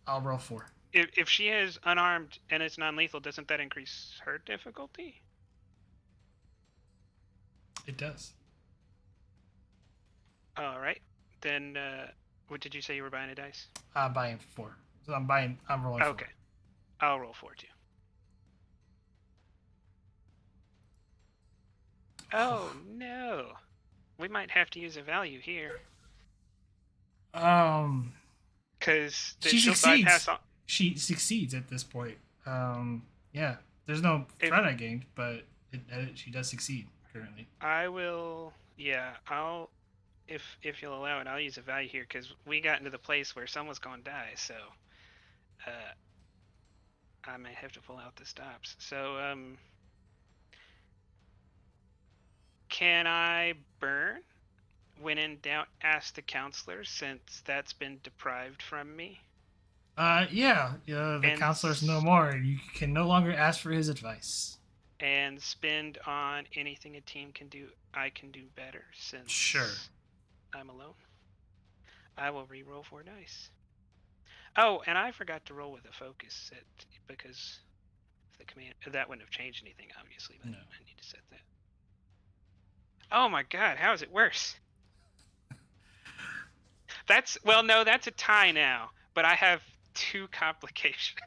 I'll roll 4. If she is unarmed and it's non-lethal, doesn't that increase her difficulty? It does. All right. Then, what did you say you were buying a dice? I'm buying 4. So I'm rolling 4. Okay. I'll roll 4 too. Oh no. We might have to use a value here. Because she succeeds. She succeeds at this point. Yeah. There's no threat I gained, but she does succeed currently. I will. Yeah, I'll. If you'll allow it, I'll use a value here because we got into the place where someone's gonna die. So, I may have to pull out the stops. So, can I burn when in doubt, ask the counselor, since that's been deprived from me. Yeah, the And counselor's no more. You can no longer ask for his advice. And spend on anything a team can do, I can do better, since Sure. I'm alone. I will re-roll 4 dice. Oh, and I forgot to roll with a focus set, because the command that wouldn't have changed anything, obviously, but No. I need to set that. Oh my god, how is it worse? No, that's a tie now, but I have 2 complications.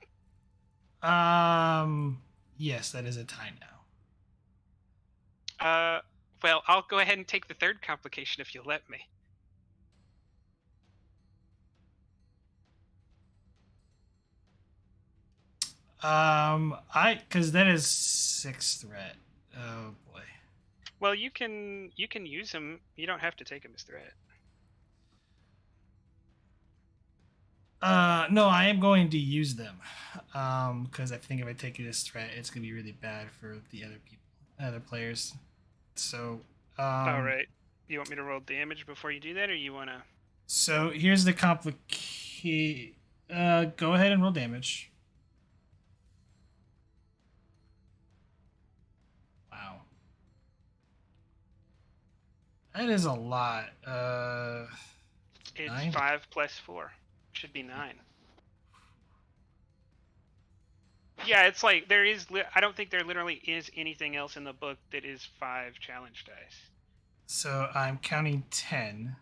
Yes, that is a tie now. Well, I'll go ahead and take the 3rd complication if you'll let me. Because that is 6 threat. Oh boy. Well, you can use them. You don't have to take them as threat. No, I am going to use them. Because I think if I take it as threat, it's gonna be really bad for the other players. So, All right. You want me to roll damage before you do that, or you want to? So here's the go ahead and roll damage. Wow. That is a lot. It's 9? 5 plus 4. Should be 9. Yeah, it's like there is. I don't think there literally is anything else in the book that is 5 challenge dice. So I'm counting 10.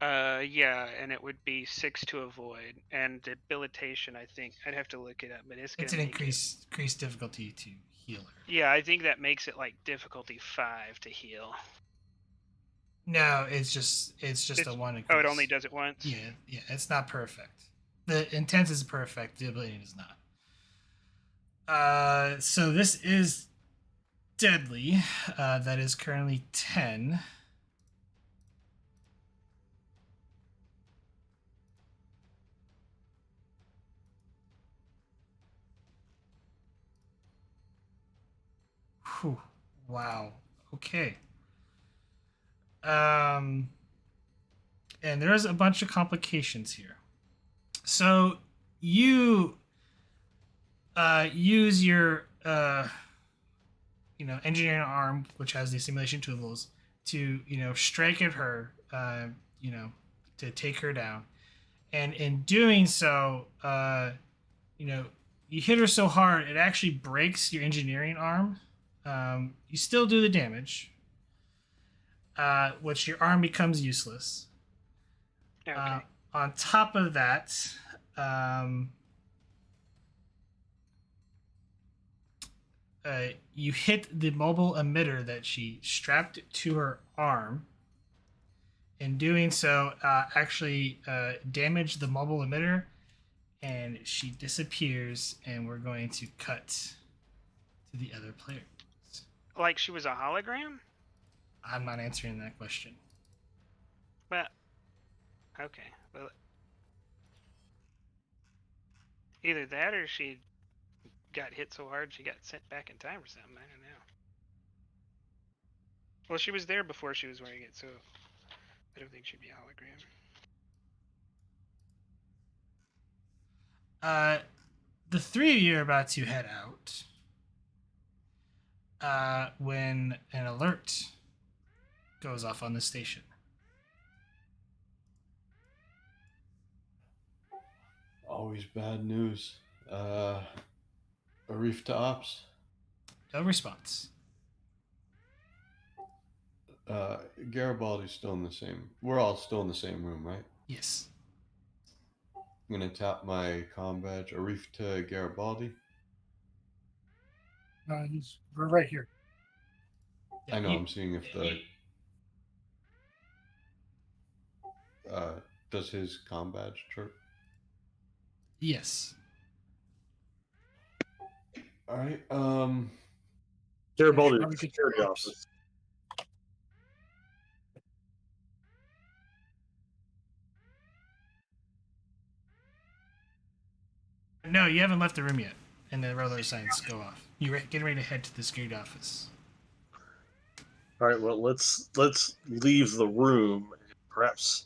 Yeah, and it would be 6 to avoid, and debilitation. I think I'd have to look it up, but it's gonna It's an make increased difficulty to heal her. Yeah, I think that makes it like difficulty 5 to heal. No, it's just a one increase. Oh, it only does it once. Yeah, it's not perfect. The intent is perfect. The ability is not. So this is deadly. That is currently 10. Whew. Wow. Okay. And there's a bunch of complications here. So you use your engineering arm, which has the simulation tools, to strike at her, to take her down, and in doing so, you hit her so hard it actually breaks your engineering arm. You still do the damage, which your arm becomes useless. Okay. On top of that, you hit the mobile emitter that she strapped to her arm. In doing so, actually damaged the mobile emitter, and she disappears. And we're going to cut to the other players. Like she was a hologram? I'm not answering that question. Well, okay. Well, either that or she got hit so hard she got sent back in time or something. I don't know. Well, she was there before she was wearing it, so I don't think she'd be a hologram. The 3 of you are about to head out when an alert goes off on the station. Always bad news. Arif to ops. No response. Garibaldi's still in the same. We're all still in the same room, right? Yes. I'm gonna tap my comm badge. Arif to Garibaldi. We're right here. Yeah, I know. I'm seeing if the does his comm badge chirp. Yes. All right. Garibaldi, Probably good security ops. office. No, you haven't left the room yet, and the roller signs go off. You're getting ready to head to the security office. All right. Well, let's leave the room. Perhaps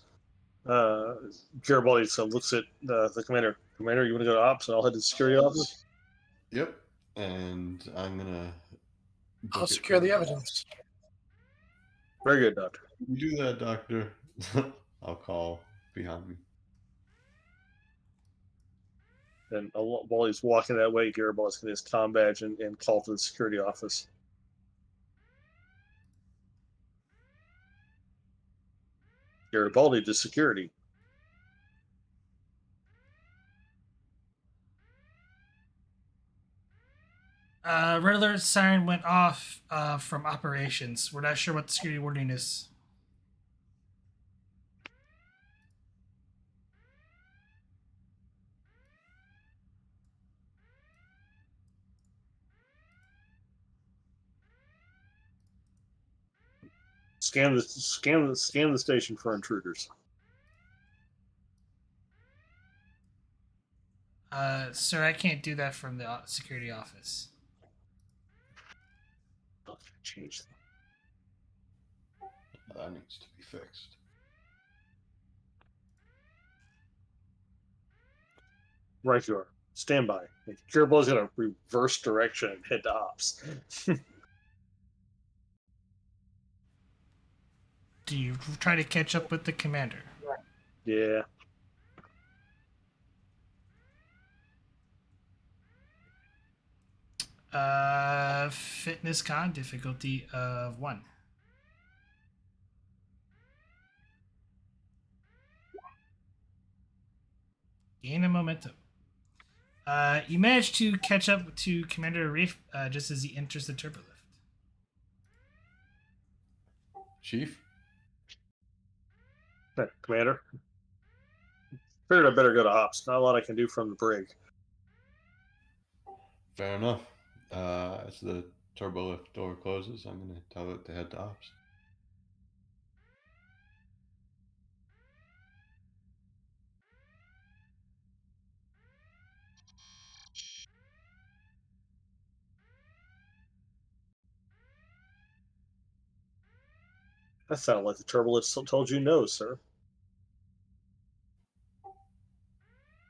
Garibaldi looks at the commander. Commander, you want to go to ops, and I'll head to the security office. Yep. And I'm gonna book I'll it secure for- the evidence. Very good, Doctor. You do that, Doctor. I'll call behind me. And while he's walking that way, Garibaldi's going to his comm badge and call to the security office. Garibaldi to security. Red alert siren went off from operations. We're not sure what the security wording is. Scan the station for intruders. Sir, I can't do that from the security office. Change. That needs to be fixed. Right, you are. Stand by. Garibaldi's going to reverse direction and head to ops. Do you try to catch up with the commander? Yeah. Fitness con difficulty of 1. Gain a momentum. You manage to catch up to Commander Arif just as he enters the turbolift. Chief? Commander? Figured I better go to ops. Not a lot I can do from the brig. Fair enough. As the turbolift door closes, I'm going to tell it to head to ops. That sounded like the turbolift told you no, sir.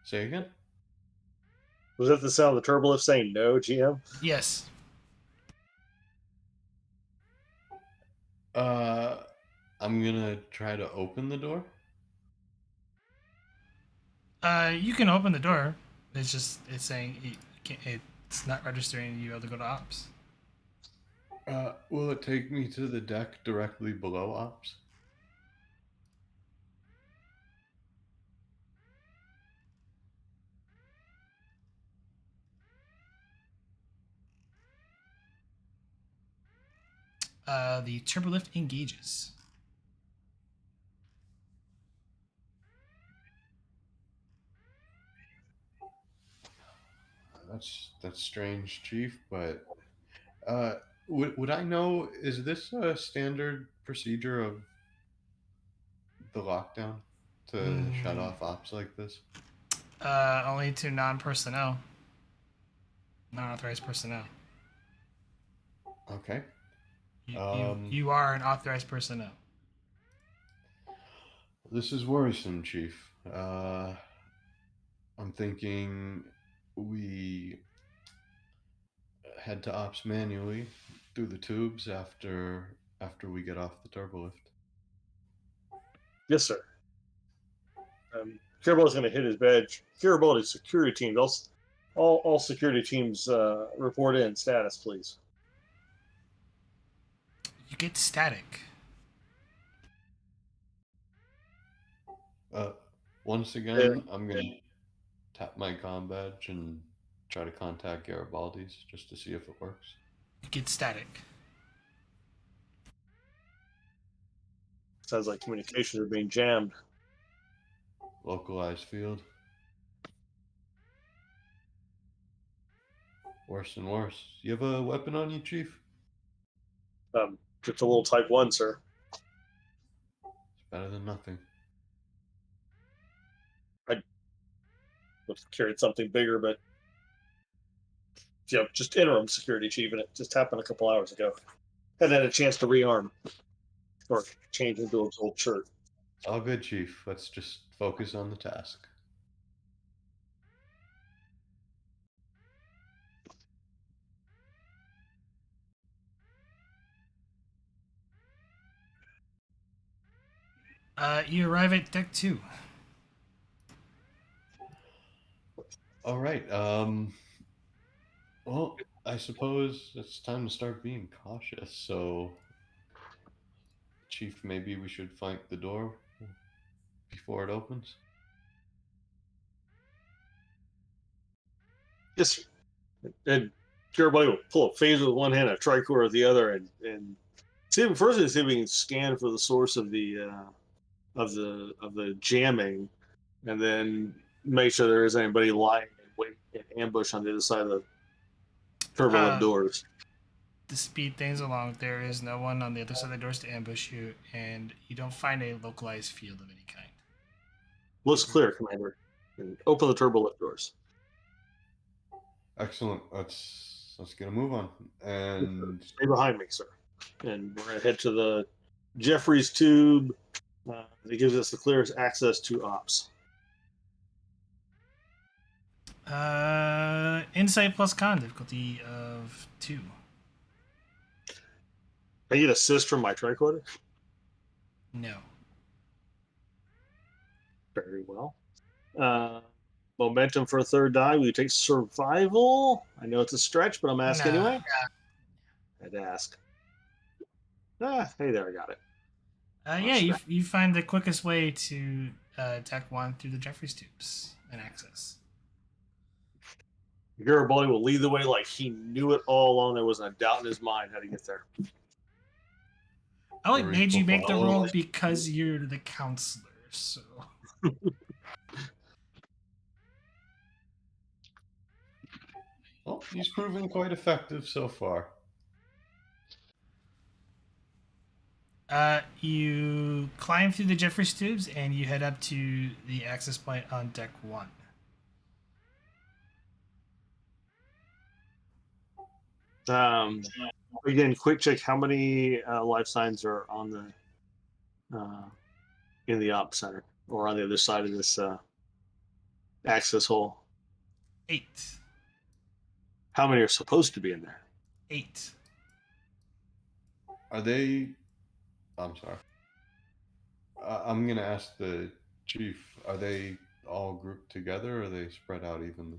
Say again? Was that the sound of the turbolift saying no, GM? Yes. I'm going to try to open the door. You can open the door. It's saying it's not registering you able to go to ops. Will it take me to the deck directly below ops? The turbolift engages. That's strange, Chief, but would I know, is this a standard procedure of the lockdown to shut off ops like this? Only to non-personnel. Non-authorized personnel. Okay. You are an authorized personnel. This is worrisome, Chief. I'm thinking we head to ops manually through the tubes after we get off the turbolift. Yes, sir. Garibaldi's going to hit his badge. Garibaldi's security team. All security teams report in status, please. You get static. Once again, I'm going to tap my comm badge and try to contact Garibaldi's just to see if it works. You get static. Sounds like communications are being jammed. Localized field. Worse and worse. You have a weapon on you, Chief? Just a little Type 1, sir. It's better than nothing. I would have carried something bigger, but just interim security chief, and it just happened a couple hours ago. hadn't had a chance to rearm or change into his old shirt. All good, Chief. Let's just focus on the task. You arrive at deck 2. All right. Well, I suppose it's time to start being cautious. So, Chief, maybe we should flank the door before it opens. Yes. And everybody will pull a phaser with one hand, a tricor with the other, and see if we can scan for the source of the jamming, and then make sure there isn't anybody lying and wait in ambush on the other side of the turbolift doors. To speed things along, there is no one on the other side of the doors to ambush you, and you don't find a localized field of any kind. Looks clear, Commander. And open the turbolift doors. Excellent. Let's get a move on. And Stay behind me, sir. And we're gonna head to the Jeffries tube. That gives us the clearest access to ops. Insight plus con, difficulty of 2. I get assist from my tricorder. No. Very well. Momentum for a third die. We take survival. I know it's a stretch, but I'm asking Nah. anyway. I'd ask. Hey there, I got it. Yeah, you find the quickest way to deck 1 through the Jeffries tubes and access. Garibaldi will lead the way like he knew it all along. There wasn't a doubt in his mind how to get there. I like made you make the roll Follow. because you're the counselor, so. well, he's proven quite effective so far. You climb through the Jeffries tubes and you head up to the access point on deck 1. Again, quick check. How many life signs are on the in the op center or on the other side of this access hole? 8. How many are supposed to be in there? 8. Are they? I'm sorry. I'm gonna ask the Chief. Are they all grouped together, or are they spread out evenly?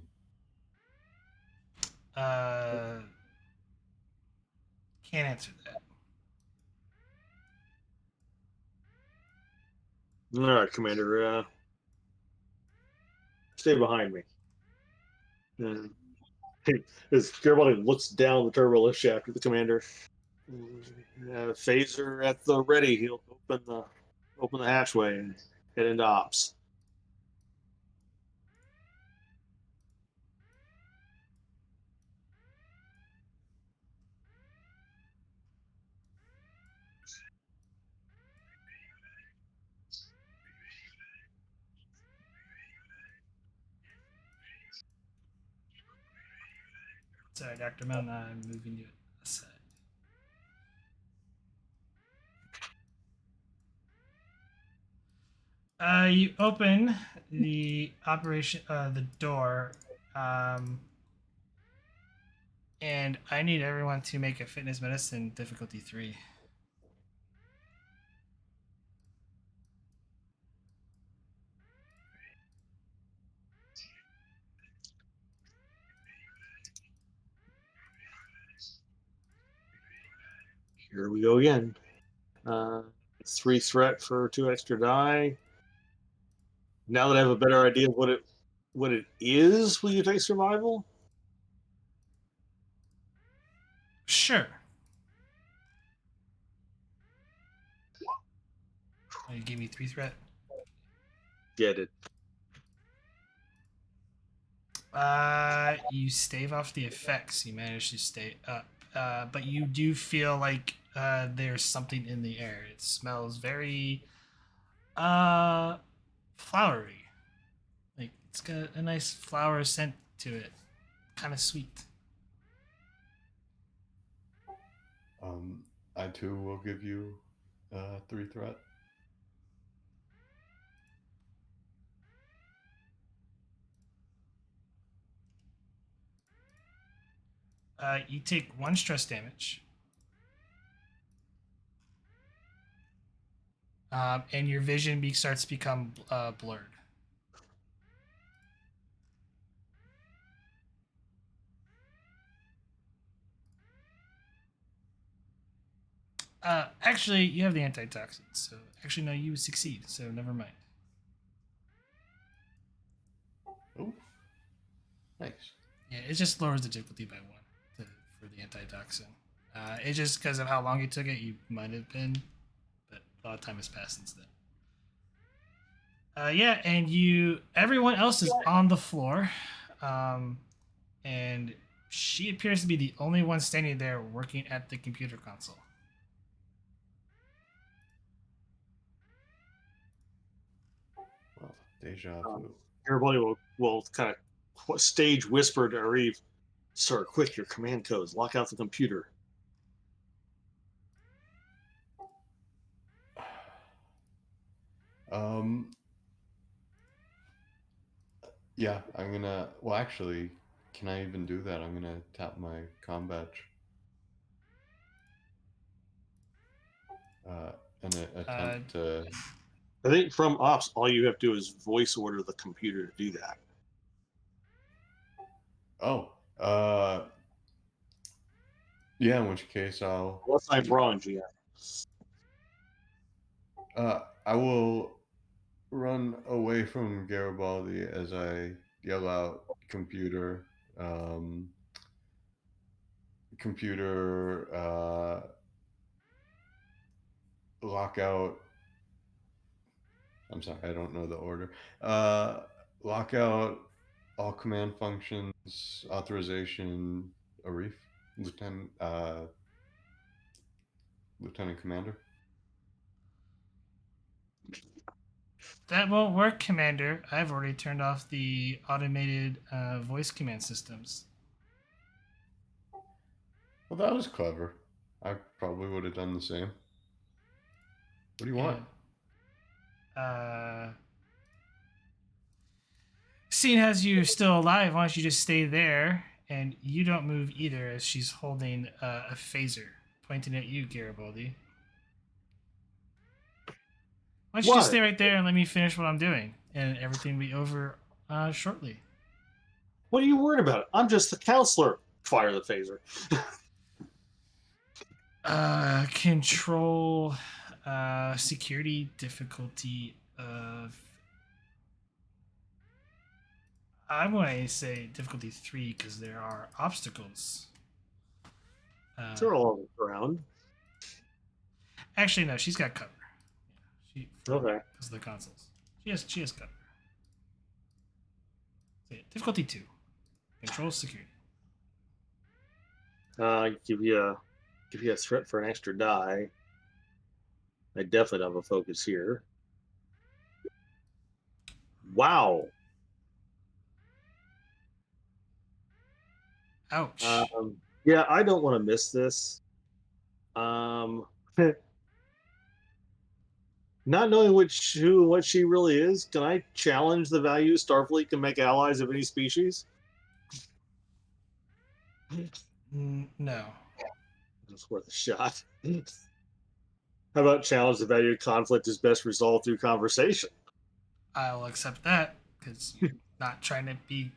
Can't answer that. All right, Commander. Stay behind me. As Garibaldi looks down the turbo lift shaft at the commander, phaser at the ready. He'll open the hatchway and head into ops. Sorry, Dr. Mountain, I'm moving you aside. You open the door, and I need everyone to make a fitness medicine difficulty 3. Here we go again. 3 threat for 2 extra die. Now that I have a better idea of what it is, will you take survival? Sure. Oh, you gave me 3 threat. Get it. You stave off the effects. You manage to stay up, but you do feel like there's something in the air. It smells very flowery. Like it's got a nice flower scent to it, kind of sweet. I too will give you 3 threat. You take 1 stress damage. And your vision starts to become blurred. Actually, you have the antitoxin, so actually no, you succeed. So never mind. Oh, nice. Yeah, it just lowers the difficulty by 1 for the antitoxin. It's just because of how long you took it. You might have been, but a lot of time has passed since then. Yeah, and everyone else is on the floor, and she appears to be the only one standing there working at the computer console. Well, deja vu. Everybody will kind of stage whisper to Arif, "Sir, quick, your command codes. Lock out the computer." Um. Yeah, I'm gonna. Well, actually, can I even do that? I'm gonna tap my comm badge. And attempt to. I think from ops, all you have to do is voice order the computer to do that. Oh. Yeah. In which case, Unless I'm wrong, GM. I will run away from Garibaldi as I yell out, "Computer, computer, lockout." I'm sorry, I don't know the order. Lockout all command functions, authorization, Arif, Lieutenant Commander. That won't work, Commander. I've already turned off the automated voice command systems. Well, that was clever. I probably would have done the same. What do you want? Seeing as you're still alive, why don't you just stay there and you don't move either, as she's holding a phaser pointing at you, Garibaldi. Why don't you just stay right there and let me finish what I'm doing, and everything will be over shortly. What are you worried about? I'm just the counselor. Fire the phaser. Control security difficulty of, I'm going to say difficulty 3 because there are obstacles. They're all on the ground. Actually, no, she's got cover. Yeah, Okay. Because of the consoles. She has cover. So yeah, difficulty 2. Control security. Give you a threat for an extra die. I definitely don't have a focus here. Wow. Ouch. Yeah, I don't want to miss this. Not knowing what she really is, can I challenge the value Starfleet can make allies of any species? No. It's worth a shot. How about challenge the value of conflict is best resolved through conversation? I'll accept that because you're not trying to be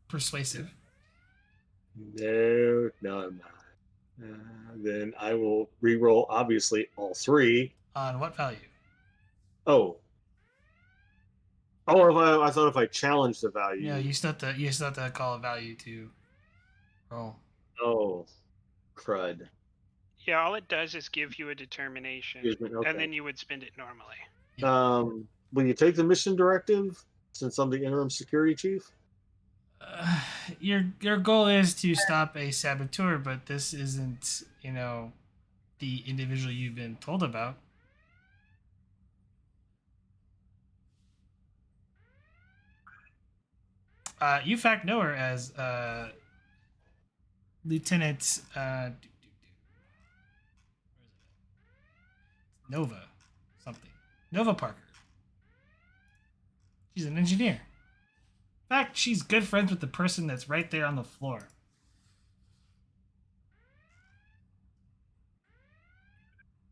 persuasive. No, I'm not. Then I will re-roll, obviously, all 3. On what value? Oh, I thought if I challenged the value. Yeah, you still have to call a value to roll. Oh, crud. Yeah, all it does is give you a determination, Okay. and then you would spend it normally. Will you take the mission directive since I'm the interim security chief? Your goal is to stop a saboteur, but this isn't, the individual you've been told about. You in fact know her as Lieutenant. Nova something. Nova Parker. She's an engineer. In fact, she's good friends with the person that's right there on the floor.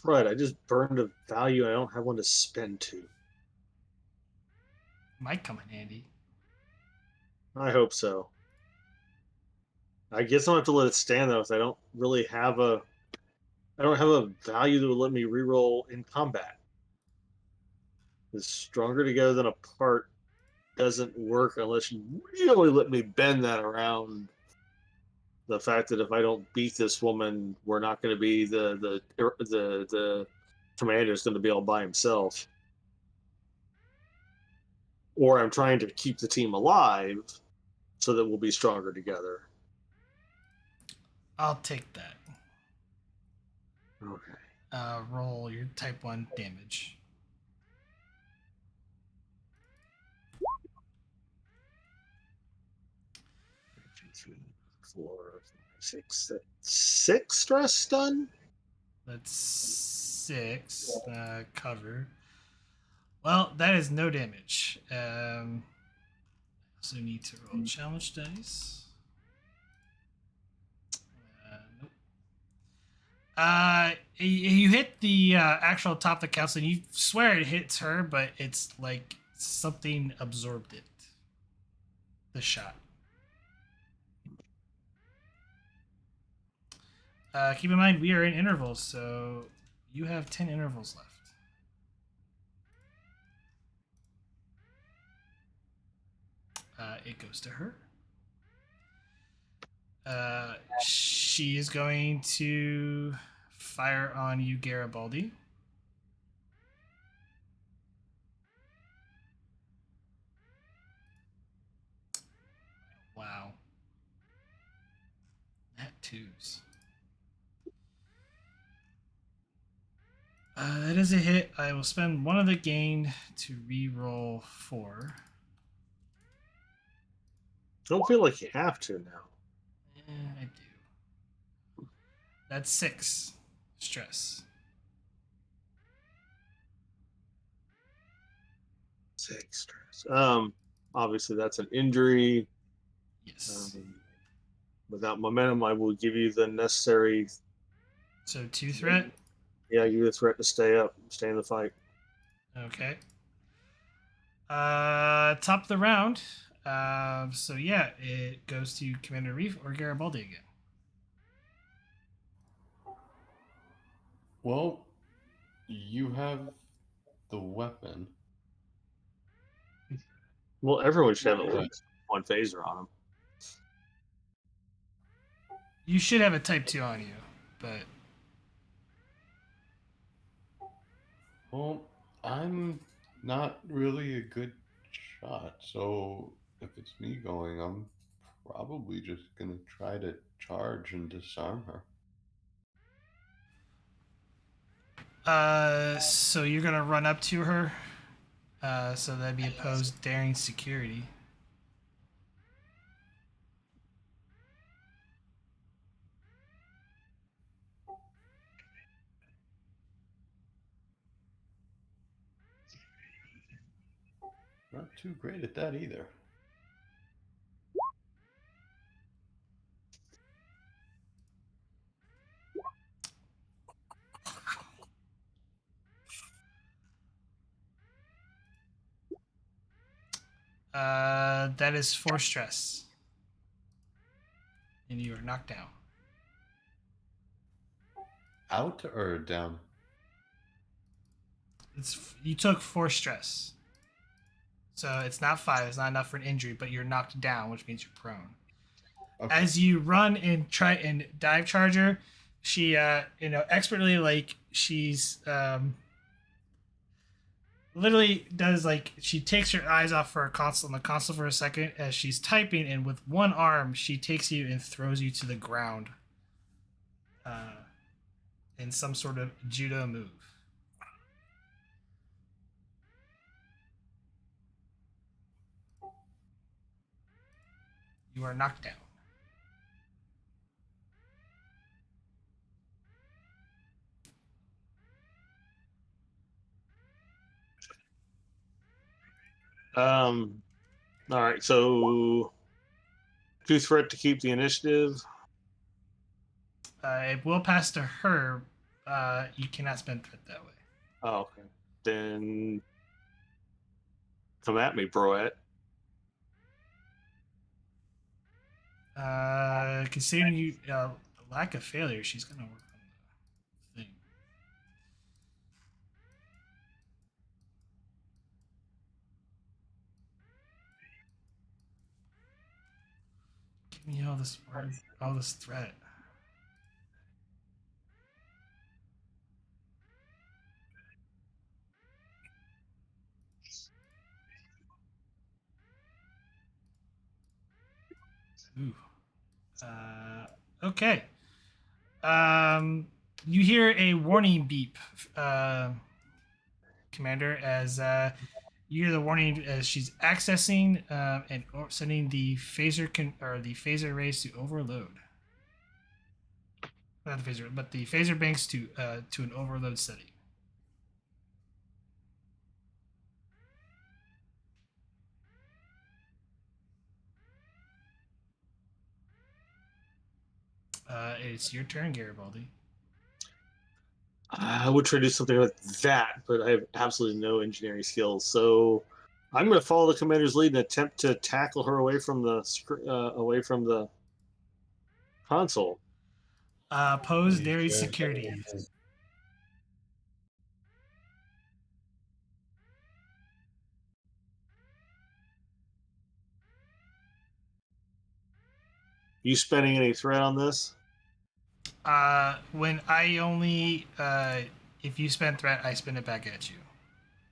Right, I just burned a value I don't have one to spend to. Might come in handy. I hope so. I guess I'll have to let it stand though, if I don't really have a value that will let me reroll in combat. Is stronger together than apart doesn't work unless you really let me bend that around. The fact that if I don't beat this woman, we're not going to be the commander is going to be all by himself, or I'm trying to keep the team alive so that we'll be stronger together. I'll take that. Okay. Roll your type 1 damage. Four, six, six stress stun. That's 6. Cover. Well, that is no damage. Also need to roll challenge dice. Nope. You hit the actual top of the castle, and you swear it hits her, but it's like something absorbed it. The shot. Keep in mind, we are in intervals, so you have 10 intervals left. It goes to her. She is going to fire on you, Garibaldi. Wow. Nat 2s. That is a hit. I will spend one of the gain to re-roll 4. Don't feel like you have to now. I do. That's 6 stress. 6 stress. Obviously that's an injury. Yes. Without momentum, I will give you the necessary. So 2 threat. Yeah, give you the threat to stay up, stay in the fight. Okay. Top of the round. So yeah, it goes to Commander Arif or Garibaldi again. Well, you have the weapon. Well, everyone should have at But least one phaser on them. You should have a type 2 on you, but well, I'm not really a good shot, so if it's me going, I'm probably just gonna try to charge and disarm her. so you're gonna run up to her. So that'd be opposed daring security. Not too great at that either. That is 4 stress, and you are knocked down. Out or down? You took 4 stress, so it's not 5. It's not enough for an injury, but you're knocked down, which means you're prone. Okay. As you run and try and dive charge her, she expertly, like, she's literally does, like, she takes her eyes off her console on the console for a second as she's typing, and with one arm she takes you and throws you to the ground in some sort of judo move. You are knocked down. All right. So 2 threat to keep the initiative. It will pass to her. You cannot spend threat that way. Oh, okay. Then come at me, broette. Considering you lack of failure, she's gonna work on the thing. Give me all this word, all this threat. Ooh. Okay. You hear a warning beep, Commander, as you hear the warning as she's accessing and sending the phaser or the phaser rays to overload. Not the phaser, but the phaser banks to an overload setting. It's your turn, Garibaldi. I would try to do something like that, but I have absolutely no engineering skills. So I'm going to follow the commander's lead and attempt to tackle her away from the console. Pose dairy security. You spending any threat on this? When I only if you spend threat, I spin it back at you.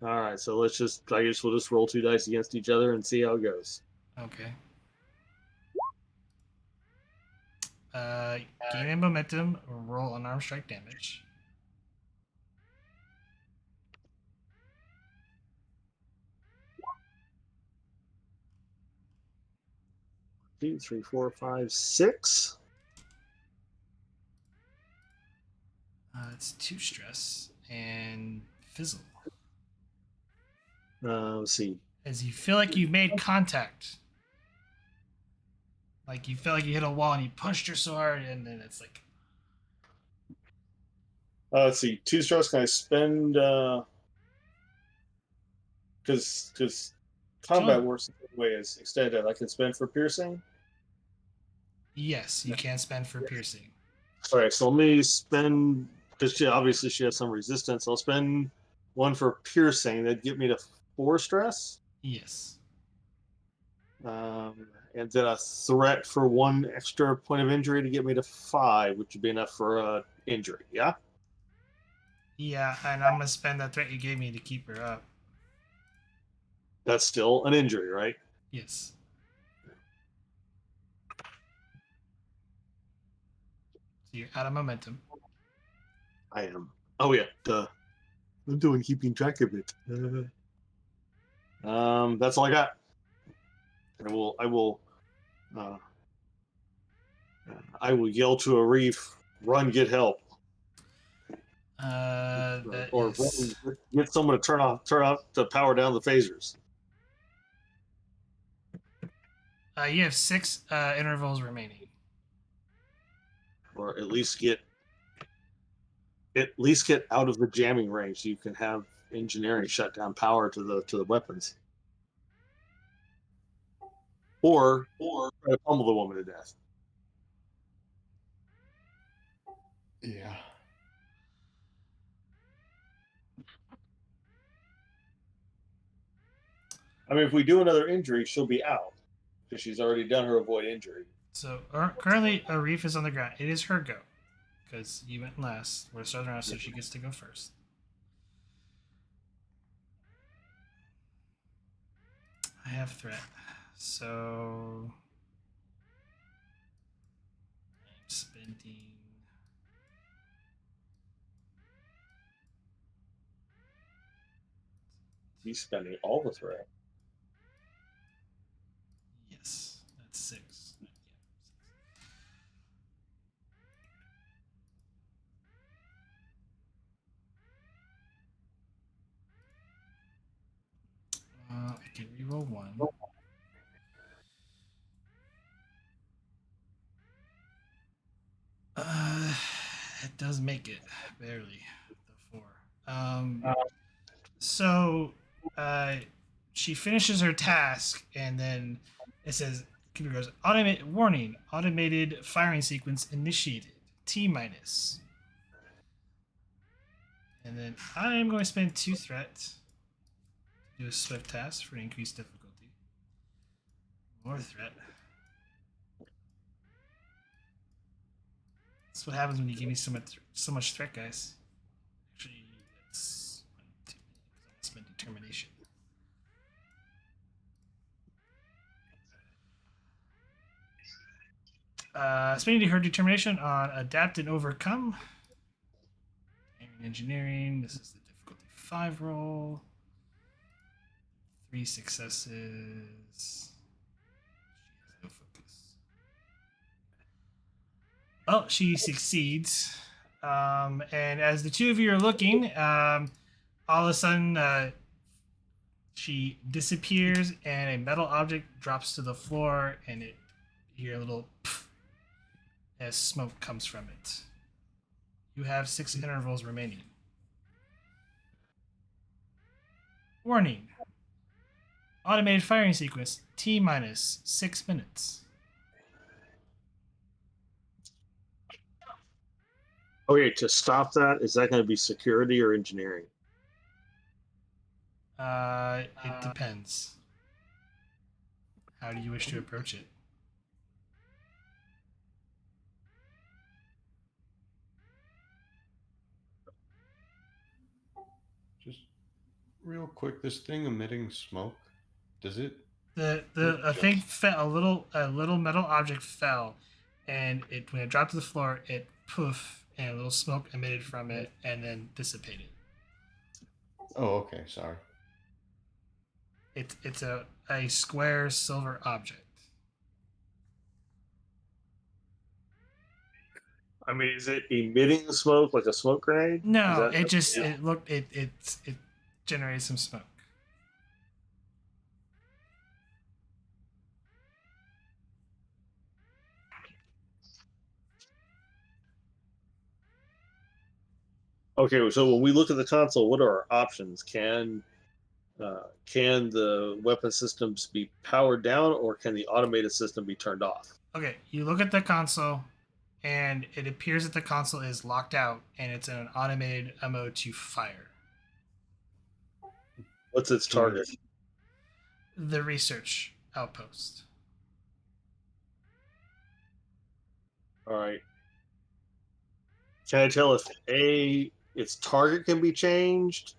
All right, so I guess we'll just roll 2 dice against each other and see how it goes. Okay. Gaining momentum, roll unarmed strike damage. 2, 3, 4, 5, 6. It's 2 stress and fizzle. Let's see. As you feel like you made contact. Like you felt like you hit a wall and you punched her so hard, and then it's like. Let's see. 2 stress. Can I spend? Because combat Sure. works the same way as extended. I can spend for piercing. Yes, you can spend for piercing. All right, so let me spend because she has some resistance. I'll spend 1 for piercing. That'd get me to 4 stress. Yes. And then a threat for 1 extra point of injury to get me to 5, which would be enough for injury. Yeah. Yeah, and I'm gonna spend that threat you gave me to keep her up. That's still an injury, right? Yes. So you're out of momentum. I am. Oh yeah, duh. I'm doing keeping track of it. That's all I got. Uh, I will yell to Arif, run, get help, or Is... run, get someone to turn off the power down the phasers. You have 6 intervals remaining. Or at least get out of the jamming range so you can have engineering shut down power to the weapons. Or try to pummel the woman to death. Yeah. I mean, if we do another injury, she'll be out because she's already done her avoid injury. So currently, Arif is on the ground. It is her go because you went last. We're starting around, so she gets to go first. I have threat, so I'm spending. He's spending all the threat. Yes, that's 6. I can Reroll 1. It does make it barely the 4. So she finishes her task, and then it says, computer goes, automated firing sequence initiated. T minus. And then I am going to spend 2 threat to do a swift task for increased difficulty. More threat. That's what happens when you give me so much threat, guys. Actually, that's 1, 2, because I spent determination. Spending her determination on adapt and overcome. Engineering. This is the difficulty 5 roll. 3 successes. She has no focus. Oh, she succeeds. And as the two of you are looking, all of a sudden, she disappears, and a metal object drops to the floor, and you hear a little pff as smoke comes from it. You have 6 intervals remaining. Warning. Automated firing sequence. T minus 6 minutes. Okay, to stop that, is that going to be security or engineering? It depends. How do you wish to approach it? Just real quick, this thing emitting smoke, does it? A thing fell, a little metal object fell, and when it dropped to the floor, it poof, and a little smoke emitted from it, and then dissipated. Oh, okay, sorry. It's a square silver object. I mean, is it emitting smoke like a smoke grenade? No, Is that- it generated some smoke. Okay, so when we look at the console, what are our options? Can the weapon systems be powered down, or can the automated system be turned off? Okay, you look at the console, and it appears that the console is locked out, and it's in an automated mode to fire. What's its target? The research outpost. All right. Can I tell if A, its target can be changed,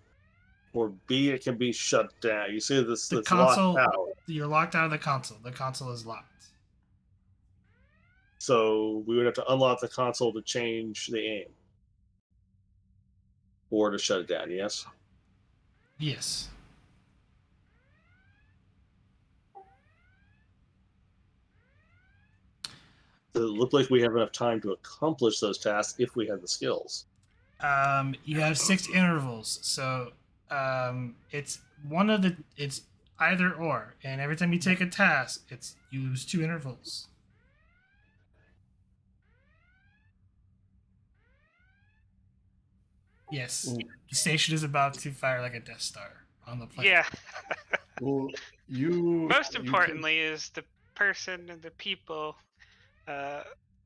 or B, it can be shut down? You see this The it's console. locked out. You're locked out of the console. The console is locked. So we would have to unlock the console to change the aim. Or to shut it down, yes? Yes. Does it look like we have enough time to accomplish those tasks if we have the skills? You have 6 intervals, so it's either or, and every time you take a task, you lose 2 intervals. Yes, Ooh. the station is about to fire like a Death Star on the planet. Yeah. Well, you. Most you can- importantly is the person and the people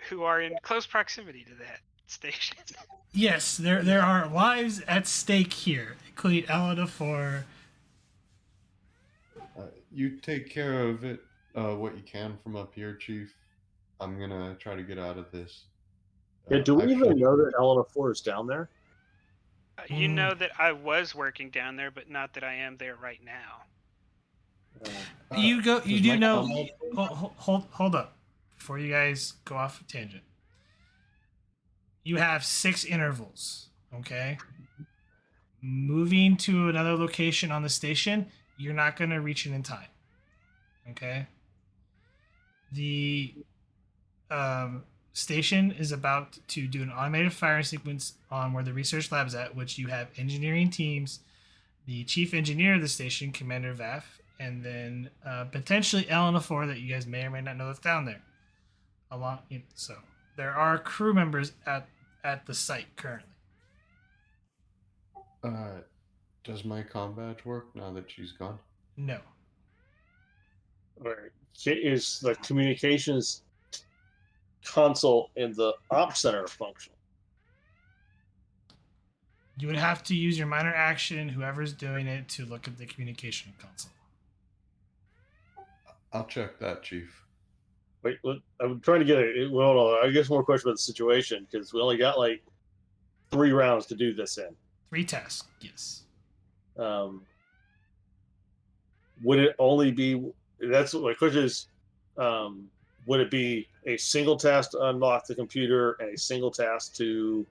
who are in close proximity to that station. Yes, there are lives at stake here, including Elena for. You take care of it, what you can from up here, Chief. I'm gonna try to get out of this. Yeah, do we actually- even know that Elena 4 is down there? You know that I was working down there, but not that I am there right now. You does do my know. combat- Hold up, before you guys go off a tangent. You have 6 intervals. Okay. Moving to another location on the station, you're not going to reach it in time. Okay. The station is about to do an automated fire sequence on where the research lab is at, which you have engineering teams, the chief engineer of the station, Commander Vaff, and then potentially L4 that you guys may or may not know that's down there. So there are crew members at the site currently. Does my combat work now that she's gone? No. All right. Is the communications console in the op center functional? You would have to use your minor action, whoever's doing it, to look at the communication console. I'll check that, Chief. Wait, I'm trying to get it. Well, I guess more question about the situation because we only got like 3 rounds to do this in. 3 tasks, yes. Would it only be? That's what my question is. Would it be a single task to unlock the computer and a single task to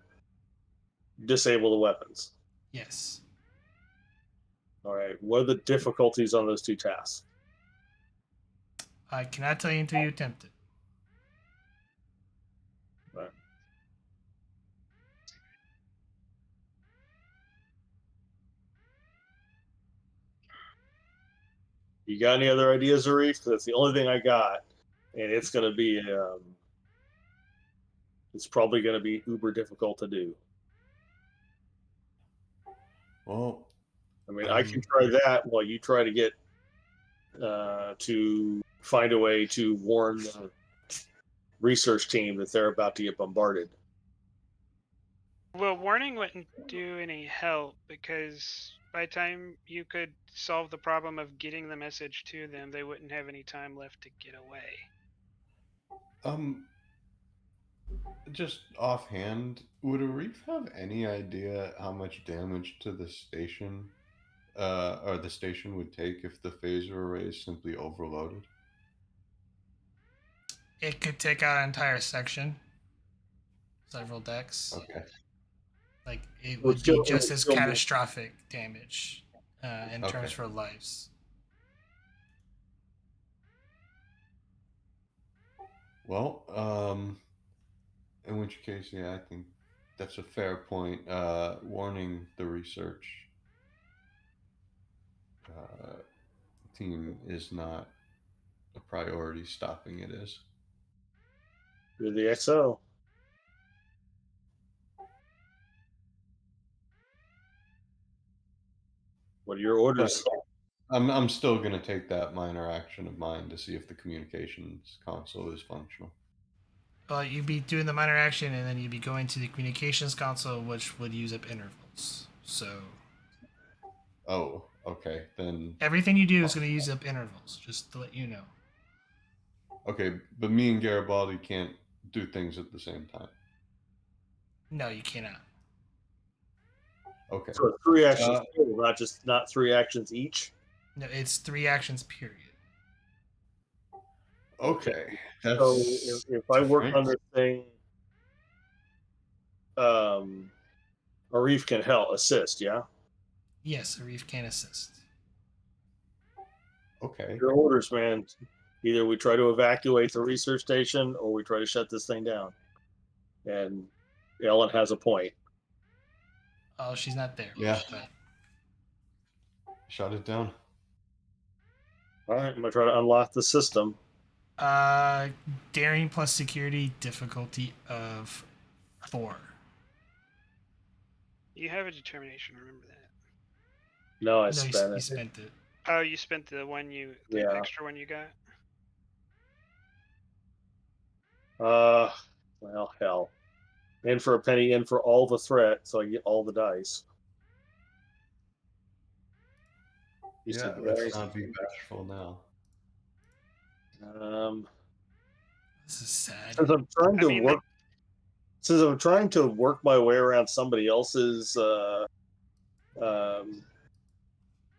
disable the weapons? Yes. All right. What are the difficulties on those 2 tasks? I cannot tell you until you attempt it. Right. You got any other ideas, Arif? 'Cause that's the only thing I got, and it's going to be it's probably going to be uber difficult to do. Well, I mean, I can try that while you try to get to find a way to warn the research team that they're about to get bombarded. Well, warning wouldn't do any help because by the time you could solve the problem of getting the message to them, they wouldn't have any time left to get away. Just offhand, would Arif have any idea how much damage to the station, or the station would take if the phaser array is simply overloaded? It could take out an entire section, several decks. Okay. Like it Well, would still- be just as still more- catastrophic damage in terms Okay. for lives. Well, in which case, yeah, I think that's a fair point. Warning the research team is not a priority. Stopping it is. You're the XO. What are your orders? I'm still going to take that minor action of mine to see if the communications console is functional. Well, you'd be doing the minor action, and then you'd be going to the communications console, which would use up intervals. So Oh, okay. Then everything you do is going to use up intervals, just to let you know. okay, but me and Garibaldi can't do things at the same time. No, you cannot. Okay. So 3 actions, total, not 3 actions each. No, it's 3 actions, period. Okay. That's So if I work on different. this thing, Arif can help assist. Yeah. Yes, Arif can assist. Okay. Your orders, man. Either we try to evacuate the research station or we try to shut this thing down. And Ellen has a point. Oh, she's not there. Yeah. But Shut it down. All right, I'm gonna try to unlock the system. daring plus security, difficulty of 4. You have a determination, remember that. No, I No, spent you it. spent it. Oh, you spent the Yeah. extra one you got? Well, hell. In for a penny, in for all the threat, so I get all the dice. You Yeah, said let's dice. not be bashful now. This is sad. Since I'm trying I to mean, work, since I'm trying to work my way around somebody else's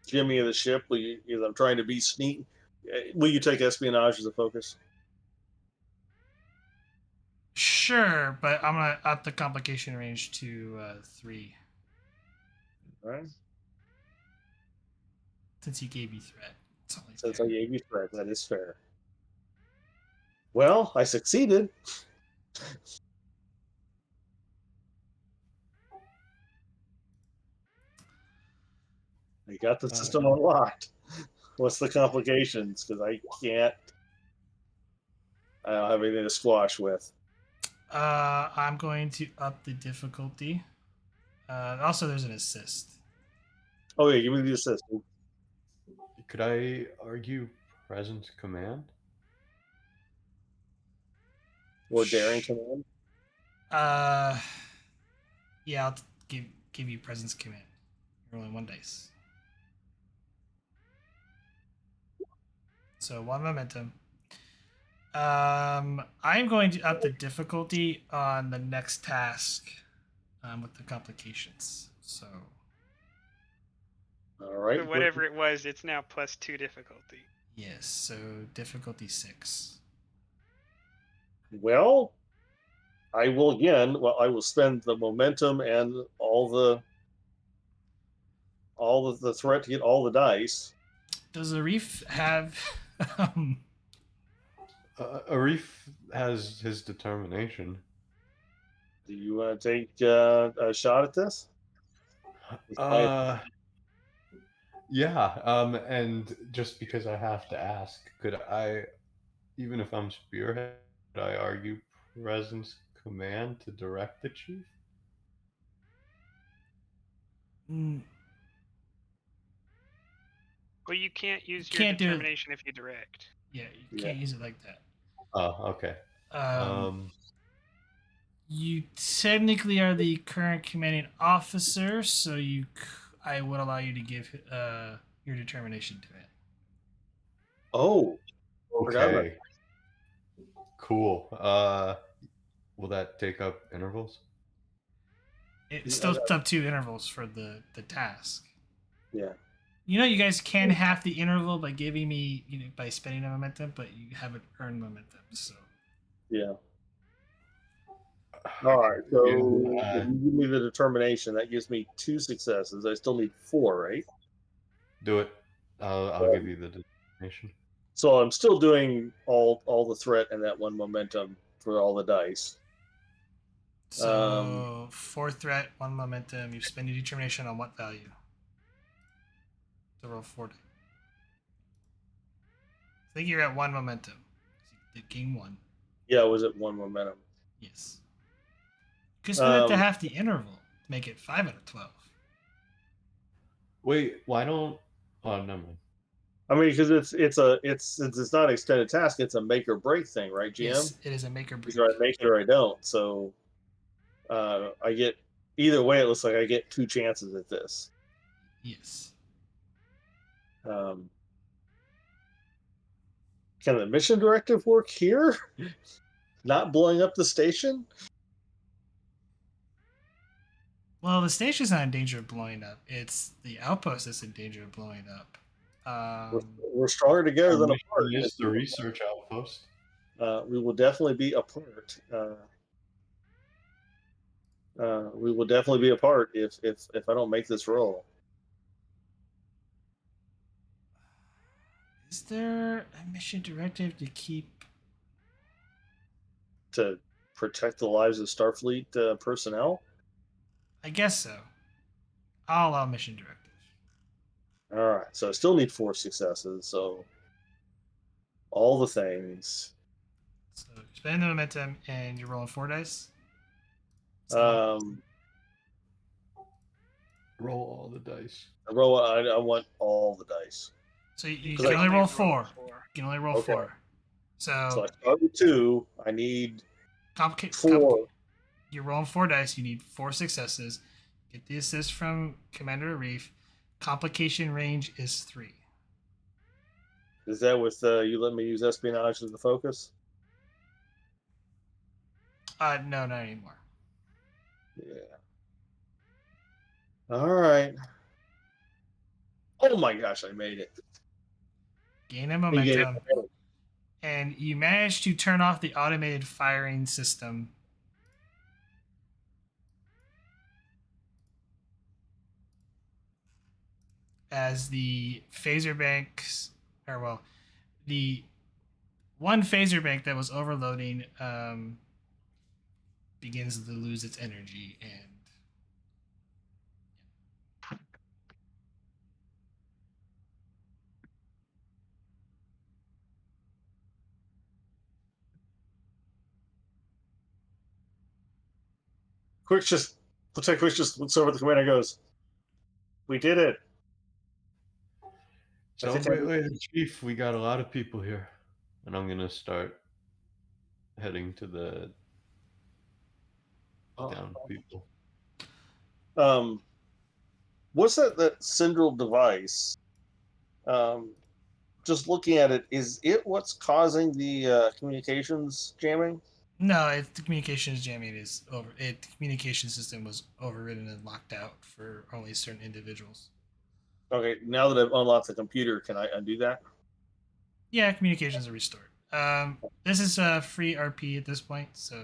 Jimmy of the ship, because I'm trying to be sneaky. Will you take espionage as a focus? Sure, but I'm gonna up the complication range to 3 All right. since you gave me threat. It's only Since fair. I gave you threat, that is fair. Well, I succeeded. I got the system unlocked. What's the complications? Because I can't. I don't have anything to squash with. I'm going to up the difficulty. Also, there's an assist. Oh yeah, give me the assist. Could I argue presence command? Or daring command. Yeah, I'll give you presence command. You're rolling 1 dice. So 1 momentum. I'm going to up the difficulty on the next task with the complications. So All right. So whatever it was, it's now +2 difficulty. yes, so difficulty 6. Well, I will again. Well, I will spend the momentum and all the threat to get all the dice. Does Arif have? um, Arif has his determination. Do you want to take a shot at this? Yeah. And just because I have to ask, could I, even if I'm spearhead, could I argue presence command to direct the chief? mm, Well, you can't use your Can't do it. determination if you direct. yeah, you can't use it like that. Oh, okay. You technically are the current commanding officer, so I would allow you to give your determination to it. Oh, forgot about Okay. Cool. Will that take up intervals? It's still up 2 intervals for the task. yeah. You know, you guys can half the interval by giving me, by spending a momentum, but you haven't earned momentum. So Yeah. All right. So Yeah, if you give me the determination, that gives me 2 successes. I still need 4, right? do it. I'll give you the determination. So I'm still doing all the threat and that 1 momentum for all the dice. So 4 threat, 1 momentum. You spend your determination on what value? To roll 40. I think you're at 1 momentum. You did gain 1. Yeah, was it 1 momentum? Yes. You could spend it to Um, half the interval to make it 5 out of 12. Wait, why don't? Oh, never mind. I mean, because it's not an extended task; it's a make or break thing, right, GM? Yes, it is a make or break. Either I make it or I don't. So I get either way. It looks like I get 2 chances at this. Yes. Can the mission directive work here? Not blowing up the station? Well, the station's not in danger of blowing up. It's the outpost that's in danger of blowing up. We're stronger together than Mission apart. is the research outpost. We will definitely be apart. We will definitely be apart if I don't make this roll. Is there a mission directive to keep? To protect the lives of Starfleet personnel. I guess so. I'll allow mission directives. All right, so I still need 4 successes. So all the things. So you're spending the momentum and you're rolling 4 dice. Roll all the dice. I want all the dice. So you 'Cause can I- only roll Roll 4. 4. You can only roll Okay. 4. So So I start with 2. I need complicate 4. You're rolling 4 dice. You need 4 successes. Get the assist from Commander Arif. Complication range is 3. Is that with you let me use espionage as the focus? No, not anymore. Yeah. All right. Oh my gosh, I made it. Gain a You momentum. gave it- And you managed to turn off the automated firing system. As the phaser banks, the one phaser bank that was overloading begins to lose its energy, and Looks like Quick just looks over at the commander and goes, "We did it." I think Celebrate later, Chief. We got a lot of people here. And I'm going to start heading to the down people. What's that Syndril device? Just looking at it, is it what's causing the communications jamming? No, the communications jamming is over. The communication system was overridden and locked out for only certain individuals. Okay, now that I've unlocked the computer, can I undo that? Yeah, communications are restored. This is a free RP at this point, so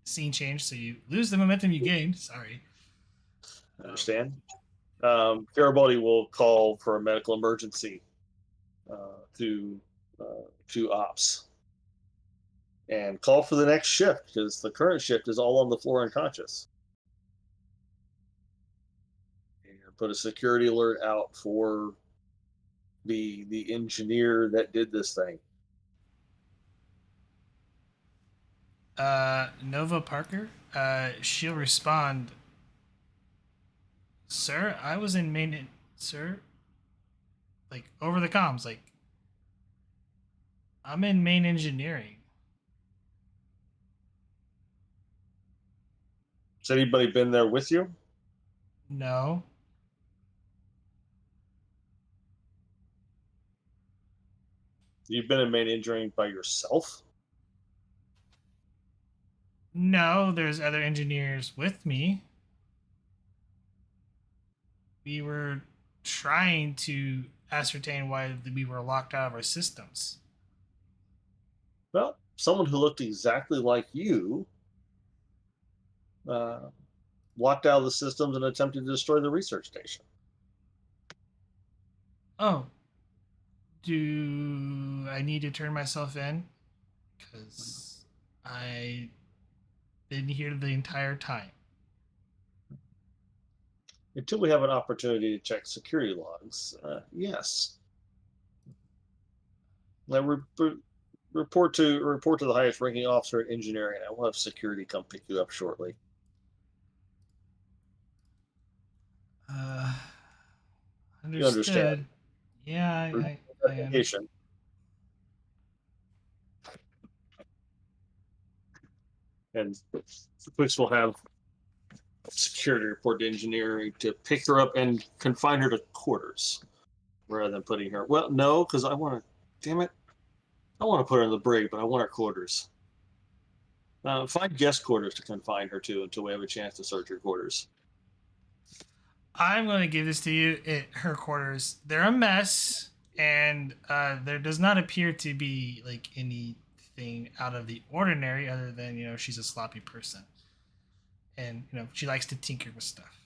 scene change, so you lose the momentum you gained. Sorry. I understand. Garibaldi will call for a medical emergency to ops and call for the next shift because the current shift is all on the floor unconscious. And put a security alert out for the engineer that did this thing. Nova Parker, she'll respond. Sir, I was in main. Sir, like over the comms, like I'm in main engineering. Has anybody been there with you? No. You've been in main engineering by yourself? No, there's other engineers with me. We were trying to ascertain why we were locked out of our systems. Well, someone who looked exactly like you locked out of the systems and attempted to destroy the research station. Oh, do I need to turn myself in? Because I been here the entire time. Until we have an opportunity to check security logs, yes. Now, report to the highest ranking officer at engineering. I will have security come pick you up shortly. Understood. understand. Yeah, I Investigation. And the police will have security report to engineering to pick her up and confine her to quarters rather than putting her. Well, no, because I want to. Damn it! I want to put her in the brig, but I want her quarters. Find guest quarters to confine her to until we have a chance to search her quarters. I'm going to give this to you. Her quarters, they're a mess, and there does not appear to be like anything out of the ordinary other than she's a sloppy person, and she likes to tinker with stuff.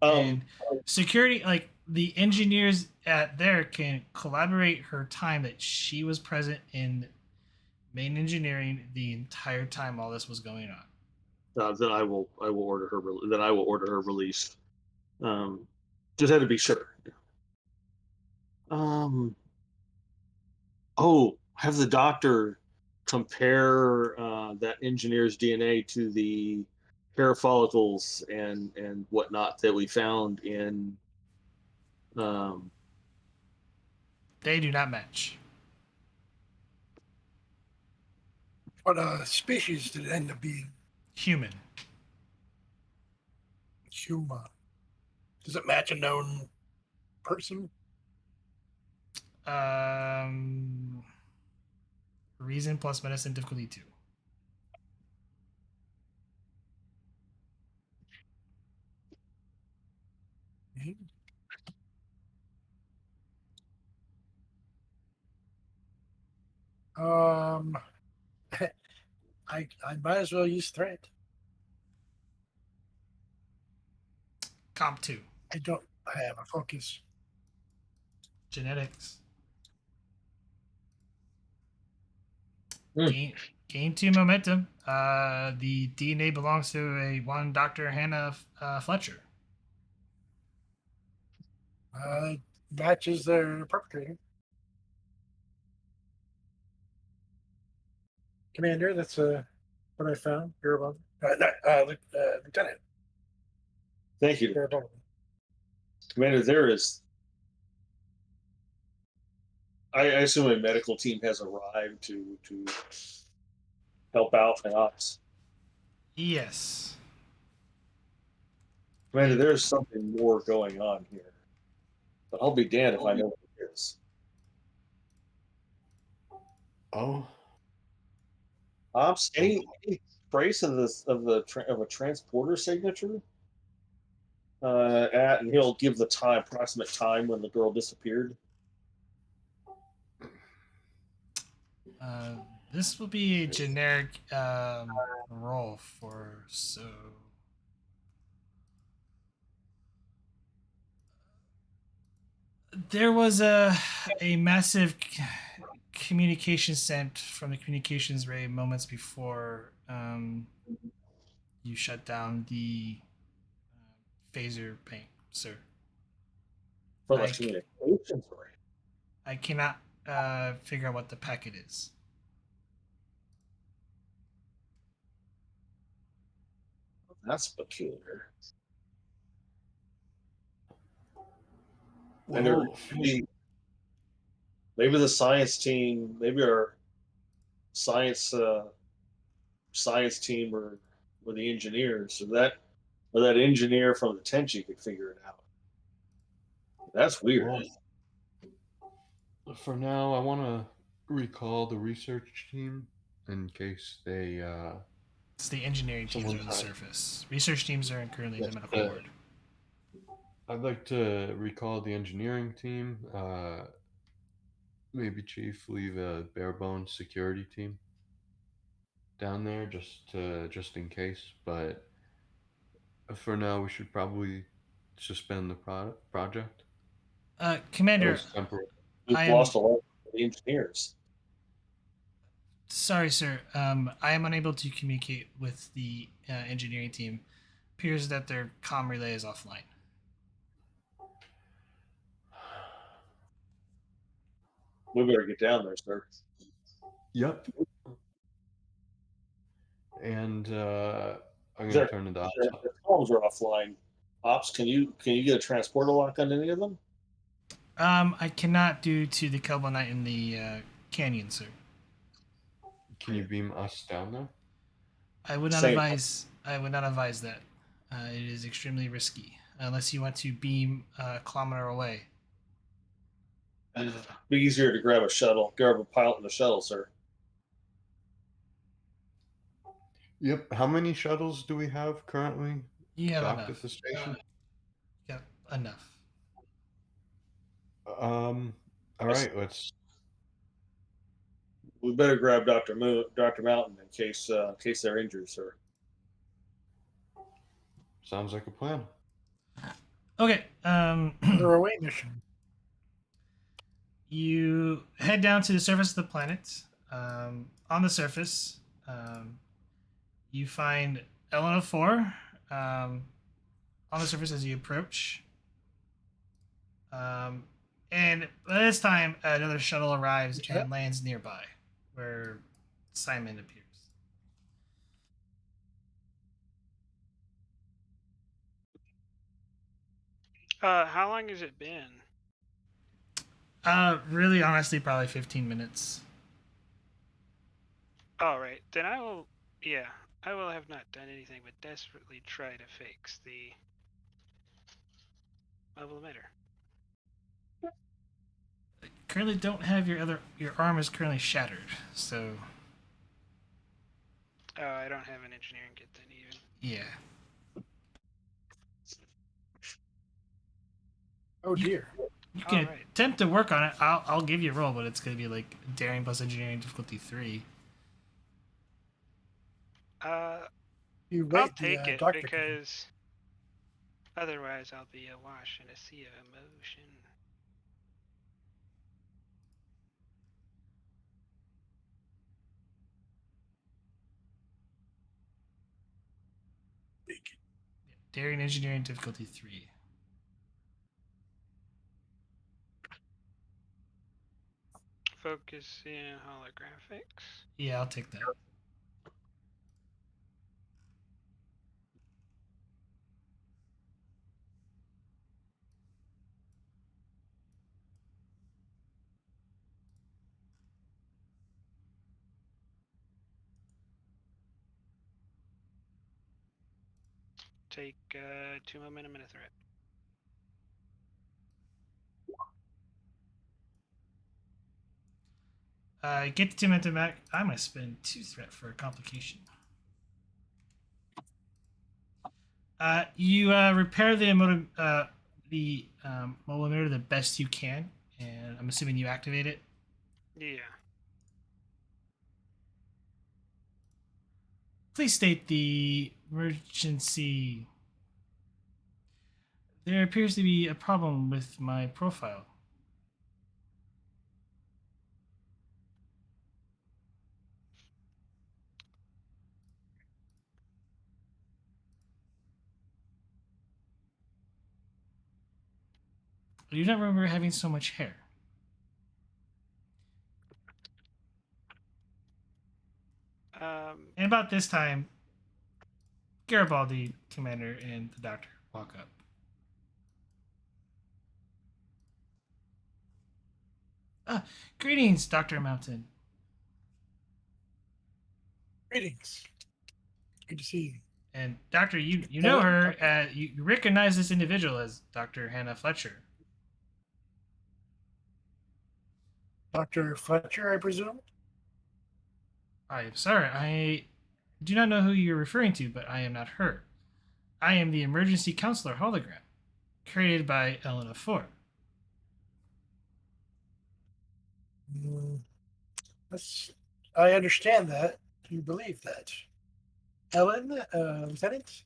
And security, like the engineers at there, can collaborate her time that she was present in main engineering the entire time all this was going on. Then I will order her. Then I will order her released. Just had to be sure. Have the doctor compare that engineer's DNA to the hair follicles and whatnot that we found in. They do not match. What species did it end up being? Human. Human. Does it match a known person? Reason plus medicine difficulty 2. I might as well use threat. Comp 2. I don't have a focus. Genetics. Gain 2 momentum. The DNA belongs to one Dr. Hannah Fletcher. Matches their perpetrator. Commander, that's what I found. You're above. Lieutenant, Thank you, you're above. Commander. There is. I assume a medical team has arrived to help out the ops. Yes. Commander, there's something more going on here, but I'll be damned if I know what it is. Oh, Ops, any trace of this of a transporter signature? And he'll give the approximate time when the girl disappeared. Uh, this will be a generic roll for so. There was a massive communication sent from the communications ray moments before you shut down the phaser bank, sir. From the I, communications array. I cannot figure out what the packet is. That's peculiar. And there well, maybe the science team, maybe our science science team or the engineers, or that engineer from the Tenchi could figure it out. That's weird. well, for now, I want to recall the research team in case they. It's the engineering teams are on the Someone's surface. Research teams are currently in the medical ward. I'd like to recall the engineering team. Maybe Chief leave a bare bones security team down there just in case. But for now, we should probably suspend the project. At Commander, least temporarily. We've I am lost a lot of the engineers. sorry, sir. I am unable to communicate with the engineering team. Appears that their comm relay is offline. We better get down there, sir. Yep. And I'm Is gonna there- turn to the The comms are offline. Ops, can you get a transporter lock on any of them? I cannot due to the Kelbo Knight in the canyon, sir. Can you beam us down there? I would not Same. advise. I would not advise that. It is extremely risky unless you want to beam a kilometer away. Be easier to grab a pilot in the shuttle, sir. Yep. How many shuttles do we have currently You have docked enough. at the station? Yep, enough. All right. Let's. We better grab Dr. Mountain in case they're injured, sir. Sounds like a plan. Okay. They're away mission. You head down to the surface of the planet. On the surface, you find LN04 on the surface as you approach. And by this time, another shuttle arrives and lands nearby, where Simon appears. How long has it been? Really, honestly, probably 15 minutes. All right, then I will. Yeah, I will have not done anything but desperately try to fix the level emitter. Currently, don't have your arm is currently shattered, so Oh, I don't have an engineering kit then even. yeah. Oh dear. You can Alright. attempt to work on it. I'll give you a roll, but it's gonna be like daring plus engineering difficulty 3. You I'll wait. take The it doctor because otherwise I'll be awash in a sea of emotion. Daring engineering difficulty 3. Focus in holographics. Yeah, I'll take that. take 2 momentum and a threat. Get the 2 momentum back. I'm going to spend 2 threat for a complication. You repair the mobile emitter the best you can, and I'm assuming you activate it. Yeah. Please state the emergency. There appears to be a problem with my profile. I do not remember having so much hair. And about this time, Garibaldi, Commander, and the Doctor walk up. Greetings, Dr. Mountain. Greetings. Good to see you. And Doctor, you know her. You recognize this individual as Dr. Hannah Fletcher. Dr. Fletcher, I presume? I am sorry, I do not know who you're referring to, but I am not her. I am the emergency counselor hologram, created by Elena Ford. I understand that. You believe that. Ellen, Lieutenant?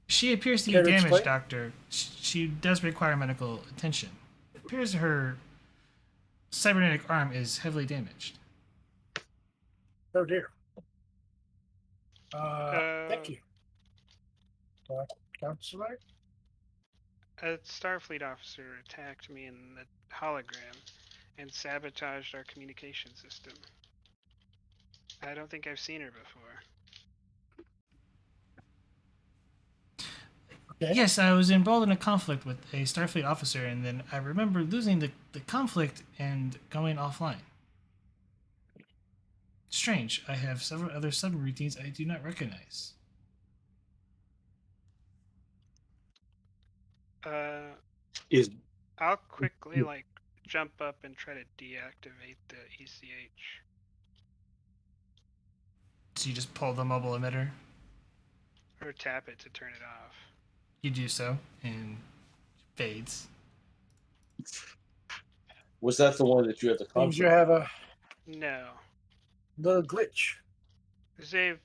She appears to be Care to damaged, explain? Doctor. She does require medical attention. It appears her cybernetic arm is heavily damaged. Oh, dear. Thank you. Counselor? A Starfleet officer attacked me in the hologram and sabotaged our communication system. I don't think I've seen her before. Okay. Yes, I was involved in a conflict with a Starfleet officer, and then I remember losing the conflict and going offline. Strange, I have several other subroutines I do not recognize. Is I'll quickly jump up and try to deactivate the ECH. So you just pull the mobile emitter. Or tap it to turn it off. You do so, and fades. was that the one that you had the Seems you conflict? have a No. little glitch. There's a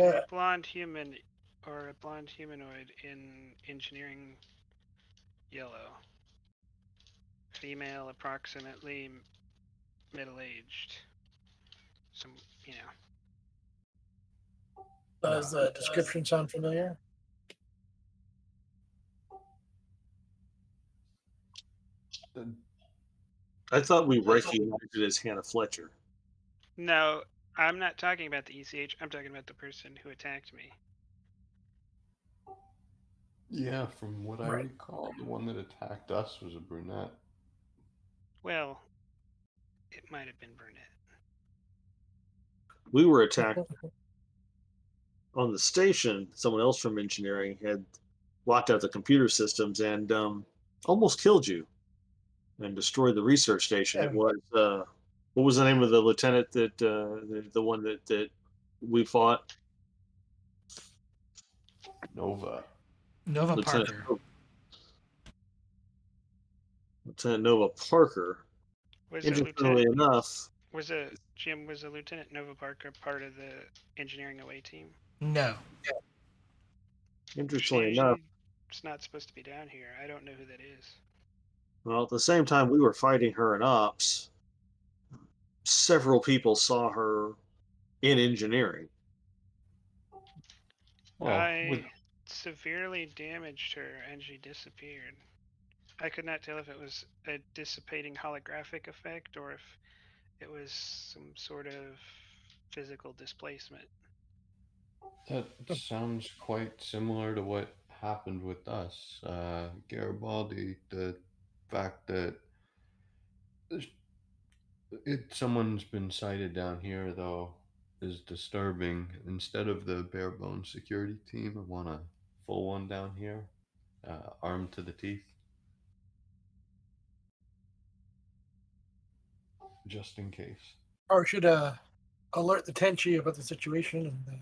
Uh, blonde human or a blonde humanoid in engineering yellow. Female, approximately middle-aged. Some, you know. does the description sound familiar? I thought we recognized it as Hannah Fletcher. No, I'm not talking about the ECH. I'm talking about the person who attacked me. Yeah, from what I Right. recall, the one that attacked us was a brunette. Well, it might have been brunette. We were attacked on the station. Someone else from engineering had locked out the computer systems and almost killed you and destroyed the research station. Yeah. It was what was the name of the lieutenant that the one that we fought? Nova. Nova Lieutenant Parker. Lieutenant Nova Parker. Was Interestingly enough, Was a Lieutenant Nova Parker part of the engineering away team? No. interestingly enough, It's not supposed to be down here. I don't know who that is. well, at the same time we were fighting her in ops, several people saw her in engineering. Well, I severely damaged her and she disappeared. I could not tell if it was a dissipating holographic effect or if it was some sort of physical displacement. that sounds quite similar to what happened with us. Garibaldi, the fact that someone's been sighted down here, though, is disturbing. Instead of the bare bones security team, I want a full one down here, armed to the teeth, just in case. Or should alert the Tenchi about the situation and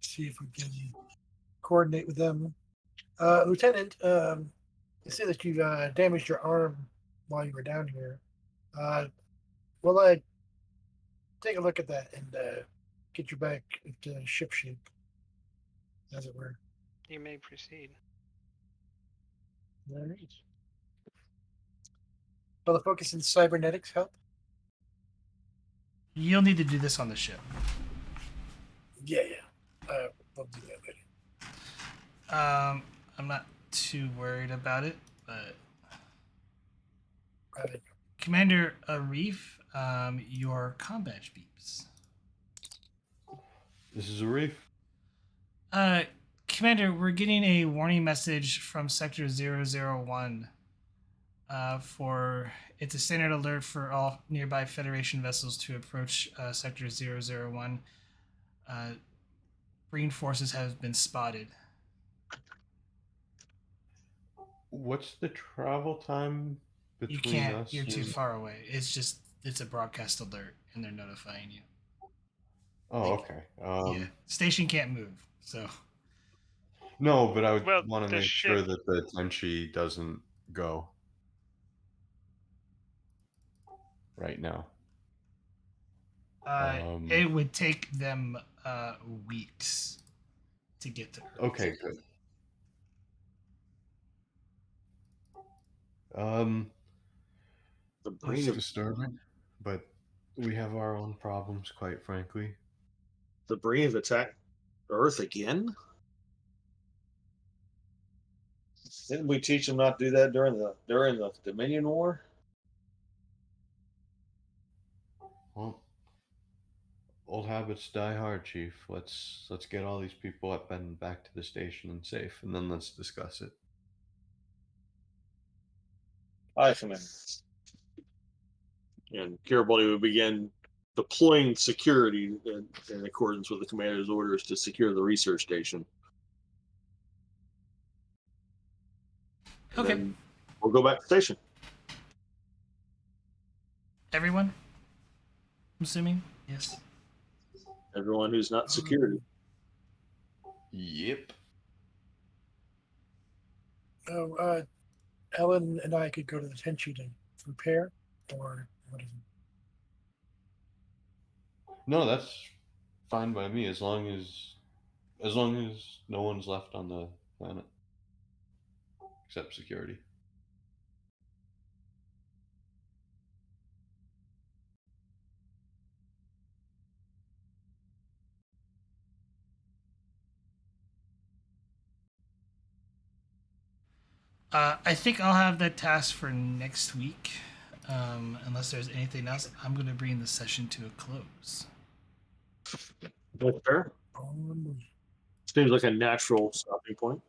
see if we can coordinate with them. Lieutenant, you say that you damaged your arm while you were down here. Will I take a look at that and get you back into ship shape, as it were? You may proceed. All right. Will the focus in cybernetics help? You'll need to do this on the ship. Yeah. We'll do that later. I'm not too worried about it, but Right. Commander Arif, your comm badge beeps. This is Arif. Commander, we're getting a warning message from Sector 001. It's a standard alert for all nearby Federation vessels to approach Sector 001. Green forces have been spotted. What's the travel time You between can't. us? You're too and- far away. It's a broadcast alert, and they're notifying you. Oh, Like, okay. Yeah, station can't move. So No, but I would Well, want to the make sure ship- that the Tenchi doesn't go right now. it would take them weeks to get to Earth. Okay, good. The It's brain of disturbing, but we have our own problems, quite frankly. attacked Earth again. Didn't we teach them not to do that during the Dominion War? Well, old habits die hard, Chief. Let's get all these people up and back to the station and safe, and then let's discuss it. Aye, Commander. And Garibaldi would begin deploying security in accordance with the commander's orders to secure the research station. And Okay. then we'll go back to station. Everyone? I'm assuming? Yes. Everyone who's not security. Yep. Oh, Ellen and I could go to the Tenchi to repair, or what is it? No, that's fine by me as long as no one's left on the planet except security. I think I'll have that task for next week. Unless there's anything else, I'm going to bring the session to a close. That's fair. Um, Seems like a natural stopping point.